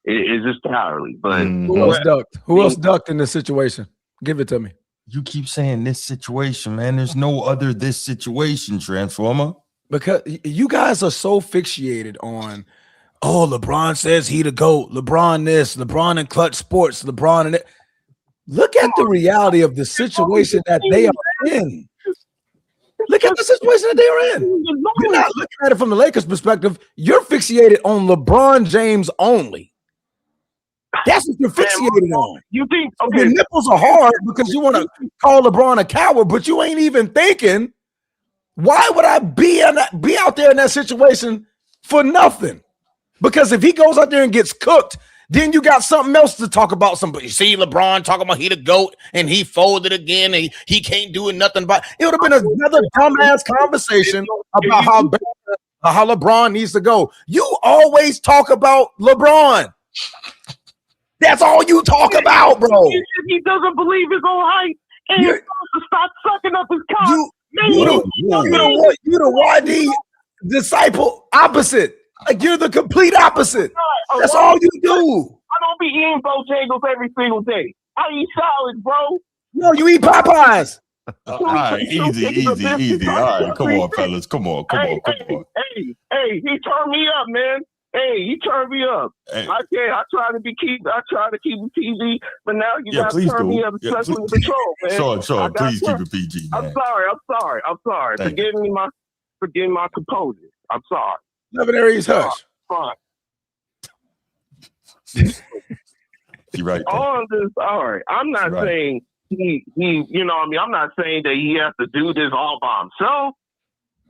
it's just cowardly. But who else ducked? Who else ducked in this situation? Give it to me. You keep saying this situation, man. There's no other this situation, Transformer. Because you guys are so fixated on, LeBron says he the GOAT. LeBron this, LeBron in clutch sports, LeBron in it. Look at the reality of the situation that they are in. Look at the situation that they are in. You're not looking at it from the Lakers' perspective. You're fixated on LeBron James only. That's what you're fixated on. You think your nipples are hard because you want to call LeBron a coward, but you ain't even thinking, why would I be out there in that situation for nothing? Because if he goes out there and gets cooked, then you got something else to talk about. You see LeBron talking about he the GOAT and he folded again and he can't do nothing about it. Would have been another dumbass conversation about how LeBron needs to go. You always talk about LeBron. That's all you talk about, bro. He doesn't believe his own height and he's supposed to stop sucking up his cock. You the YD disciple opposite. Like you're the complete opposite. That's all you do. I don't be eating Bojangles every single day. I eat salads, bro. No, you eat Popeyes. All right, easy. All right, come on, fellas. Come on. Hey, he turned me up, man. Hey, he turned me up. Hey. I try to keep it PG, but now you got to turn me up, especially with the troll, man. Sure. Please keep it PG, man. I'm sorry. Forgive my composure. I'm sorry. Level Aries hush. Fine. You're right. All right. I'm not saying he I'm not saying that he has to do this all by himself.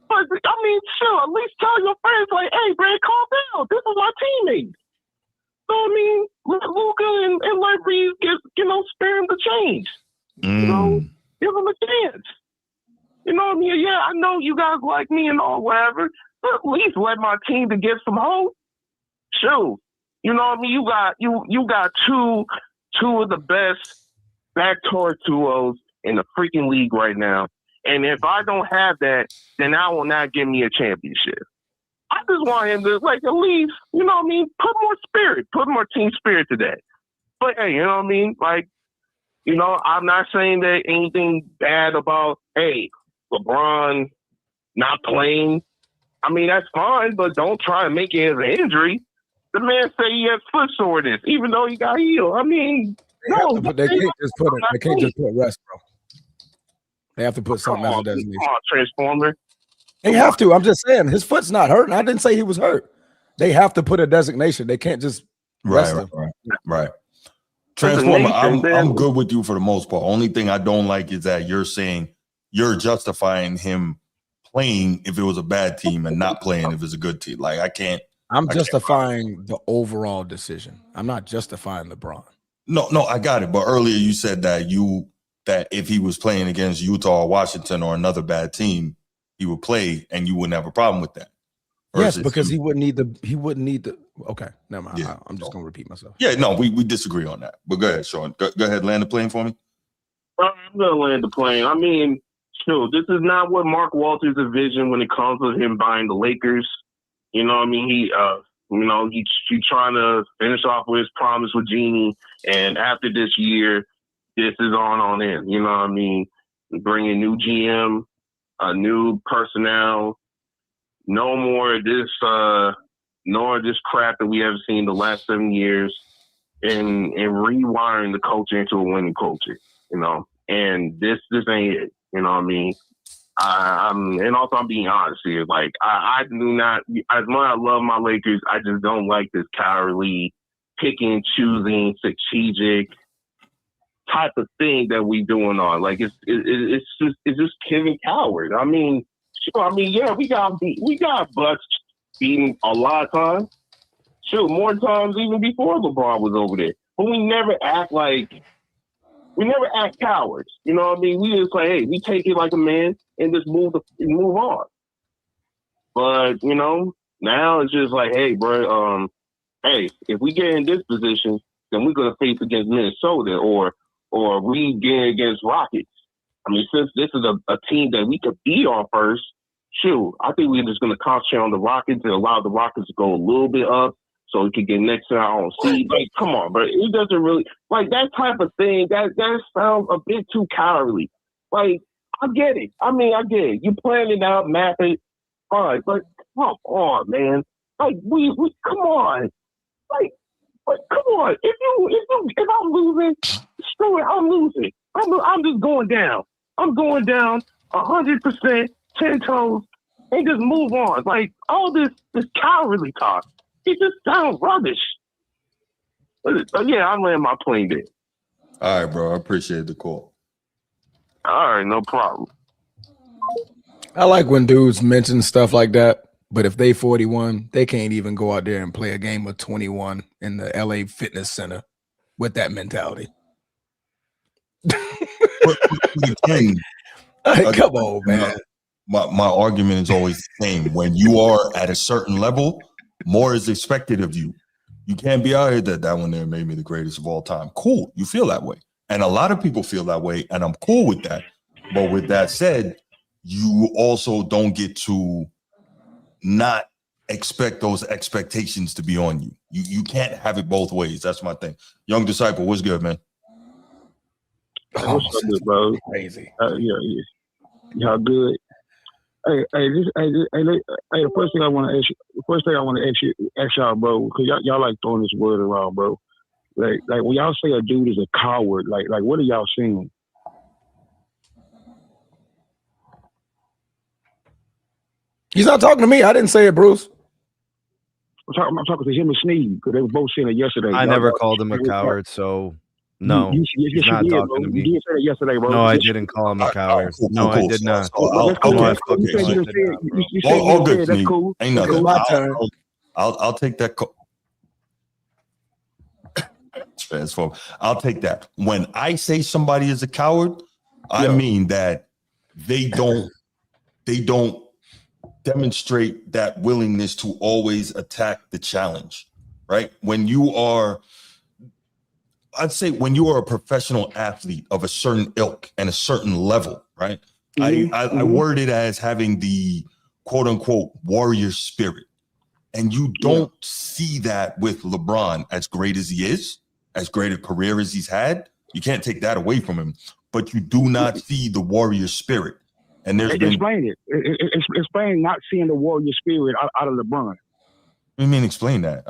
But sure, at least tell your friends, like, hey, man, calm down. This is my teammate. So let Luka and Larry spare him the change. Give him a chance. Yeah, I know you guys like me and all whatever, but at least let my team to get some hope. Shoot. You got two of the best backdoor duos in the freaking league right now. And if I don't have that, then I will not give me a championship. I just want him to, at least, put more team spirit to that. But hey, I'm not saying that anything bad about, hey, LeBron not playing. That's fine, but don't try to make it as an injury. The man said he has foot soreness, even though he got healed. They can't just put rest, bro. They have to put something as a designation. Come on, Transformer. They have to. I'm just saying his foot's not hurting. I didn't say he was hurt. They have to put a designation. They can't just rest him. Right. Transformer, I'm good with you for the most part. Only thing I don't like is that you're saying you're justifying him playing if it was a bad team and not playing if it's a good team. Like I can't. I'm justifying the overall decision. I'm not justifying LeBron. No, I got it. But earlier you said that if he was playing against Utah or Washington or another bad team, he would play and you wouldn't have a problem with that. Yes, because he wouldn't need the okay, never mind. Yeah. I'm just gonna repeat myself. Yeah, no, we disagree on that. But go ahead, Sean. Go ahead, land the plane for me. I'm gonna land the plane. Sure, this is not what Mark Walters envisioned when it comes to him buying the Lakers. He he's trying to finish off with his promise with Jeannie, and after this year, this is on in. Bring a new GM, a new personnel, no more of this crap that we have seen the last 7 years, and rewiring the culture into a winning culture. And this ain't it. And also I'm being honest here. Like I do not, as much as I love my Lakers, I just don't like this cowardly picking, choosing, strategic type of thing that we doing on. Like it's just Kevin Coward. Yeah, we got butts beaten a lot of times. Sure, more times even before LeBron was over there. But we never act cowards. We just say, hey, we take it like a man and just move on. But now it's just like, hey, bro, hey, if we get in this position, then we're gonna face against Minnesota or we get against Rockets. I mean, since this is a team that we could beat on first, shoot, I think we're just gonna concentrate on the Rockets and allow the Rockets to go a little bit up so we can get next to our own seed. Like, come on, bro. It doesn't really like that type of thing. That sounds a bit too cowardly. Like, I get it. I get it. You plan it out, map it, fine. But come on, man. Like, we come on. Like, come on. If I'm losing, screw it. I'm losing. I'm just going down. I'm going down 100%, 10 toes, and just move on. Like, all this cowardly talk, it just sounds rubbish. But yeah, I land my plane there. All right, bro. I appreciate the call. All right, no problem. I like when dudes mention stuff like that, but if they 41, they can't even go out there and play a game of 21 in the LA Fitness Center with that mentality. Again, come on, man. My argument is always the same. When you are at a certain level, more is expected of you. You can't be out here that one there made me the greatest of all time. Cool. You feel that way. And a lot of people feel that way, and I'm cool with that. But with that said, you also don't get to not expect those expectations to be on you. You can't have it both ways. That's my thing. Young Disciple, what's good, man? What's up, good, bro? Crazy. Yeah. Y'all good? Hey, the first thing I want to ask y'all, bro, because y'all like throwing this word around, bro. Like when y'all say a dude is a coward, like what are y'all saying? He's not talking to me. I didn't say it, Bruce. I'm talking to him and Sneed because they were both saying it yesterday. I never called him a coward, so no, he's not talking to me. You did say it yesterday, bro. No, I didn't call him a coward. No, I did not. All good, that's cool. Ain't nothing. My turn. I'll take that. I'll take that. When I say somebody is a coward, I mean that they don't demonstrate that willingness to always attack the challenge, right? When you are a professional athlete of a certain ilk and a certain level, right? I word it as having the quote unquote warrior spirit. And you don't see that with LeBron, as great as he is, as great a career as he's had. You can't take that away from him, but you do not see the warrior spirit. And there's explain it. Explain not seeing the warrior spirit out of LeBron. What do you mean explain that?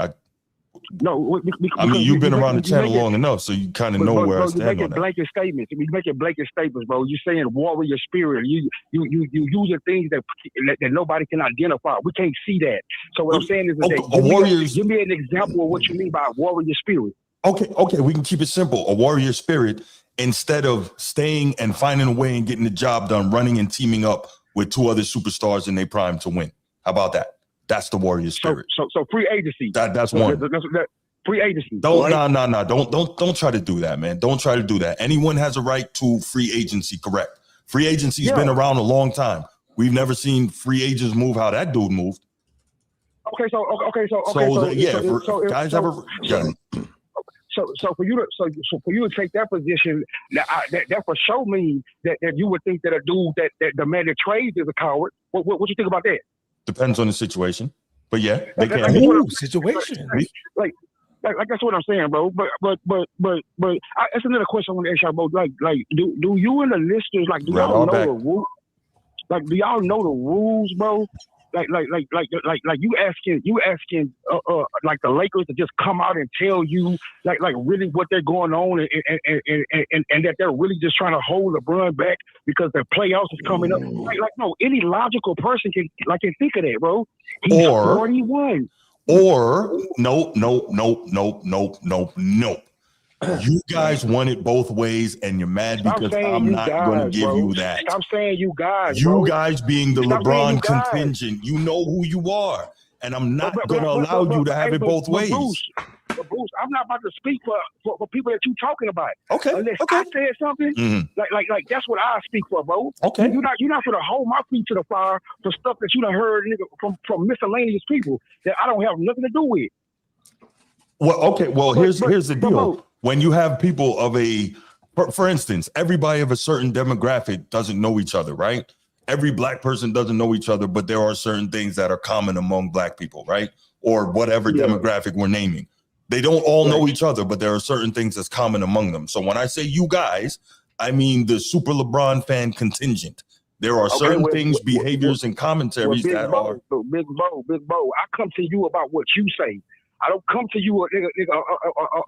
Because you've been around the channel long enough, so you kind of know where I stand on that. Blanket statements. We make it blanket statements, bro. You're saying warrior spirit. You using things that nobody can identify. We can't see that. So what I'm saying is that give me an example of what you mean by warrior spirit. Okay, we can keep it simple. A warrior spirit, instead of staying and finding a way and getting the job done, running and teaming up with two other superstars in their prime to win. How about that? That's the warrior spirit. So free agency. That's one. Free agency. No. Don't try to do that, man. Don't try to do that. Anyone has a right to free agency, correct? Free agency's been around a long time. We've never seen free agents move how that dude moved. So for you to take that position, that for sure means that you would think that a dude that demanded trades is a coward. What you think about that? Depends on the situation, but yeah, they can. Situation. Like that's what I'm saying, bro. But that's another question I want to ask y'all about. Like, do you and the listeners do y'all know the rules? Like, do y'all know the rules, bro? Like you asking like the Lakers to just come out and tell you like really what they're going on and that they're really just trying to hold LeBron back because the playoffs is coming up. Like no, any logical person can think of that, bro. He's 41. Or no. You guys want it both ways, and you're mad because I'm not going to give you that. Stop saying you guys. You guys being the LeBron contingent, you know who you are, and I'm not going to allow you to have it both ways. Boost, I'm not about to speak for people that you talking about. Okay. Unless Okay. I said something, like that's what I speak for, bro. Okay. You're not gonna hold my feet to the fire for stuff that you done heard, nigga, from miscellaneous people that I don't have nothing to do with. Well, okay. Well, here's the deal. bro, When you have people of for instance, everybody of a certain demographic doesn't know each other, right? Every black person doesn't know each other, but there are certain things that are common among black people, right? Or whatever demographic we're naming. They don't all know each other, but there are certain things that's common among them. So when I say you guys, I mean the super LeBron fan contingent. There are certain things, behaviors, and commentaries that are. Big Bo. I come to you about what you say. I don't come to you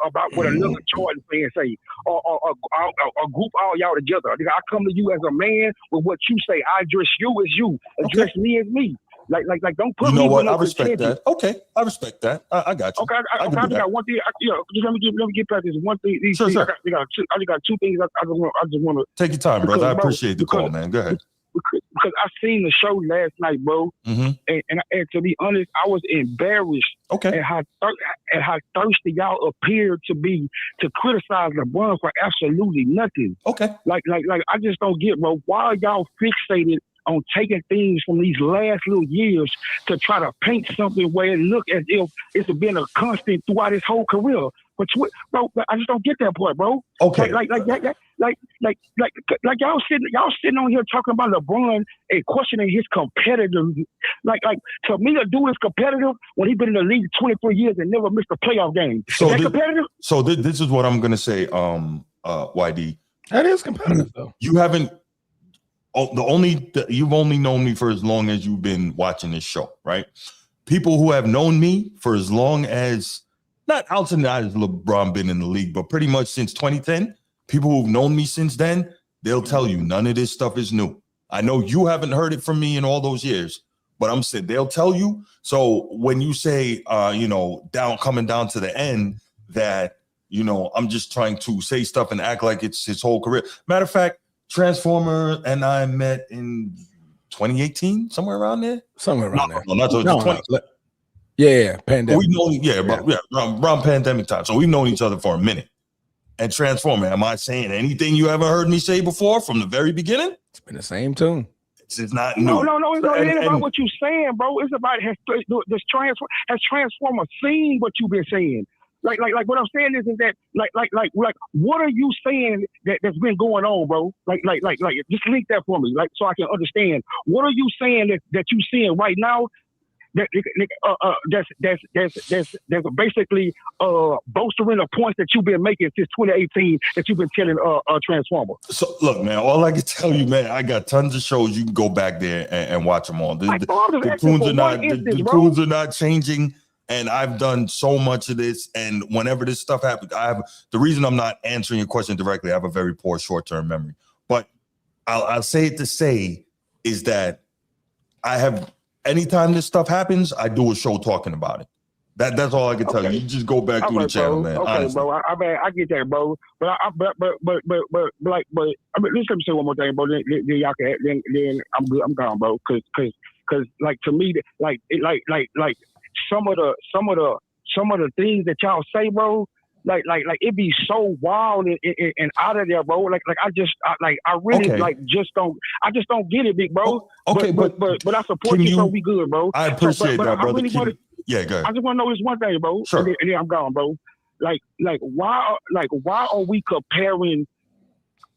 about what another Jordan fan say or group all y'all together. I come to you as a man with what you say. I address you as you. Address me as me. Like, don't put me. You know what? No I respect contention. that. Okay, I respect that. I got you. Okay, I got one thing. Just let me get past this one thing. Sure. I just got two things. I just want to take your time, brother. I appreciate the call, man. Go ahead. Because I seen the show last night, bro, and to be honest, I was embarrassed at how thirsty y'all appeared to be to criticize LeBron for absolutely nothing. Okay, like I just don't get, bro. Why are y'all fixated on taking things from these last little years to try to paint something where it look as if it's been a constant throughout his whole career? But bro, I just don't get that part, bro. Okay, like y'all sitting on here talking about LeBron and questioning his competitive. Like to me, a dude is competitive when he's been in the league 23 years and never missed a playoff game. So is that competitive? So this is what I'm gonna say, YD. That is competitive, though. You haven't. You've only known me for as long as you've been watching this show, right? People who have known me for as long as, not outside as LeBron been in the league, but pretty much since 2010, people who've known me since then, they'll tell you none of this stuff is new. I know you haven't heard it from me in all those years, but I'm saying they'll tell you. So when you say, coming down to the end that, I'm just trying to say stuff and act like it's his whole career. Matter of fact, Transformer and I met in 2018, somewhere around there. Somewhere around there. No, not 2020. Yeah, pandemic. Around pandemic time. So we've known each other for a minute. And Transformer, am I saying anything you ever heard me say before from the very beginning? It's been the same tune. It's not new. No. It ain't about what you're saying, bro. It's about has Transformer seen what you've been saying. Like what I'm saying is that like what are you saying that's been going on, bro? Like just link that for me, like so I can understand. What are you saying that you seeing right now? That's basically bolstering the points that you've been making since 2018 that you've been telling Transformer. So look, man, all I can tell you, man, I got tons of shows. You can go back there and watch them all. The tunes are not changing. And I've done so much of this, and whenever this stuff happens, the reason I'm not answering your question directly, I have a very poor short-term memory. But I'll say it to say is that anytime this stuff happens, I do a show talking about it. That's all I can tell you. You just go back through the channel, man. Okay, honestly. Bro. I get that, bro. But let me say one more thing, bro. Then y'all can. Then I'm good. I'm gone, bro. Because like to me, like some of the things that y'all say, bro, like it be so wild and out of there, bro. I just don't get it, big bro. Okay, but I support you, so we good, bro. I appreciate that, brother. Go ahead. I just want to know this one thing, bro. Sure. And then I'm gone, bro. Why are we comparing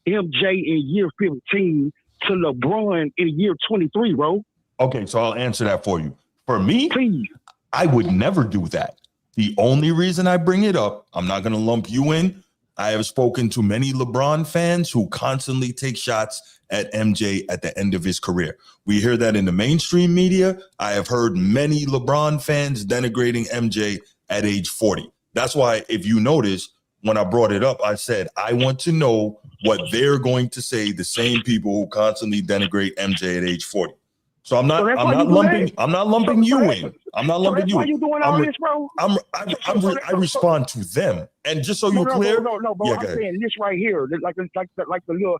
MJ in year 15 to LeBron in year 23, bro? Okay, so I'll answer that for you. For me, please. I would never do that. The only reason I bring it up, I'm not going to lump you in. I have spoken to many LeBron fans who constantly take shots at MJ at the end of his career. We hear that in the mainstream media. I have heard many LeBron fans denigrating MJ at age 40. That's why, if you notice, when I brought it up, I said, I want to know what they're going to say, the same people who constantly denigrate MJ at age 40. So I'm not lumping you in. I'm not lumping you. Why you doing all this, bro? I respond to them. And just so you're clear, no, bro. I'm saying this right here, like the little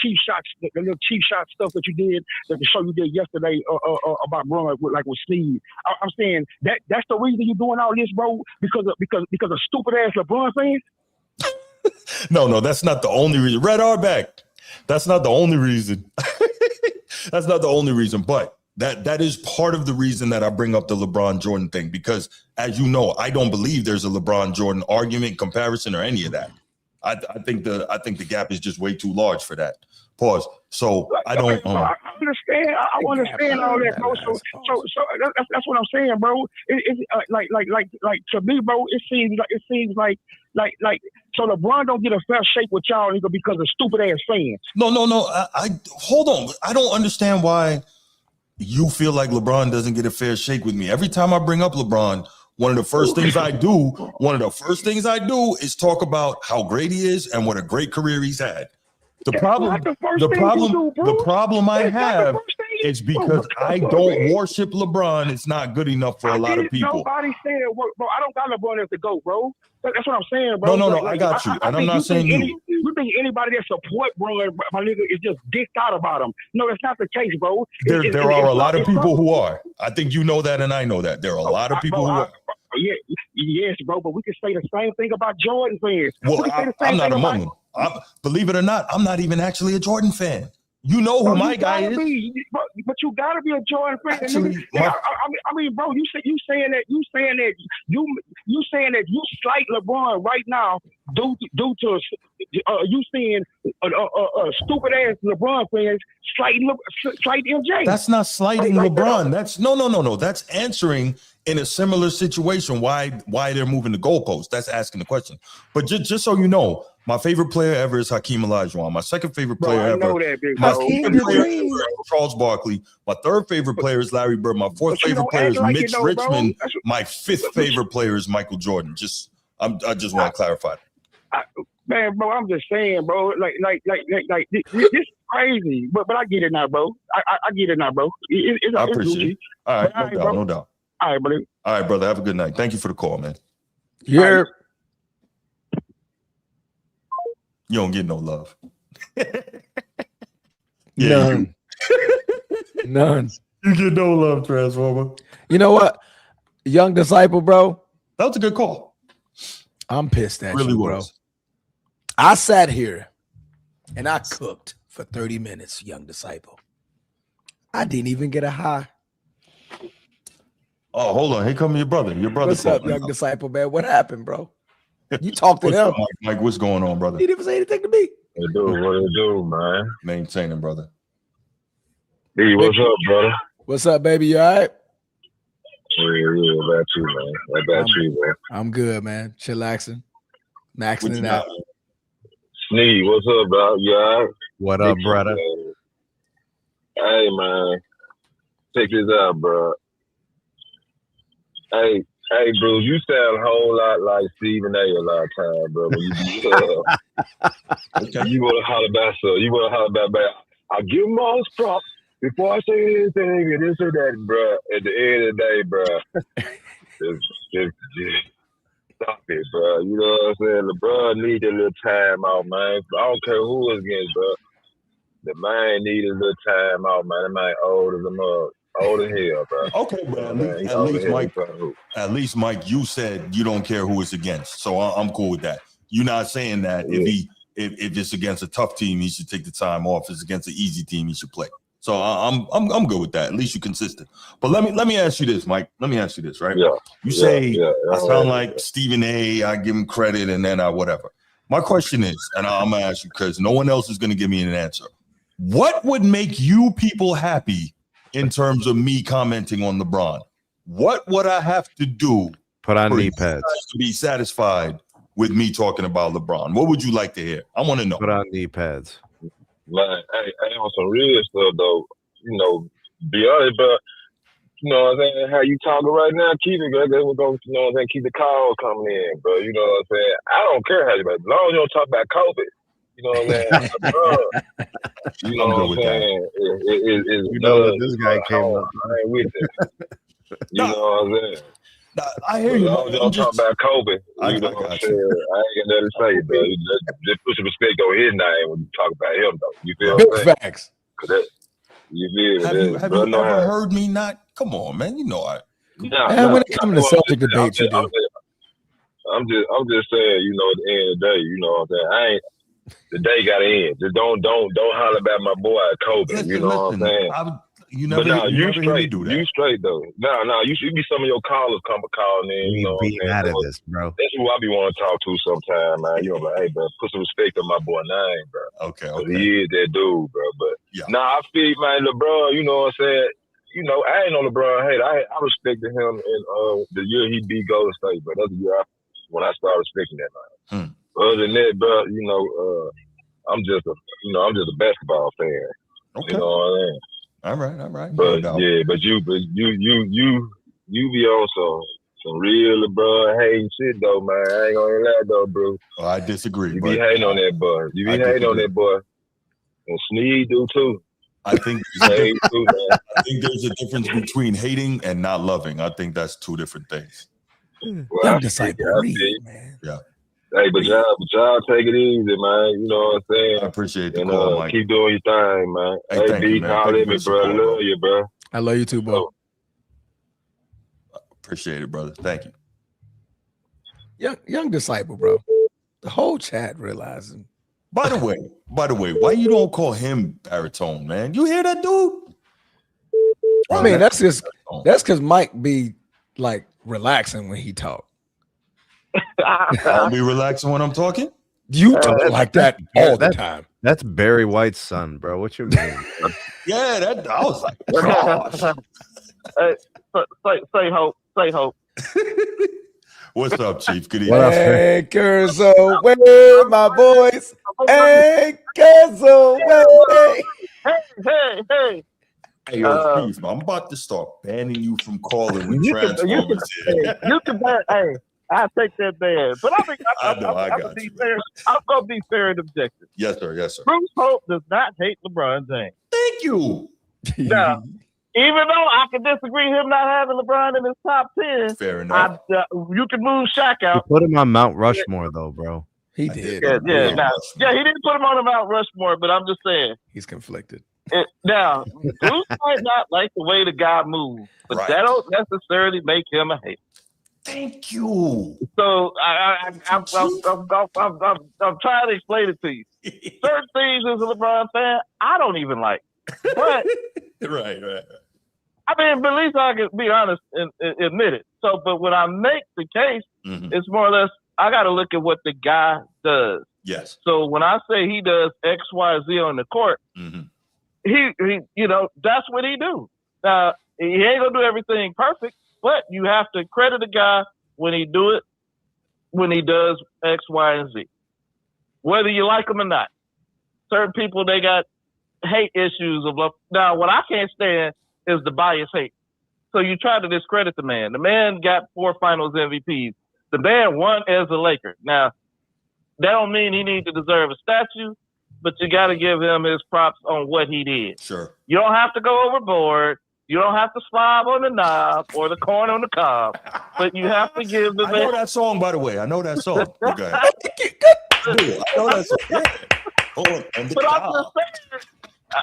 cheap shots, the little cheap shot stuff that you did, the show you did yesterday about Braun with Steve. I'm saying that's the reason you're doing all this, bro, because of stupid ass LeBron fans. No, that's not the only reason. Red Auerbach. That's not the only reason. That's not the only reason, but that is part of the reason that I bring up the LeBron Jordan thing, because as you know, I don't believe there's a LeBron Jordan argument, comparison, or any of that. I think the gap is just way too large for that. Pause. So I don't. I understand. I understand all that, bro. So that's what I'm saying, bro. It's like to me, bro. It seems like so LeBron don't get a fair shake with y'all nigga because of stupid ass fans. No. I hold on. I don't understand why you feel like LeBron doesn't get a fair shake with me. Every time I bring up LeBron, one of the first things I do is talk about how great he is and what a great career he's had. The problem I have is because I don't worship LeBron. It's not good enough for a lot of people. Nobody said, bro, I don't got LeBron as the GOAT, bro. That's what I'm saying, bro. No, I got you. And I'm not saying you. You think anybody that support Braun, my nigga, is just dicked out about him. No, that's not the case, bro. There are a lot of people who are. I think you know that and I know that. There are a lot of people who are. Yes, bro, but we can say the same thing about Jordan fans. Well, I'm not among them. Believe it or not, I'm not even actually a Jordan fan. You know who my guy is. But you gotta be a Jordan fan. Actually, I mean, bro, you saying that you slight LeBron right now due to you seeing stupid ass LeBron fans slight MJ. That's not slighting LeBron. That's no. That's answering in a similar situation why they're moving the goalposts. That's asking the question. But just so you know, my favorite player ever is Hakeem Olajuwon. My second favorite player ever is Charles Barkley. My third favorite player is Larry Bird. My fourth favorite player is Mitch Richmond. My fifth favorite player is Michael Jordan. I just want to clarify that. Man, bro, I'm just saying, bro. Like this is crazy. But I get it now, bro. I get it now, bro. I appreciate it. All right, no doubt. All right, buddy. All right, brother. Have a good night. Thank you for the call, man. Yeah. You don't get no love. None. None. You get no love, Transformer. You know what? Young disciple, bro. That was a good call. I'm pissed at really you, bro. I sat here and I cooked for 30 minutes, young disciple. I didn't even get a high. Oh, hold on. Here comes your brother. Your brother. What's up, young disciple, man? What happened, bro? You talked to them. Mike, what's going on, brother? He didn't even say anything to me. What it do, man? Maintaining, brother. Hey, what's up, brother? What's up, baby? You all right? Yeah, about you, man. About you, man. I'm good, man. Chillaxing. Maxing it out. Sneed, what's up, bro? You all right? What up, brother? Hey, man. Check this out, bro. Hey, Bruce, you sound a whole lot like Stephen A. a lot of times, bro. When you you want to holler about stuff. You want to holler about, I'll give him all his props before I say anything and this or that, bro. At the end of the day, bro, just stop it, bro. You know what I'm saying? LeBron need a little time out, man. I don't care who it's against, bro. The man need a little time out, man. The man old as a mug. Old as hell, bro. Okay, bro. At least, Mike, you said you don't care who it's against, so I'm cool with that. You're not saying that if it's against a tough team, he should take the time off. If it's against an easy team, he should play. So I'm good with that. At least you're consistent. But let me ask you this, Mike. Let me ask you this, right? Yeah. You say I sound like Stephen A. I give him credit, and then I whatever. My question is, and I'm gonna ask you because no one else is gonna give me an answer. What would make you people happy in terms of me commenting on LeBron? What would I have to do? Put on knee pads to be satisfied with me talking about LeBron. What would you like to hear? I want to know. Put on knee pads. Man, hey, on some real stuff though, you know, be honest, but you know what I'm saying, how you talking right now, keep it, we're going, you know what I'm saying, keep the calls coming in, bro. You know what I'm saying? I don't care how you, as long as you don't talk about COVID, You know what I'm saying? LeBron, you know I'm what good I'm with that. saying? It's You know what blood. this guy came I up ain't with that. You Nah. know what I'm saying? Nah, I But hear as you, long as man. you don't talk about Kobe, I you know what I'm got saying? you. I ain't got nothing to say, bro. Just put some respect on his name when you talk about him, though. You feel Big what I'm saying? facts. 'Cause that, you feel Have that, you bro, know ever how. heard me not? Come on, man. You know I. And when it comes to Celtic debates, you do. I'm just saying, you know, at the end of the day, you know what I'm saying? The day gotta end. Just don't holler about my boy Kobe. You know what I'm saying? You But never you hear me straight. do that. You straight though. No, you should be some of your callers calling in. You We know what I'm beat saying? out of this, bro. That's who I be wanting to talk to sometime, man. You know, like, hey, bro, put some respect on my boy name, bro. Okay. He is that dude, bro. But yeah. I feel, man, LeBron. You know what I'm saying? You know, I ain't no LeBron hate. I respected him in the year he beat Golden State, but that's the year when I started respecting that man. Other than that, bro, you know, I'm just a basketball fan. Okay. You know what I mean? All right. But no yeah, but you be on some real LeBron hating shit though, man. I ain't gonna lie though, bro. Well, I disagree. You be hating on that boy. You be hating on that boy. And Sneed do too. I think there's a difference between hating and not loving. I think that's two different things. Well, Young disciple, read, man. Yeah. Hey, but y'all take it easy, man. You know what I'm saying? I appreciate the call, Mike. Keep doing your thing, man. Hey, thank B, you, man. holler at me, bro. I love you, bro. I love you too, bro. Appreciate it, brother. Thank you. Young disciple, bro. The whole chat realizing. By the way, why you don't call him baritone, man? You hear that dude? I mean, that's because Mike be like relaxing when he talk. I'll be relaxing when I'm talking. You talk like that all the time. That's Barry White's son, bro. What you mean? Yeah, I was like, gosh. Say hope. What's up, Chief? Good evening. Anchors away, my boys. Anchors away. Hey. Hey, yo, Chief, I'm about to start banning you from calling with Transformers. You can ban. Hey, I'll take that ban. But I'm gonna be fair and objective. Yes, sir. Bruce Hope does not hate LeBron James. Thank you. Now, even though I can disagree him not having LeBron in his top 10, fair enough. You can move Shaq out. You put him on Mount Rushmore, though, bro. He did. Yeah, he didn't put him on the Mount Rushmore, but I'm just saying. He's conflicted. Now, Bruce might not like the way the guy moves, but that don't necessarily make him a hater. Thank you. So I'm trying to explain it to you. Certain things as a LeBron fan, I don't even like. But right. I mean, but at least I can be honest and admit it. So, but when I make the case, it's more or less I got to look at what the guy does. Yes. So when I say he does X, Y, Z on the court, he you know, that's what he do. Now he ain't gonna do everything perfect, but you have to credit the guy when he does X, Y, and Z, whether you like him or not. Certain people, they got hate issues of now. What I can't stand is the bias hate. So you try to discredit the man. The man got 4 Finals MVPs. The man won as a Laker. Now that don't mean he needs to deserve a statue, but you got to give him his props on what he did. Sure. You don't have to go overboard. You don't have to slob on the knob or the corn on the cob, but you have to give the man. I know that song, by the way. I know that song. Okay. I know that song. Yeah. Corn on the cob. I'm just saying.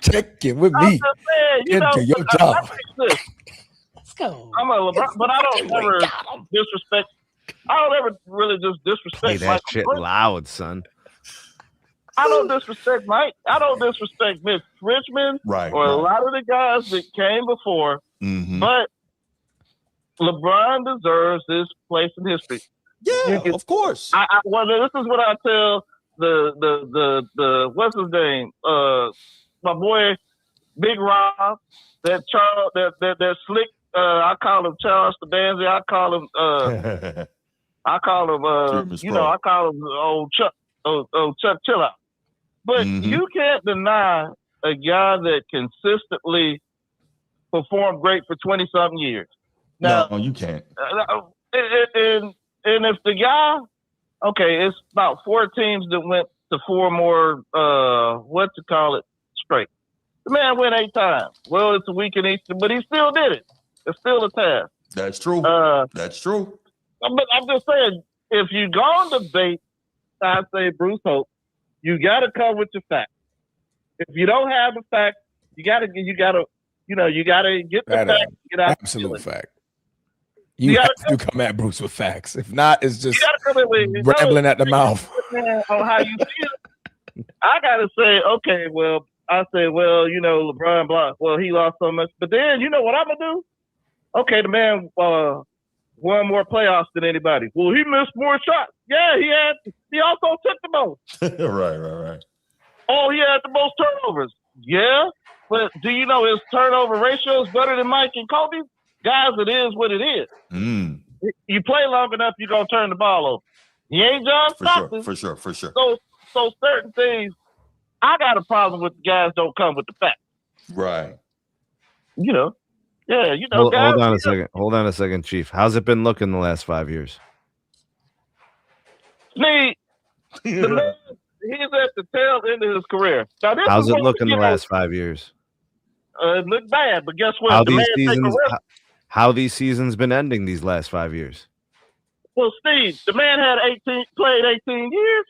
Check it with me. Into your job. Let's go. I'm a LeBron, but I don't ever disrespect. I don't ever really just disrespect. Hey, that shit loud, son. I don't disrespect Mike. I don't disrespect Mitch Richmond or a lot of the guys that came before. But LeBron deserves his place in history. Yeah, of course. Well, this is what I tell the what's his name? My boy Big Rob. That Charles. That slick. I call him Charles Stabanzi. I call him. I call him. I call him old Chuck. Old Chuck Chill Out. But you can't deny a guy that consistently performed great for 20-something years. Now, no, you can't. And if the guy, okay, it's about 4 teams that went to 4 more, straight. The man went 8 times. Well, it's a week in Easter, but he still did it. It's still a task. That's true. That's true. But I'm just saying, if you go on debate, I say Bruce Hope, you got to come with your facts. If you don't have the facts, you got to get the facts. Get out absolute fact. You have to come at Bruce with facts. If not, it's just rambling at the mouth. On how you feel. I got to say, okay, well, LeBron blah. Well, he lost so much. But then, you know what I'm going to do? Okay, the man won more playoffs than anybody. Well, he missed more shots. Yeah, he also took the most. Right. Oh, he had the most turnovers. Yeah, but do you know his turnover ratio is better than Mike and Kobe? Guys, it is what it is. You play long enough, you're going to turn the ball over. He ain't John Stockton. For sure. So certain things, I got a problem with the guys don't come with the facts. Right. You know. Yeah, you know. Hold on a second. Hold on a second, Chief. How's it been looking the last 5 years? Me, the man, he's at the tail end of his career. Now, How's it looking the last 5 years? It looked bad, but guess what? How these seasons been ending these last 5 years? Well, Steve, the man had played 18 years.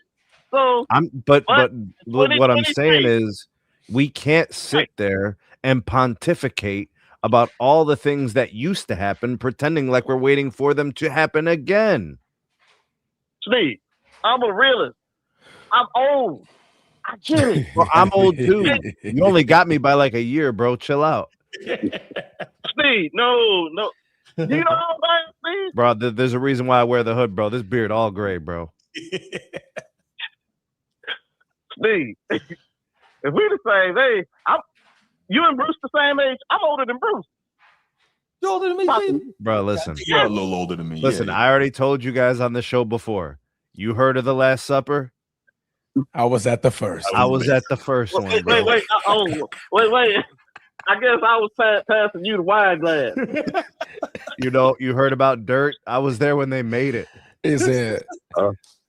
So but what I'm saying is we can't sit there and pontificate about all the things that used to happen, pretending like we're waiting for them to happen again. Steve, I'm a realist. I'm old. I get it. Well, I'm old too. You only got me by like a year, bro. Chill out. Steve, no. Do you know how bad, Steve? Bro, there's a reason why I wear the hood, bro. This beard all gray, bro. Steve, if we the same age, you and Bruce the same age. I'm older than Bruce. You older than me, baby? Bro, listen. You're a little older than me. Listen, I already told you guys on the show before. You heard of The Last Supper? I was at the first. I was at the first one. Wait. Bro. Wait. I guess I was passing you the wine glass. You heard about Dirt? I was there when they made it. He said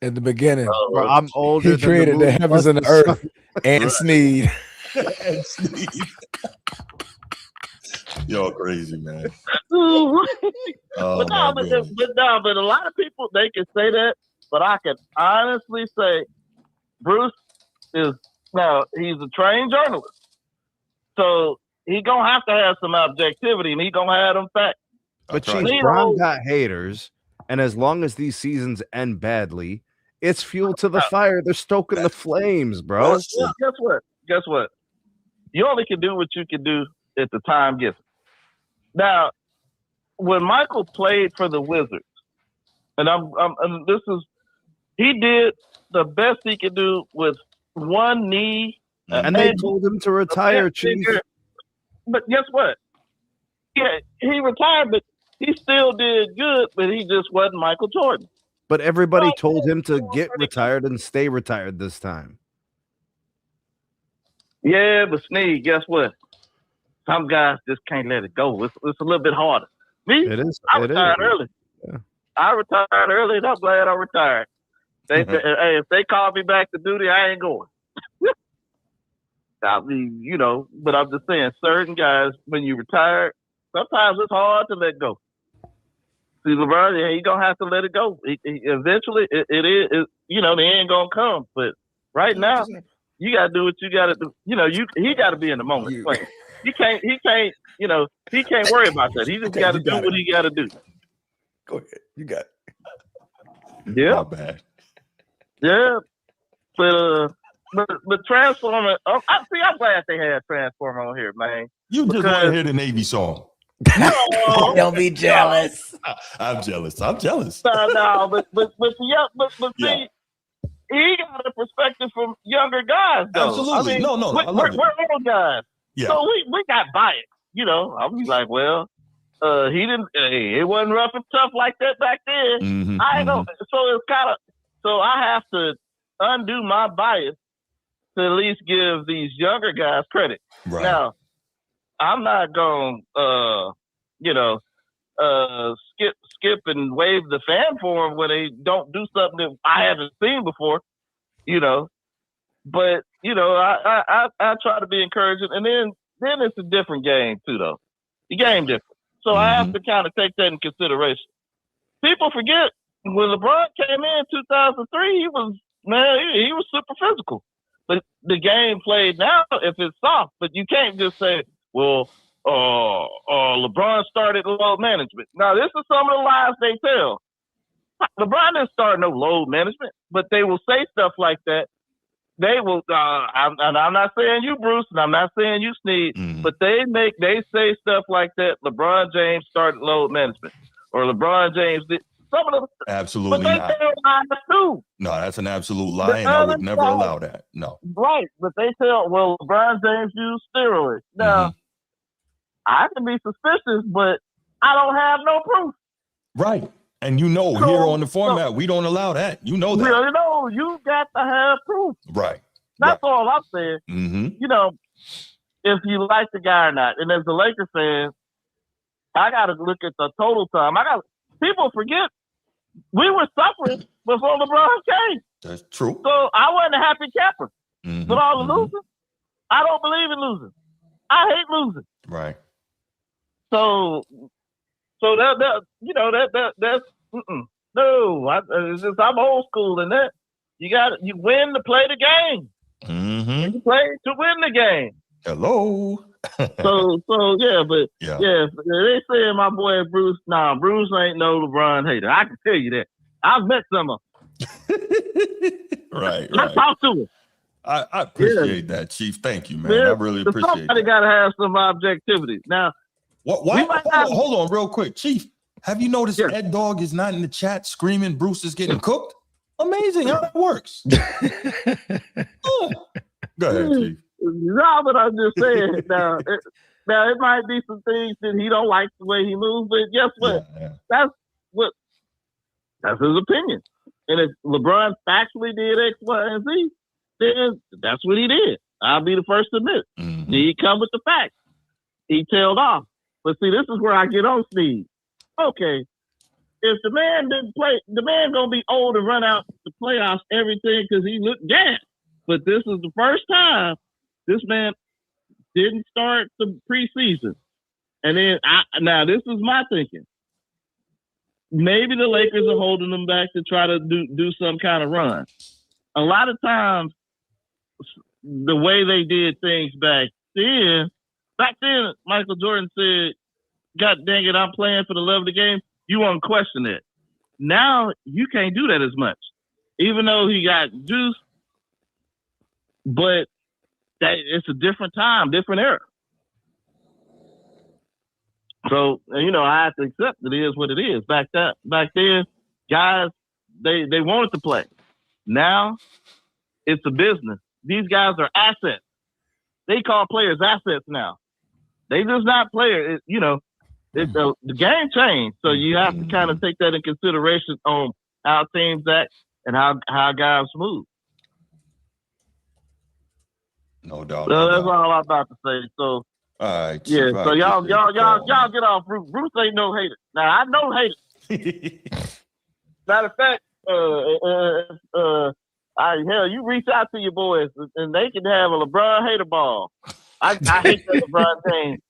in the beginning, bro, I'm older. He created the heavens and the earth and Sneed. You're crazy, man. But a lot of people, they can say that, but I can honestly say Bruce he's a trained journalist. So he gonna have to have some objectivity and he gonna have them facts. But Brown got haters, and as long as these seasons end badly, it's fuel to the fire. They're stoking the flames, bro. Well, guess what? You only can do what you can do at the time given. Now, when Michael played for the Wizards, and he did the best he could do with one knee. And they told him to retire, Chief. But guess what? Yeah, he retired, but he still did good, but he just wasn't Michael Jordan. But everybody told him to get retired and stay retired this time. Yeah, but Sneed, guess what? Some guys just can't let it go. It's a little bit harder. Me, I retired early. Yeah. I retired early, and I'm glad I retired. They said, hey, if they call me back to duty, I ain't going. I mean, but I'm just saying, certain guys, when you retire, sometimes it's hard to let go. See, LeBron, he's going to have to let it go. Eventually, it is, the end going to come. But right now, you got to do what you got to do. He got to be in the moment. He can't worry about that. He just got to do what he got to do. Go ahead. You got it. Yeah. Not bad. Yeah. But Transformer, I'm glad they had Transformer on here, man. You just want to hear the Navy song. No, don't be jealous. I'm jealous. No, but see, he got a perspective from younger guys, though. Absolutely. I mean, we're old guys. Yeah. So we got biased, I'll be like, well, he didn't. It wasn't rough and tough like that back then. Mm-hmm, I ain't know. So it's kind of. So I have to undo my bias to at least give these younger guys credit. Right. Now, I'm not going, skip and wave the fan for them when they don't do something that I haven't seen before, But I try to be encouraging, and then it's a different game too, though. The game different, so I have to kind of take that in consideration. People forget when LeBron came in 2003, he was super physical. But the game played now, if it's soft, but you can't just say, well, LeBron started load management. Now, this is some of the lies they tell. LeBron didn't start no load management, but they will say stuff like that. They will, I'm not saying you, Bruce, and I'm not saying you, Sneed, but they say stuff like that. LeBron James started load management, or LeBron James did. Some of them, absolutely but they not. tell lies too. No, that's an absolute lie, and I would never allow that. No. Right, but they tell, well, LeBron James used steroids. Now, I can be suspicious, but I don't have no proof. Right. And here on the format, we don't allow that. You know that. You got to have proof. Right. That's all I'm saying. If you like the guy or not. And as a Lakers fan, I got to look at the total time. People forget we were suffering before LeBron came. That's true. So I wasn't a happy capper with all the losing. I don't believe in losing. I hate losing. Right. So that's no. I'm old school in that. You win to play the game. You play to win the game. Hello. so yeah, but they say my boy Bruce. Nah, Bruce ain't no LeBron hater. I can tell you that. I've met some of them. Right. I talk to him. I appreciate that, Chief. Thank you, man. I really appreciate that. Somebody got to have some objectivity. Now, why? Hold on, real quick, Chief. Have you noticed Ed Dog is not in the chat screaming Bruce is getting cooked? Amazing how that works. Go ahead, Chief. No, but I'm just saying. Now it might be some things that he don't like the way he moves, but guess what? That's his opinion. And if LeBron factually did X, Y, and Z, then that's what he did. I'll be the first to admit. He come with the facts. He tailed off. But see, this is where I get on Steve. Okay, if the man didn't play, the man gonna be old and run out the playoffs, everything, because he looked gassed. But this is the first time this man didn't start the preseason. And then now this is my thinking. Maybe the Lakers are holding them back to try to do some kind of run. A lot of times, the way they did things back then, Michael Jordan said, God dang it, I'm playing for the love of the game. You won't question it. Now, you can't do that as much. Even though he got juice, but it's a different time, different era. So, I have to accept it is what it is. Back then, guys, they wanted to play. Now, it's a business. These guys are assets. They call players assets now. They just not players. The game changed. So you have to kind of take that in consideration on how teams act and how guys move. No doubt. So that's all I'm about to say. So, all right. Yeah. So y'all get off Bruce. Bruce ain't no hater. Now I know haters. Matter of fact, you reach out to your boys and they can have a LeBron hater ball. I hate that LeBron James.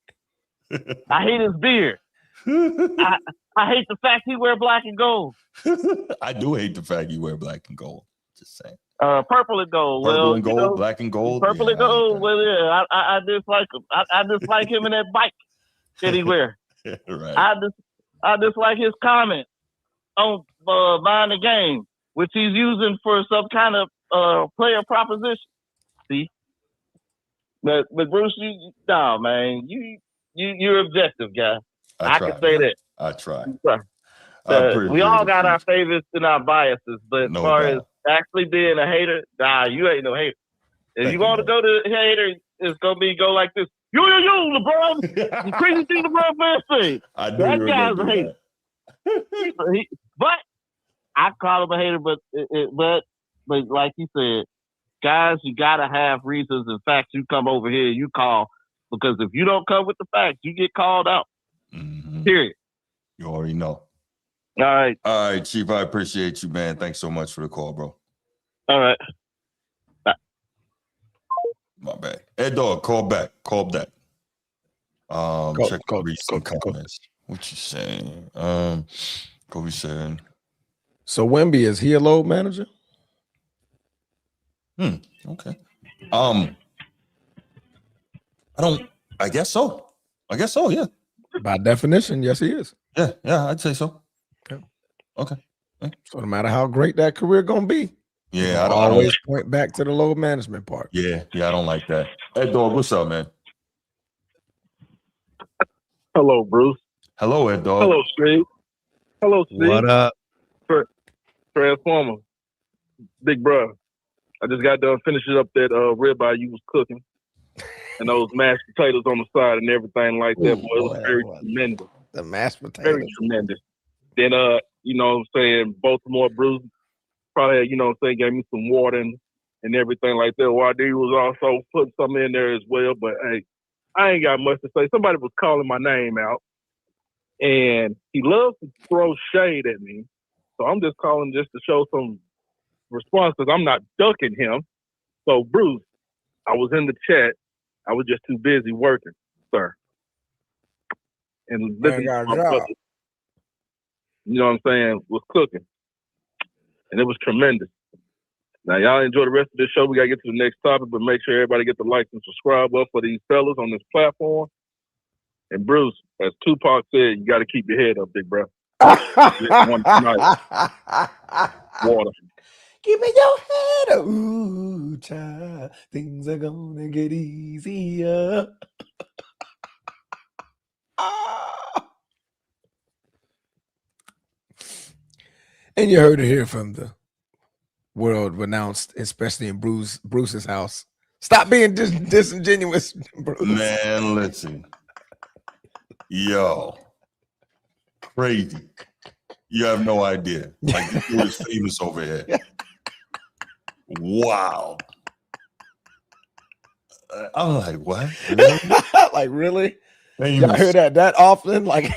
I hate his beard. I hate the fact he wear black and gold. I do hate the fact he wear black and gold. Just saying. Purple and gold. Purple and gold, black and gold. Purple and gold. Well, yeah, I dislike him. I dislike him in that bike that he wear. Right. I dislike his comment on buying the game, which he's using for some kind of player proposition. See, but Bruce, man, you're objective, guy. I can say that. I try. We all got our favorites and our biases, but as far as actually being a hater, you ain't no hater. If you want to go to hater, it's gonna go like this. You, LeBron. The crazy thing LeBron fans say. That guy's a hater. But I call him a hater, but like you said, guys, you gotta have reasons and facts. You come over here, you call, because if you don't come with the facts, you get called out. Period. You already know. All right, Chief. I appreciate you, man. Thanks so much for the call, bro. All right. Bye. My bad. Ed Dog, call back. Call back. Check call, recent comments. What you saying? Kobe saying. So Wemby, is he a load manager? Okay. I guess so. Yeah. By definition, yes, he is. Yeah, I'd say so. Okay. So no matter how great that career gonna be, yeah, I don't always point back to the load management part. Yeah, I don't like that. Ed Dog, what's up, man? Hello, Bruce. Hello, Ed Dog. Hello, Steve. Hello, Steve. What up? Transformer. Big bro. I just got done finishing up that ribeye you was cooking. And those mashed potatoes on the side and everything like that. Boy, it was very tremendous. The mashed potatoes. Very tremendous. Then, you know what I'm saying, Baltimore Bruce probably, you know what I'm saying, gave me some water and everything like that. YD was also putting something in there as well. But, hey, I ain't got much to say. Somebody was calling my name out. And he loves to throw shade at me. So I'm just calling just to show some response because I'm not ducking him. So, Bruce, I was in the chat. I was just too busy working, sir. And listening to my brother, you know what I'm saying, was cooking. And it was tremendous. Now, y'all enjoy the rest of this show. We got to get to the next topic, but make sure everybody get the like and subscribe up for these fellas on this platform. And Bruce, as Tupac said, you got to keep your head up, big bro. One night. Water. Keeping your head up. Ooh, child, things are gonna get easier. And you heard it here from the world renowned, especially in Bruce's house. Stop being disingenuous, Bruce. Man, listen. Yo. Crazy. You have no idea. Like, this dude is famous over here. Wow. I'm like, what? Really? Like, really? Famous. Y'all hear that often? Like,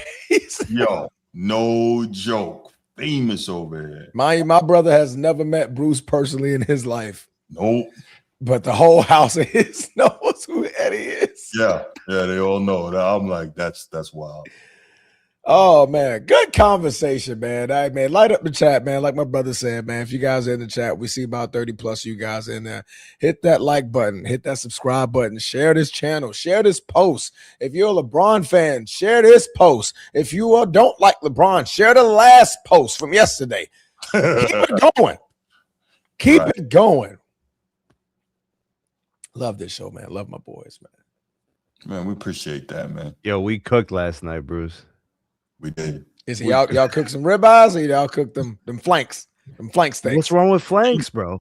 yo, no joke. Famous over here. My brother has never met Bruce personally in his life. Nope. But the whole house of his knows who Eddie is. Yeah, they all know. I'm like, that's wild. Oh, man. Good conversation, man. All right, man. Light up the chat, man. Like my brother said, man, if you guys are in the chat, we see about 30 plus you guys in there. Hit that like button. Hit that subscribe button. Share this channel. Share this post. If you're a LeBron fan, share this post. If you don't like LeBron, share the last post from yesterday. Keep it going. Keep it going. Love this show, man. Love my boys, man. Man, we appreciate that, man. Yo, we cooked last night, Bruce. We did. Is it y'all cook some ribeyes or y'all cook them flanks? Them flank steaks. What's wrong with flanks, bro?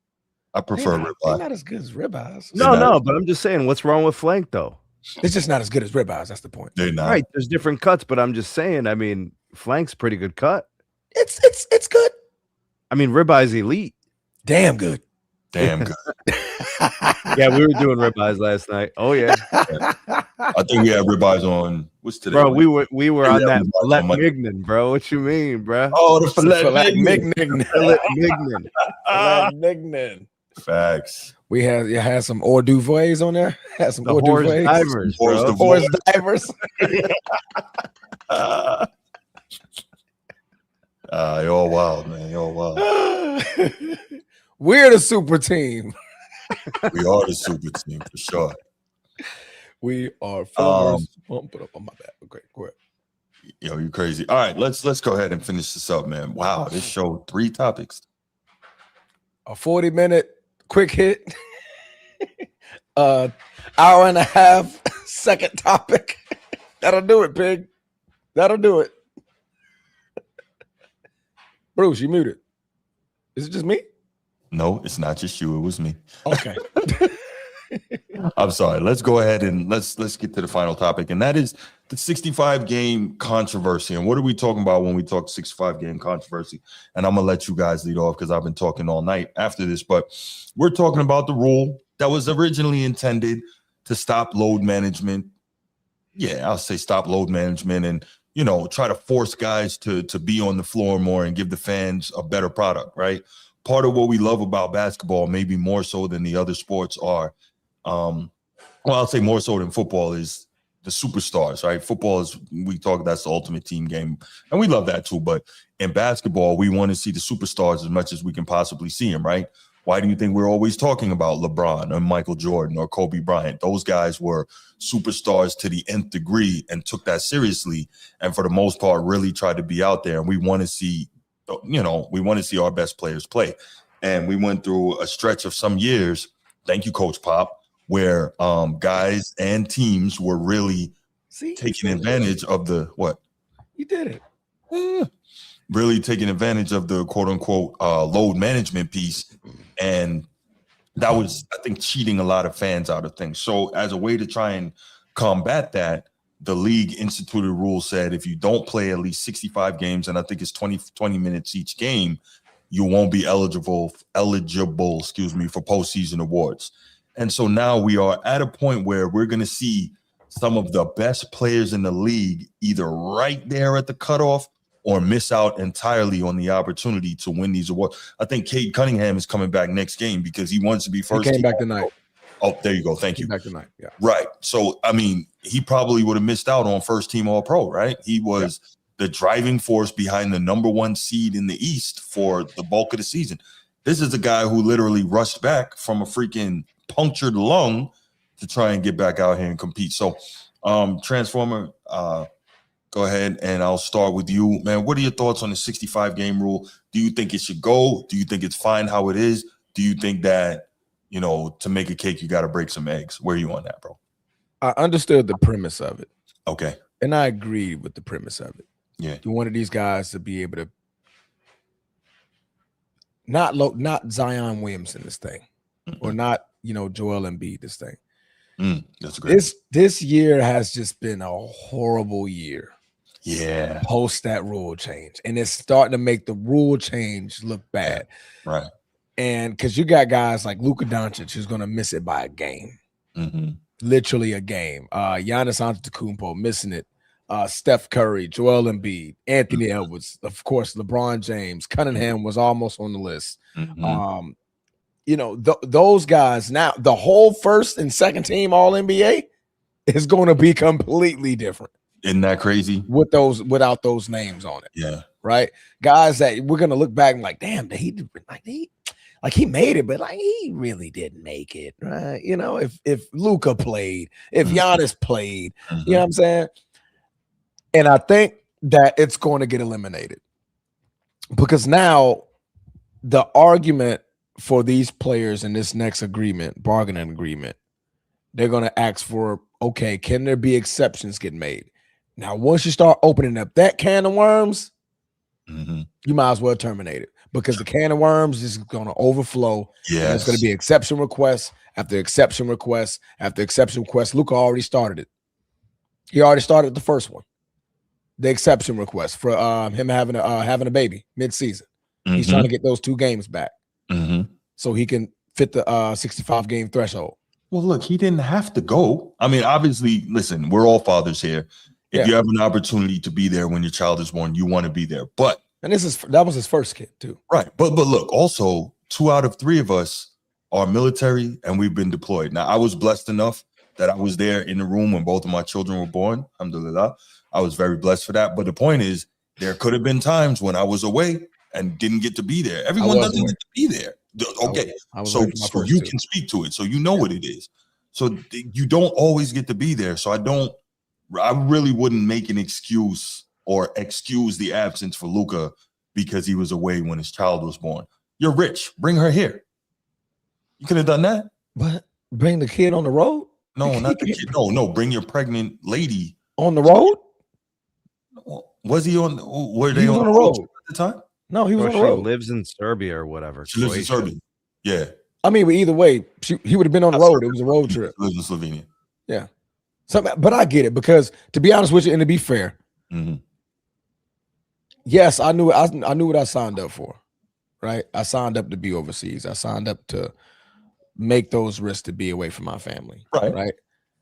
I prefer They're ribeye. not as good as ribeyes. No, but I'm just saying, what's wrong with flank though? It's just not as good as ribeyes. That's the point. They're not. Right, there's different cuts, but I'm just saying, I mean, flank's pretty good cut. It's good. I mean, ribeye's elite. Damn good. Damn good. Yeah, we were doing ribeyes last night. Oh yeah. I think we had ribeyes on. What's today? Bro, we were on that ribeyes filet on Monday. mignon, bro. What you mean, bro? Oh, the filet mignon. Filet mignon. Filet mignon. Facts. We had some hors d'oeuvres on there. Had some The hors horse d'oeuvres. divers, bro. Horse divers. You're wild, man. You're wild. We're the super team. We are the super team for sure. We are farmers. Put up on my back. Okay, go ahead. Yo, you crazy. All right, let's go ahead and finish this up, man. Wow, this show 3 topics. A 40-minute quick hit. Hour and a half second topic. That'll do it, pig. That'll do it. Bruce, you muted. Is it just me? No, it's not just you. It was me. Okay. I'm sorry. Let's go ahead and let's get to the final topic, and that is the 65-game controversy. And what are we talking about when we talk 65-game controversy? And I'm gonna let you guys lead off because I've been talking all night after this. But we're talking about the rule that was originally intended to stop load management. Yeah, I'll say stop load management and try to force guys to be on the floor more and give the fans a better product, right? Part of what we love about basketball, maybe more so than the other sports, are well, I'll say more so than football is the superstars, right? Football is, that's the ultimate team game, and we love that too. But in basketball, we want to see the superstars as much as we can possibly see them, right? Why do you think we're always talking about LeBron or Michael Jordan or Kobe Bryant? Those guys were superstars to the nth degree and took that seriously, and for the most part, really tried to be out there. And we want to see, our best players play. And we went through a stretch of some years. Thank you, Coach Pop, where guys and teams were really taking advantage of the what? You did it. Really taking advantage of the quote unquote load management piece. And that was, I think, cheating a lot of fans out of things. So as a way to try and combat that, the league instituted rule said if you don't play at least 65 games, and I think it's 20 minutes each game, you won't be eligible, for postseason awards. And so now we are at a point where we're going to see some of the best players in the league either right there at the cutoff or miss out entirely on the opportunity to win these awards. I think Cade Cunningham is coming back next game because he wants to be first. He came back tonight. Oh, there you go. Thank you. Back tonight. Yeah. Right. So, I mean, he probably would have missed out on first team All-Pro, right? He was the driving force behind the number one seed in the East for the bulk of the season. This is a guy who literally rushed back from a freaking punctured lung to try and get back out here and compete. So, Transformer, go ahead, and I'll start with you. Man, what are your thoughts on the 65-game rule? Do you think it should go? Do you think it's fine how it is? Do you think that, to make a cake, you got to break some eggs? Where are you on that, bro? I understood the premise of it. Okay. And I agreed with the premise of it. Yeah. You wanted these guys to be able to not Zion Williamson this thing, or not, Joel Embiid this thing. That's great. This year has just been a horrible year. Yeah. Post that rule change. And it's starting to make the rule change look bad. Right. And because you got guys like Luka Doncic who's going to miss it by a game. Mm-hmm. Literally a game. Giannis Antetokounmpo missing it. Steph Curry, Joel Embiid, Anthony Edwards, of course, LeBron James. Cunningham was almost on the list. Mm-hmm. Those guys now, the whole first and second team All-NBA is going to be completely different. Isn't that crazy? Without those names on it. Yeah. Right. Guys that we're going to look back and like, damn, he made it, but like he really didn't make it. Right. If Luka played, if Giannis played, you know what I'm saying? And I think that it's going to get eliminated because now the argument for these players in this next bargaining agreement, they're going to ask for, okay, can there be exceptions get made? Now, once you start opening up that can of worms, you might as well terminate it because the can of worms is going to overflow. Yeah, there's going to be exception requests after exception requests after exception requests. Luka already started it. He already started the first one. The exception request for him having a baby mid-season. He's trying to get those 2 games back so he can fit the 65-game threshold. Well, look, he didn't have to go. I mean, obviously, listen, we're all fathers here. If you have an opportunity to be there when your child is born, you want to be there. And that was his first kid too. Right. But look, also 2 out of 3 of us are military and we've been deployed. Now, I was blessed enough that I was there in the room when both of my children were born. Alhamdulillah. I was very blessed for that. But the point is, there could have been times when I was away and didn't get to be there. Everyone doesn't get to be there. Okay. So you can speak to it. So you know what it is. So you don't always get to be there. So I really wouldn't make an excuse or excuse the absence for Luka because he was away when his child was born. You're rich. Bring her here. You could have done that. But bring the kid on the road? No, not the kid. No. Bring your pregnant lady on the road. Was he on? Were they on the road at the time? No, he was on the road. She lives in Serbia or whatever. She lives in Serbia. Yeah. I mean, but either way, he would have been on the road. It was a road trip. She lives in Slovenia. Yeah. So, but I get it because, to be honest with you, and to be fair, yes, I knew what I signed up for. Right, I signed up to be overseas. I signed up to make those risks to be away from my family. Right.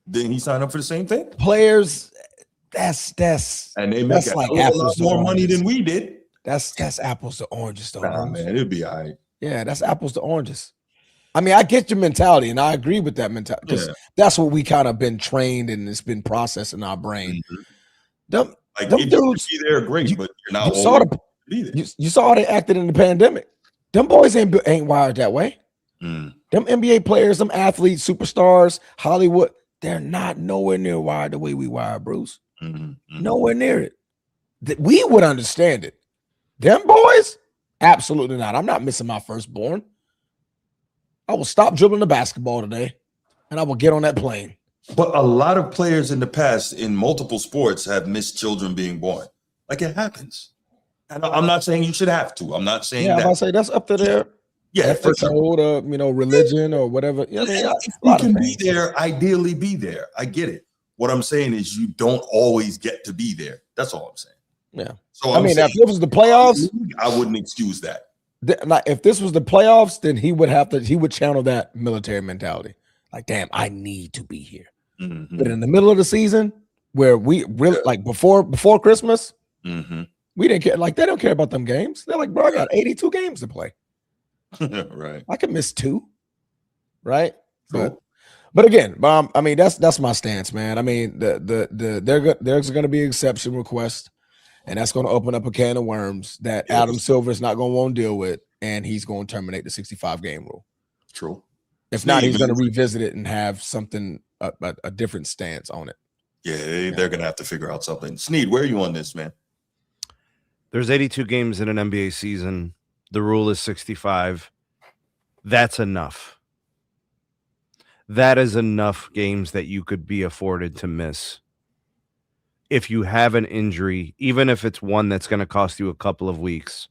Then he signed up for the same thing. Players, that's and they make like a lot more money than we did. That's apples to oranges, though. Nah, man, it'll be all right. Yeah, that's apples to oranges. I mean, I get your mentality, and I agree with that mentality because that's what we kind of been trained and it's been processed in our brain. Them dudes be there, great, but you're not you saw be there. You saw how they acted in the pandemic. Them boys ain't wired that way. Them NBA players, them athletes, superstars, Hollywood, they're not nowhere near wired the way we wire, Bruce. Nowhere near it. We would understand it. Them boys, absolutely not. I'm not missing my firstborn. I will stop dribbling the basketball today, and I will get on that plane. But a lot of players in the past in multiple sports have missed children being born. Like, it happens. And I'm not saying you should have to. I'm not saying that. I say that's up to their ethics, code, or religion or whatever. Yeah, if you can be there, ideally be there. I get it. What I'm saying is you don't always get to be there. That's all I'm saying. Yeah. So if this was the playoffs, I wouldn't excuse that. If this was the playoffs, then he would channel that military mentality. Like, damn, I need to be here. But in the middle of the season, where we really like before Christmas, we didn't care. Like, they don't care about them games. They're like, bro, I got 82 games to play. Right. I can miss 2. Right. Cool. But again, I mean, that's my stance, man. I mean, there's going to be exception requests, and that's going to open up a can of worms that Adam Silver is not going to want to deal with, and he's going to terminate the 65 game rule. True. If not, he's going to revisit it and have something a different stance on it. Yeah, they're going to have to figure out something. Sneed, where are you on this, man? There's 82 games in an NBA season. The rule is 65. That's enough. That is enough games that you could be afforded to miss. If you have an injury, even if it's one that's going to cost you a couple of weeks,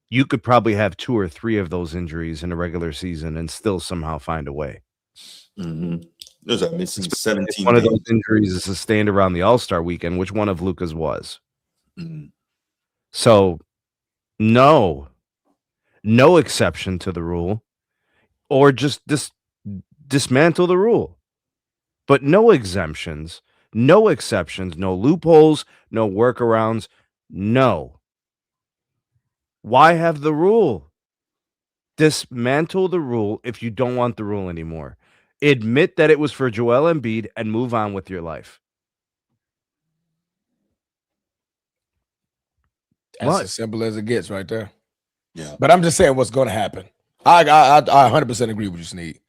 you could probably have 2 or 3 of those injuries in a regular season and still somehow find a way. There's a missing 17. One of those injuries is sustained around the All-Star weekend, which one of Luka's was. So, no exception to the rule, or just dismantle the rule. But no exemptions, no exceptions, no loopholes, no workarounds, no. Why have the rule? Dismantle the rule if you don't want the rule anymore. Admit that it was for Joel Embiid and move on with your life. That's as simple as it gets right there. Yeah. But I'm just saying what's going to happen. I 100% agree with you, Sneed.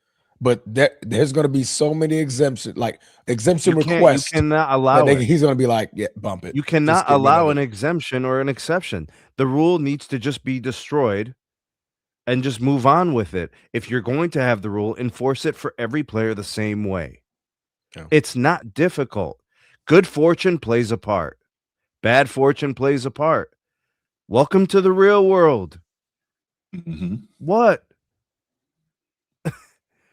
But there's going to be so many exemption requests. You cannot allow it. He's going to be like, yeah, bump it. You cannot allow an exemption or an exception. The rule needs to just be destroyed and just move on with it. If you're going to have the rule, enforce it for every player the same way. Yeah. It's not difficult. Good fortune plays a part. Bad fortune plays a part. Welcome to the real world. What?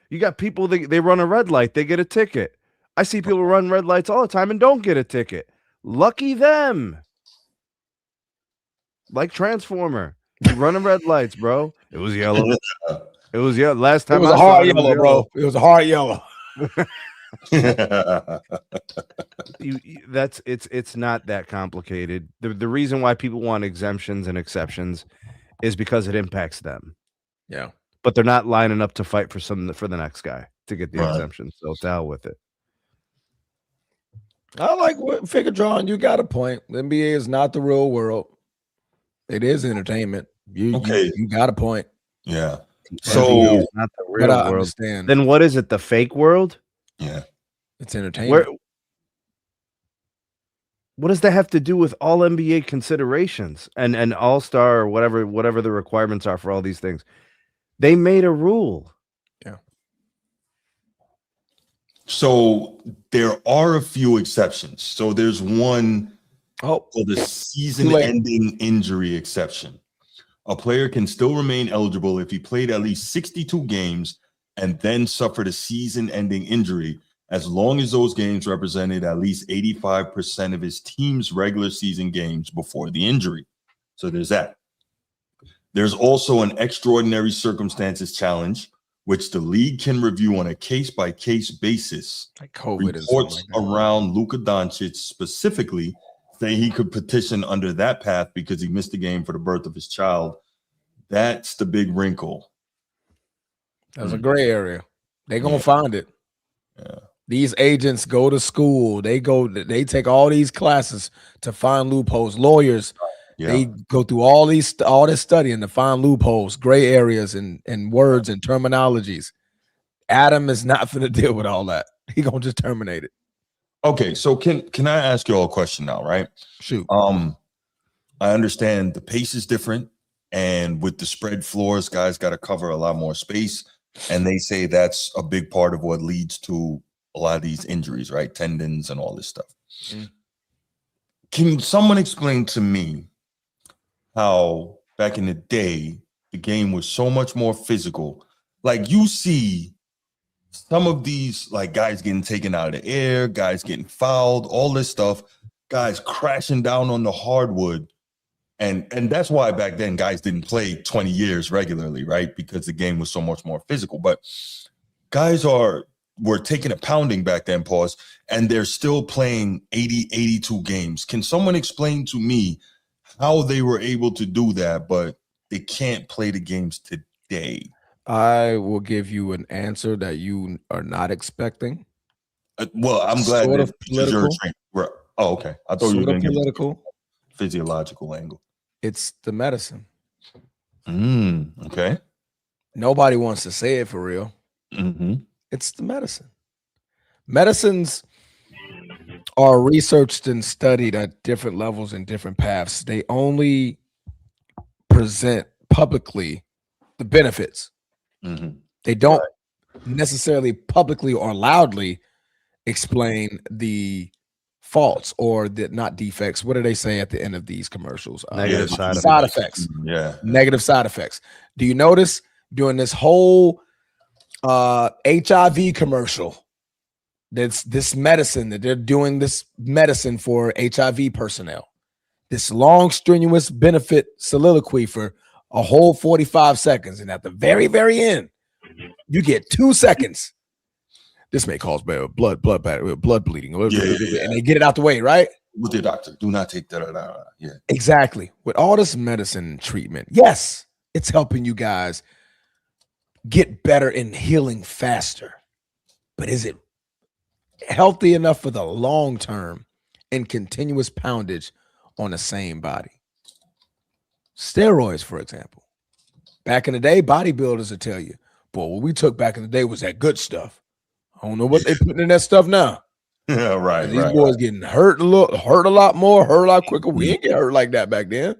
You got people, they run a red light, they get a ticket. I see people run red lights all the time and don't get a ticket. Lucky them. Like Transformer. You running red lights, bro. It was yellow. It was yellow. Last time it was a hard yellow, bro. It was a hard yellow. It's not that complicated. The reason why people want exemptions and exceptions is because it impacts them. Yeah. But they're not lining up to fight for the next guy to get the exemption. So to hell with it. I like what Figure John. You got a point. The NBA is not the real world. It is entertainment. You got a point. Yeah. So not the real world. Understand. Then what is it? The fake world? Yeah. It's entertainment. What does that have to do with all NBA considerations and All-Star or whatever the requirements are for all these things? They made a rule. Yeah. So there are a few exceptions. So there's one called the season-ending injury exception. A player can still remain eligible if he played at least 62 games and then suffered a season-ending injury, as long as those games represented at least 85% of his team's regular season games before the injury. So there's that. There's also an extraordinary circumstances challenge, which the league can review on a case-by-case basis. Like COVID. Reports around Luka Doncic specifically say he could petition under that path because he missed the game for the birth of his child. That's the big wrinkle. That's a gray area. They're gonna Yeah. find it. Yeah. These agents go to school. They take all these classes to find loopholes. Lawyers, they go through all this studying to find loopholes, gray areas, and words and terminologies. Adam is not going to deal with all that. He gonna just terminate it. Okay, so can I ask you all a question now, right? Shoot. I understand the pace is different, and with the spread floors, guys got to cover a lot more space, and they say that's a big part of what leads to a lot of these injuries, right? Tendons and all this stuff. Can someone explain to me how back in the day the game was so much more physical? Like, you see some of these, like, guys getting taken out of the air, guys getting fouled, all this stuff, guys crashing down on the hardwood. And that's why back then guys didn't play 20 years regularly, right? Because the game was so much more physical. But guys were taking a pounding back then, and they're still playing 80, 82 games. Can someone explain to me how they were able to do that, but they can't play the games today? I will give you an answer that you are not expecting. Well, I'm glad Sort that of political. Oh, okay. I thought you were going to give political. Physiological angle. It's the medicine. Okay. Nobody wants to say it for real. It's the medicine. Medicines are researched and studied at different levels and different paths. They only present publicly the benefits. They don't necessarily publicly or loudly explain the faults or the not defects. What do they say at the end of these commercials? Negative side effects. Yeah. Negative side effects. Do you notice during this whole HIV commercial, that's this medicine that they're doing, this medicine for HIV personnel, this long, strenuous benefit soliloquy for a whole 45 seconds. And at the very, very end, you get 2 seconds. This may cause blood bleeding. And they get it out the way, right? With the doctor, do not take that. Yeah. Exactly. With all this medicine treatment, yes, it's helping you guys get better and healing faster. But is it healthy enough for the long term and continuous poundage on the same body? Steroids, for example. Back in the day, bodybuilders would tell you, boy, what we took back in the day was that good stuff. I don't know what they putting in that stuff now. Yeah, right. These boys getting hurt a lot more, hurt a lot quicker. We ain't get hurt like that back then.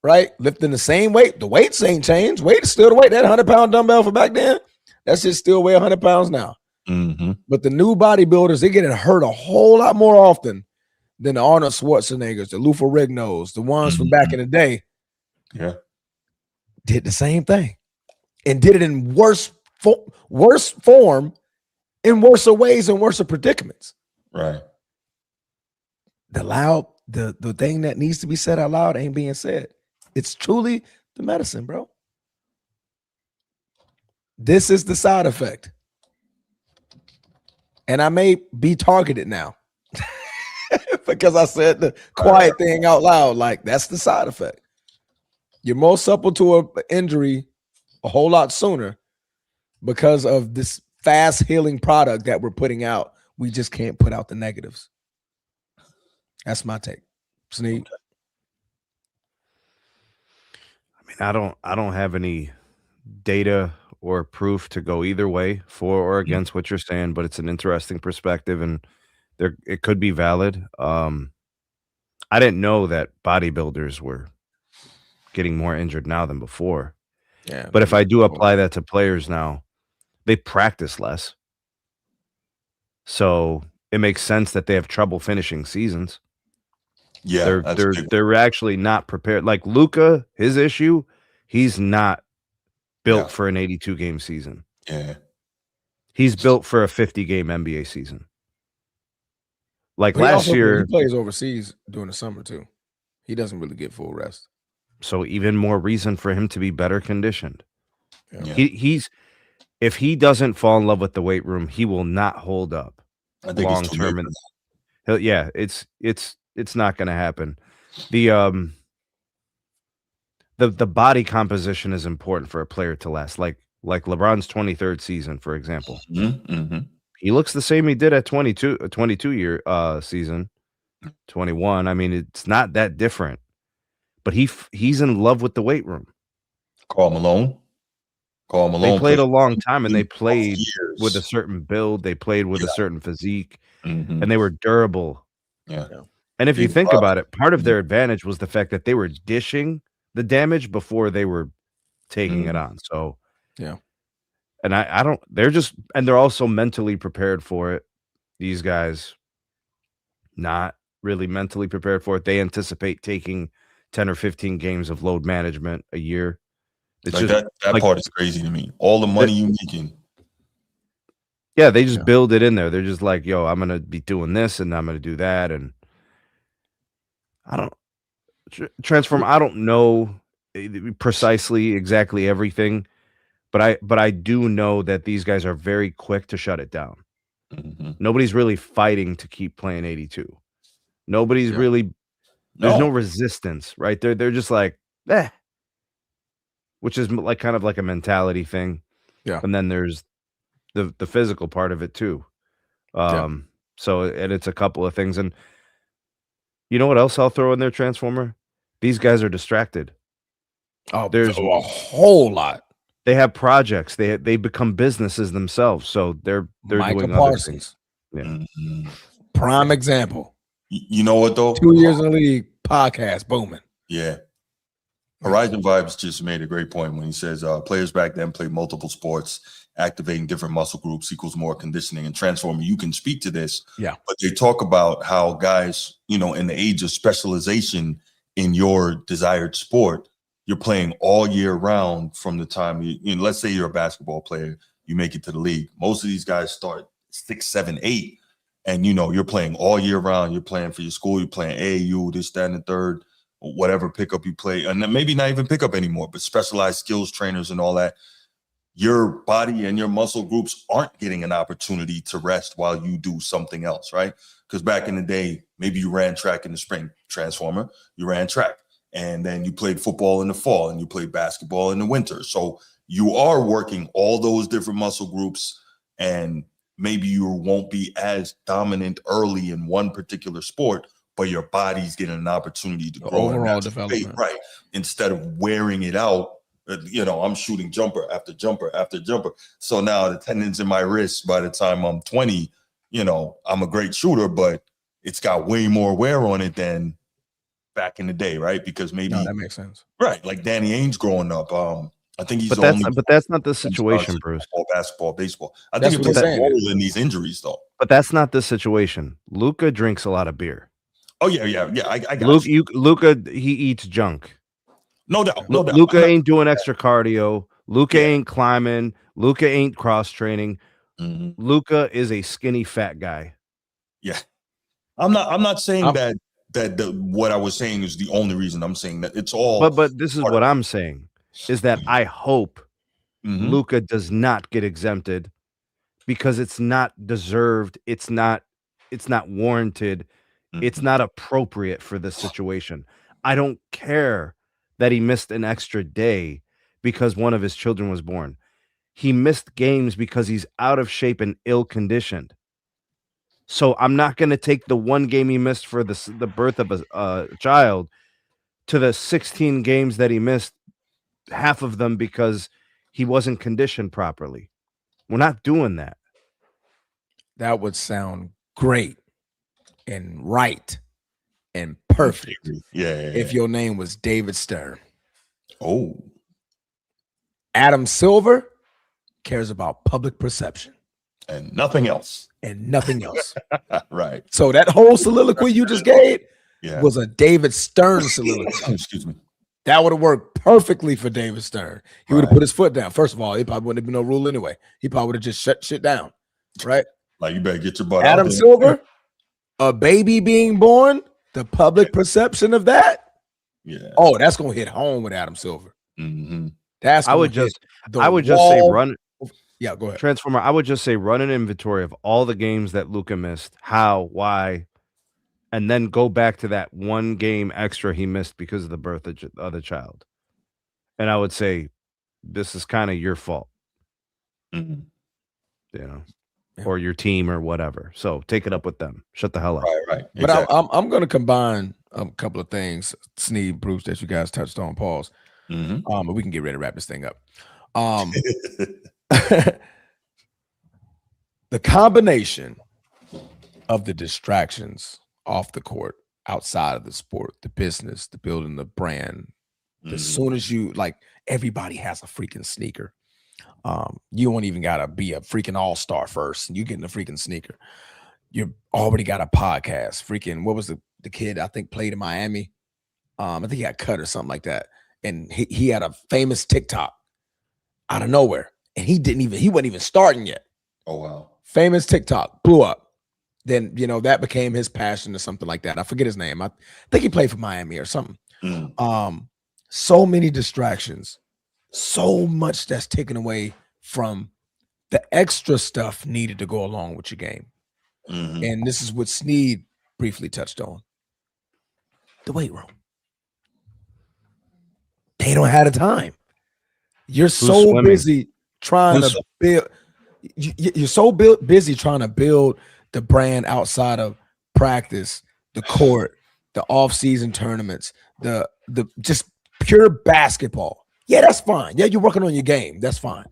Right? Lifting the same weight. The weights ain't changed. Weight is still the weight. That 100-pound dumbbell for back then, that's just still weigh 100 pounds now. But the new bodybuilders, they're getting hurt a whole lot more often than the Arnold Schwarzeneggers, the Lou Ferrignos, the ones from back in the day. Yeah. Did the same thing and did it in worse form, in worse ways and worse predicaments. Right. The thing that needs to be said out loud ain't being said. It's truly the medicine, bro. This is the side effect. And I may be targeted now because I said the quiet thing out loud. Like, that's the side effect. You're more supple to an injury a whole lot sooner because of this fast healing product that we're putting out. We just can't put out the negatives. That's my take. Sneak. I mean, I don't have any data or proof to go either way for or against what you're saying, but it's an interesting perspective and it could be valid. I didn't know that bodybuilders were getting more injured now than before. Yeah. But if I do apply that to players now, they practice less. So it makes sense that they have trouble finishing seasons. Yeah. They're actually not prepared. Like Luka, his issue, he's not built for an 82 game season. Yeah. He's built for a 50 game NBA season. Like But last year, he plays overseas during the summer too. He doesn't really get full rest. So even more reason for him to be better conditioned. Yeah. He's if he doesn't fall in love with the weight room, he will not hold up long term. It's not going to happen. The body composition is important for a player to last. Like like LeBron's 23rd season, for example. Mm-hmm. He looks the same he did at 22-year season, 21. I mean, it's not that different. But he's in love with the weight room. Karl Malone. They played a long time, and they played years. with a certain build. They played with a certain physique, Mm-hmm. and they were durable. Yeah. And if you think about it, part of their advantage was the fact that they were dishing the damage before they were taking it on. So, yeah. And I don't, they're also mentally prepared for it. These guys, not really mentally prepared for it. They anticipate taking 10 or 15 games of load management a year. It's like just that part is crazy to me. All the money you making. Yeah, they just build it in there. They're just like, yo, I'm gonna be doing this and I'm gonna do that. And I don't transform. I don't know precisely exactly everything, but I do know that these guys are very quick to shut it down. Mm-hmm. Nobody's really fighting to keep playing 82. Nobody's really there's no resistance, right? They're just like, which is like kind of like a mentality thing. Yeah. And then there's the physical part of it too. So and it's a couple of things. And you know what else I'll throw in there, Transformer? These guys are distracted. Oh, there's a whole lot. They have projects. They become businesses themselves. So they're Michael doing Parsons. other things. Yeah. Mm-hmm. Prime example. You know what though? 2 years in the league, podcast booming. Yeah. Horizon Vibes just made a great point when he says players back then played multiple sports, activating different muscle groups equals more conditioning and transforming. You can speak to this. Yeah. But they talk about how guys, in the age of specialization in your desired sport, you're playing all year round from the time let's say you're a basketball player, you make it to the league. Most of these guys start 6, 7, 8, and you're playing all year round. You're playing for your school, you're playing AAU, this, that, and the third, whatever pickup you play, and then maybe not even pickup anymore, but specialized skills trainers and all that. Your body and your muscle groups aren't getting an opportunity to rest while you do something else, right? Because back in the day, maybe you ran track in the spring, Transformer, you ran track, and then you played football in the fall and you played basketball in the winter. So you are working all those different muscle groups, and maybe you won't be as dominant early in one particular sport, but your body's getting an opportunity to grow. Overall development. Right. Instead of wearing it out, I'm shooting jumper after jumper after jumper. So now the tendons in my wrists, by the time I'm 20, I'm a great shooter, but it's got way more wear on it than back in the day, right? Because maybe that makes sense. Right. Like Danny Ainge growing up. I think he's but that's not the situation, Bruce. Basketball, baseball. I That's think it plays a role in these injuries, though. But that's not the situation. Luka drinks a lot of beer. Oh yeah. I got Luka, he eats junk. No doubt. Luka ain't doing extra cardio. Luka ain't climbing. Luka ain't cross training. Mm-hmm. Luka is a skinny fat guy. Yeah, I'm not saying that what I was saying is the only reason. I'm saying that it's all. But this is what I'm saying is that I hope Luka does not get exempted because it's not deserved. It's not warranted. It's not appropriate for this situation. I don't care that he missed an extra day because one of his children was born. He missed games because he's out of shape and ill-conditioned. So I'm not going to take the one game he missed for the birth of a child to the 16 games that he missed, half of them because he wasn't conditioned properly. We're not doing that. That would sound great and right and perfect. Yeah. If your name was David Stern. Oh. Adam Silver cares about public perception. And nothing else. Right. So that whole soliloquy you just gave was a David Stern soliloquy. Excuse me. That would have worked perfectly for David Stern. He would have put his foot down. First of all, he probably wouldn't have been no rule anyway. He probably would have just shut shit down. Right? Like, you better get your butt Adam out there. Silver, a baby being born, the public perception of that. Yeah. Oh, that's gonna hit home with Adam Silver. Mm-hmm. I would just say run. Yeah, go ahead. Transformer. I would just say run an inventory of all the games that Luka missed, how, why, and then go back to that one game extra he missed because of the birth of the child. And I would say, this is kind of your fault. Mhm. You know, Yeah. or your team or whatever. So take it up with them. Shut the hell up. Right. But I'm going to combine a couple of things, Sneed, Bruce, that you guys touched on. Pause. But we can get ready to wrap this thing up. The combination of the distractions off the court, outside of the sport, the business, the building the brand. As soon as you everybody has a freaking sneaker. You don't even gotta be a freaking all-star first. You getting a freaking sneaker. You already got a podcast. Freaking, what was the kid I think played in Miami? I think he got cut or something like that. And he had a famous TikTok out of nowhere. And he wasn't even starting yet. Oh wow. Famous TikTok blew up. Then that became his passion or something like that. I forget his name. I think he played for Miami or something. So many distractions, so much that's taken away from the extra stuff needed to go along with your game. And this is what Sneed briefly touched on. The weight room. They don't have the time. You're so busy trying to build. You're so busy trying to build the brand outside of practice, the court, the off-season tournaments, the just pure basketball. Yeah, that's fine. Yeah, you're working on your game. That's fine.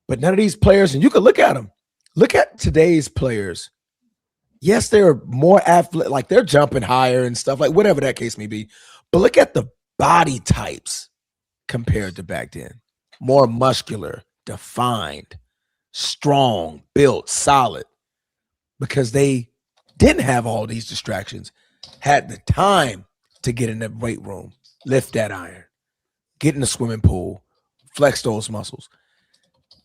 But none of these players, and you can look at them. Look at today's players. Yes, they're more athletic, like they're jumping higher and stuff, like whatever that case may be. But look at the body types compared to back then. More muscular, defined, strong, built, solid. Because they didn't have all these distractions, had the time to get in the weight room, lift that iron, get in the swimming pool, flex those muscles,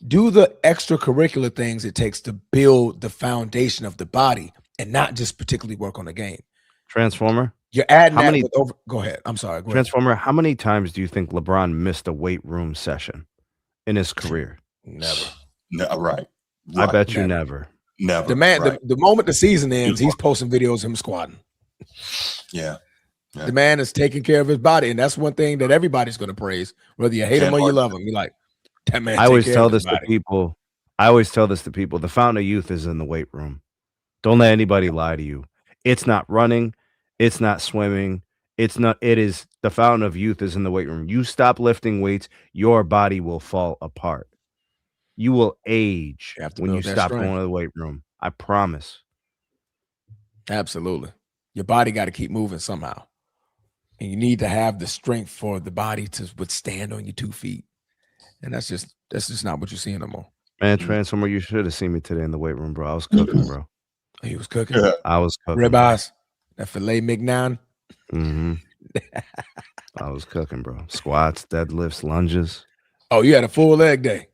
do the extracurricular things it takes to build the foundation of the body and not just particularly work on the game. Transformer. You're adding go ahead. I'm sorry. Transformer, how many times do you think LeBron missed a weight room session in his career? Never. No, right. I bet you never. Never. The man, the moment the season ends, he's posting videos of him squatting. Yeah. The man is taking care of his body, and that's one thing that everybody's going to praise, whether you hate him or you love him. You're like, that man. I always tell this to people. The fountain of youth is in the weight room. Don't let anybody lie to you. It's not running. It's not swimming. It is the fountain of youth is in the weight room. You stop lifting weights, your body will fall apart. You will age when you stop going to the weight room. I promise. Absolutely. Your body got to keep moving somehow. And you need to have the strength for the body to withstand on your 2 feet. And that's just not what you're seeing no more. Man, Transformer, you should have seen me today in the weight room, bro. I was cooking, bro. He was cooking? Yeah. I was cooking. Ribeyes. That filet mignon. Mm-hmm. I was cooking, bro. Squats, deadlifts, lunges. Oh, you had a full leg day.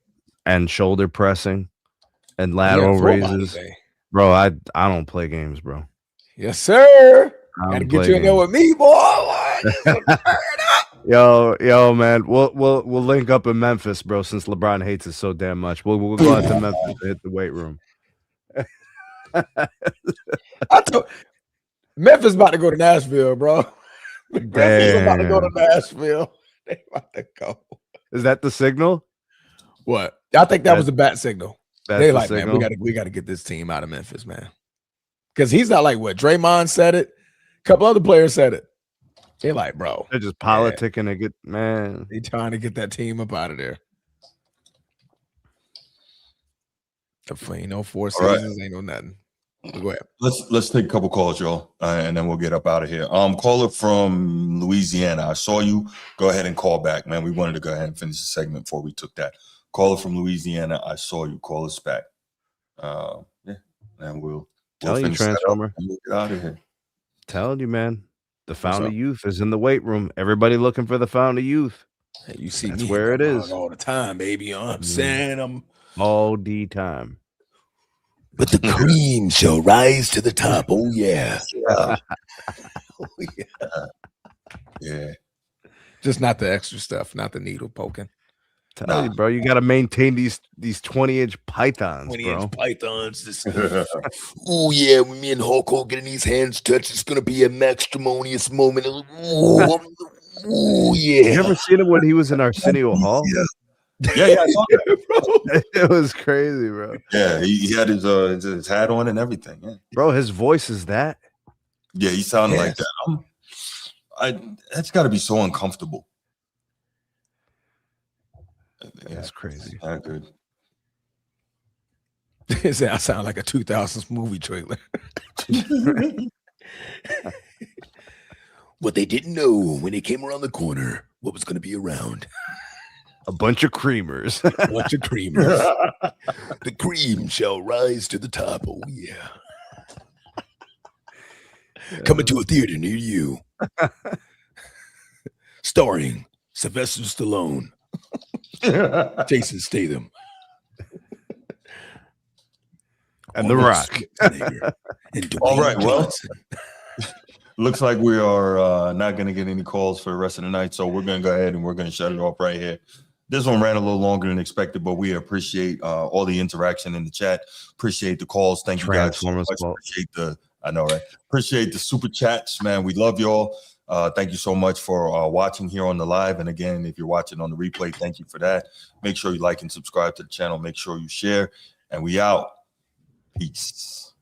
And shoulder pressing and lateral raises. Bro, I don't play games, bro. Yes, sir. Gotta get you in there with me, boy. Yo, man. We'll link up in Memphis, bro, since LeBron hates it so damn much. We'll go out to Memphis to hit the weight room. Memphis about to go to Nashville, bro. Memphis about to go to Nashville. They about to go. Is that the signal? What? I think that was the bat signal. They like, signal? man, we gotta get this team out of Memphis, man. Because he's not like what Draymond said it. A couple other players said it. They're like, bro. They're just politicking to get, man. They trying to get that team up out of there. Ain't no 4 seasons, ain't no nothing. Go ahead. Let's take a couple calls, y'all, and then we'll get up out of here. Caller from Louisiana. I saw you. Go ahead and call back, man. We wanted to go ahead and finish the segment before we took that. Caller from Louisiana. I saw you. Call us back. And we'll tell you, Transformer. We'll get out of here. Telling you, man. The fountain of youth is in the weight room. Everybody looking for the fountain of youth. Hey, you see that's me where it is all the time, baby. You know what I'm saying? I'm all the time. But the cream shall rise to the top. Oh yeah. Oh, yeah. Yeah. Just not the extra stuff, not the needle poking. Tell you, bro, you got to maintain these 20-inch pythons, 20-inch pythons. Oh yeah, when me and Hulk Hogan getting these hands touched, it's gonna be a matrimonious moment. Oh yeah. You ever seen him when he was in Arsenio Hall? Yeah. Yeah, I saw that. It was crazy, bro. Yeah, he had his hat on and everything. Yeah, Bro, his voice is that. yeah, he sounded like that. That's got to be so uncomfortable. That's crazy. Not good. I sound like a 2000s movie trailer. What they didn't know when they came around the corner, what was going to be around. A bunch of creamers. A bunch of creamers. The cream shall rise to the top. Oh, yeah. Coming to a theater near you. Starring Sylvester Stallone. Jason Statham. And The Rock. All right, well, looks like we are not going to get any calls for the rest of the night, so we're going to go ahead and we're going to shut it off right here. This one ran a little longer than expected, but we appreciate all the interaction in the chat. Appreciate the calls. Thank you guys so much. Appreciate the super chats, man. We love y'all. Thank you so much for watching here on the live. And again, if you're watching on the replay, thank you for that. Make sure you like and subscribe to the channel. Make sure you share. And we out. Peace.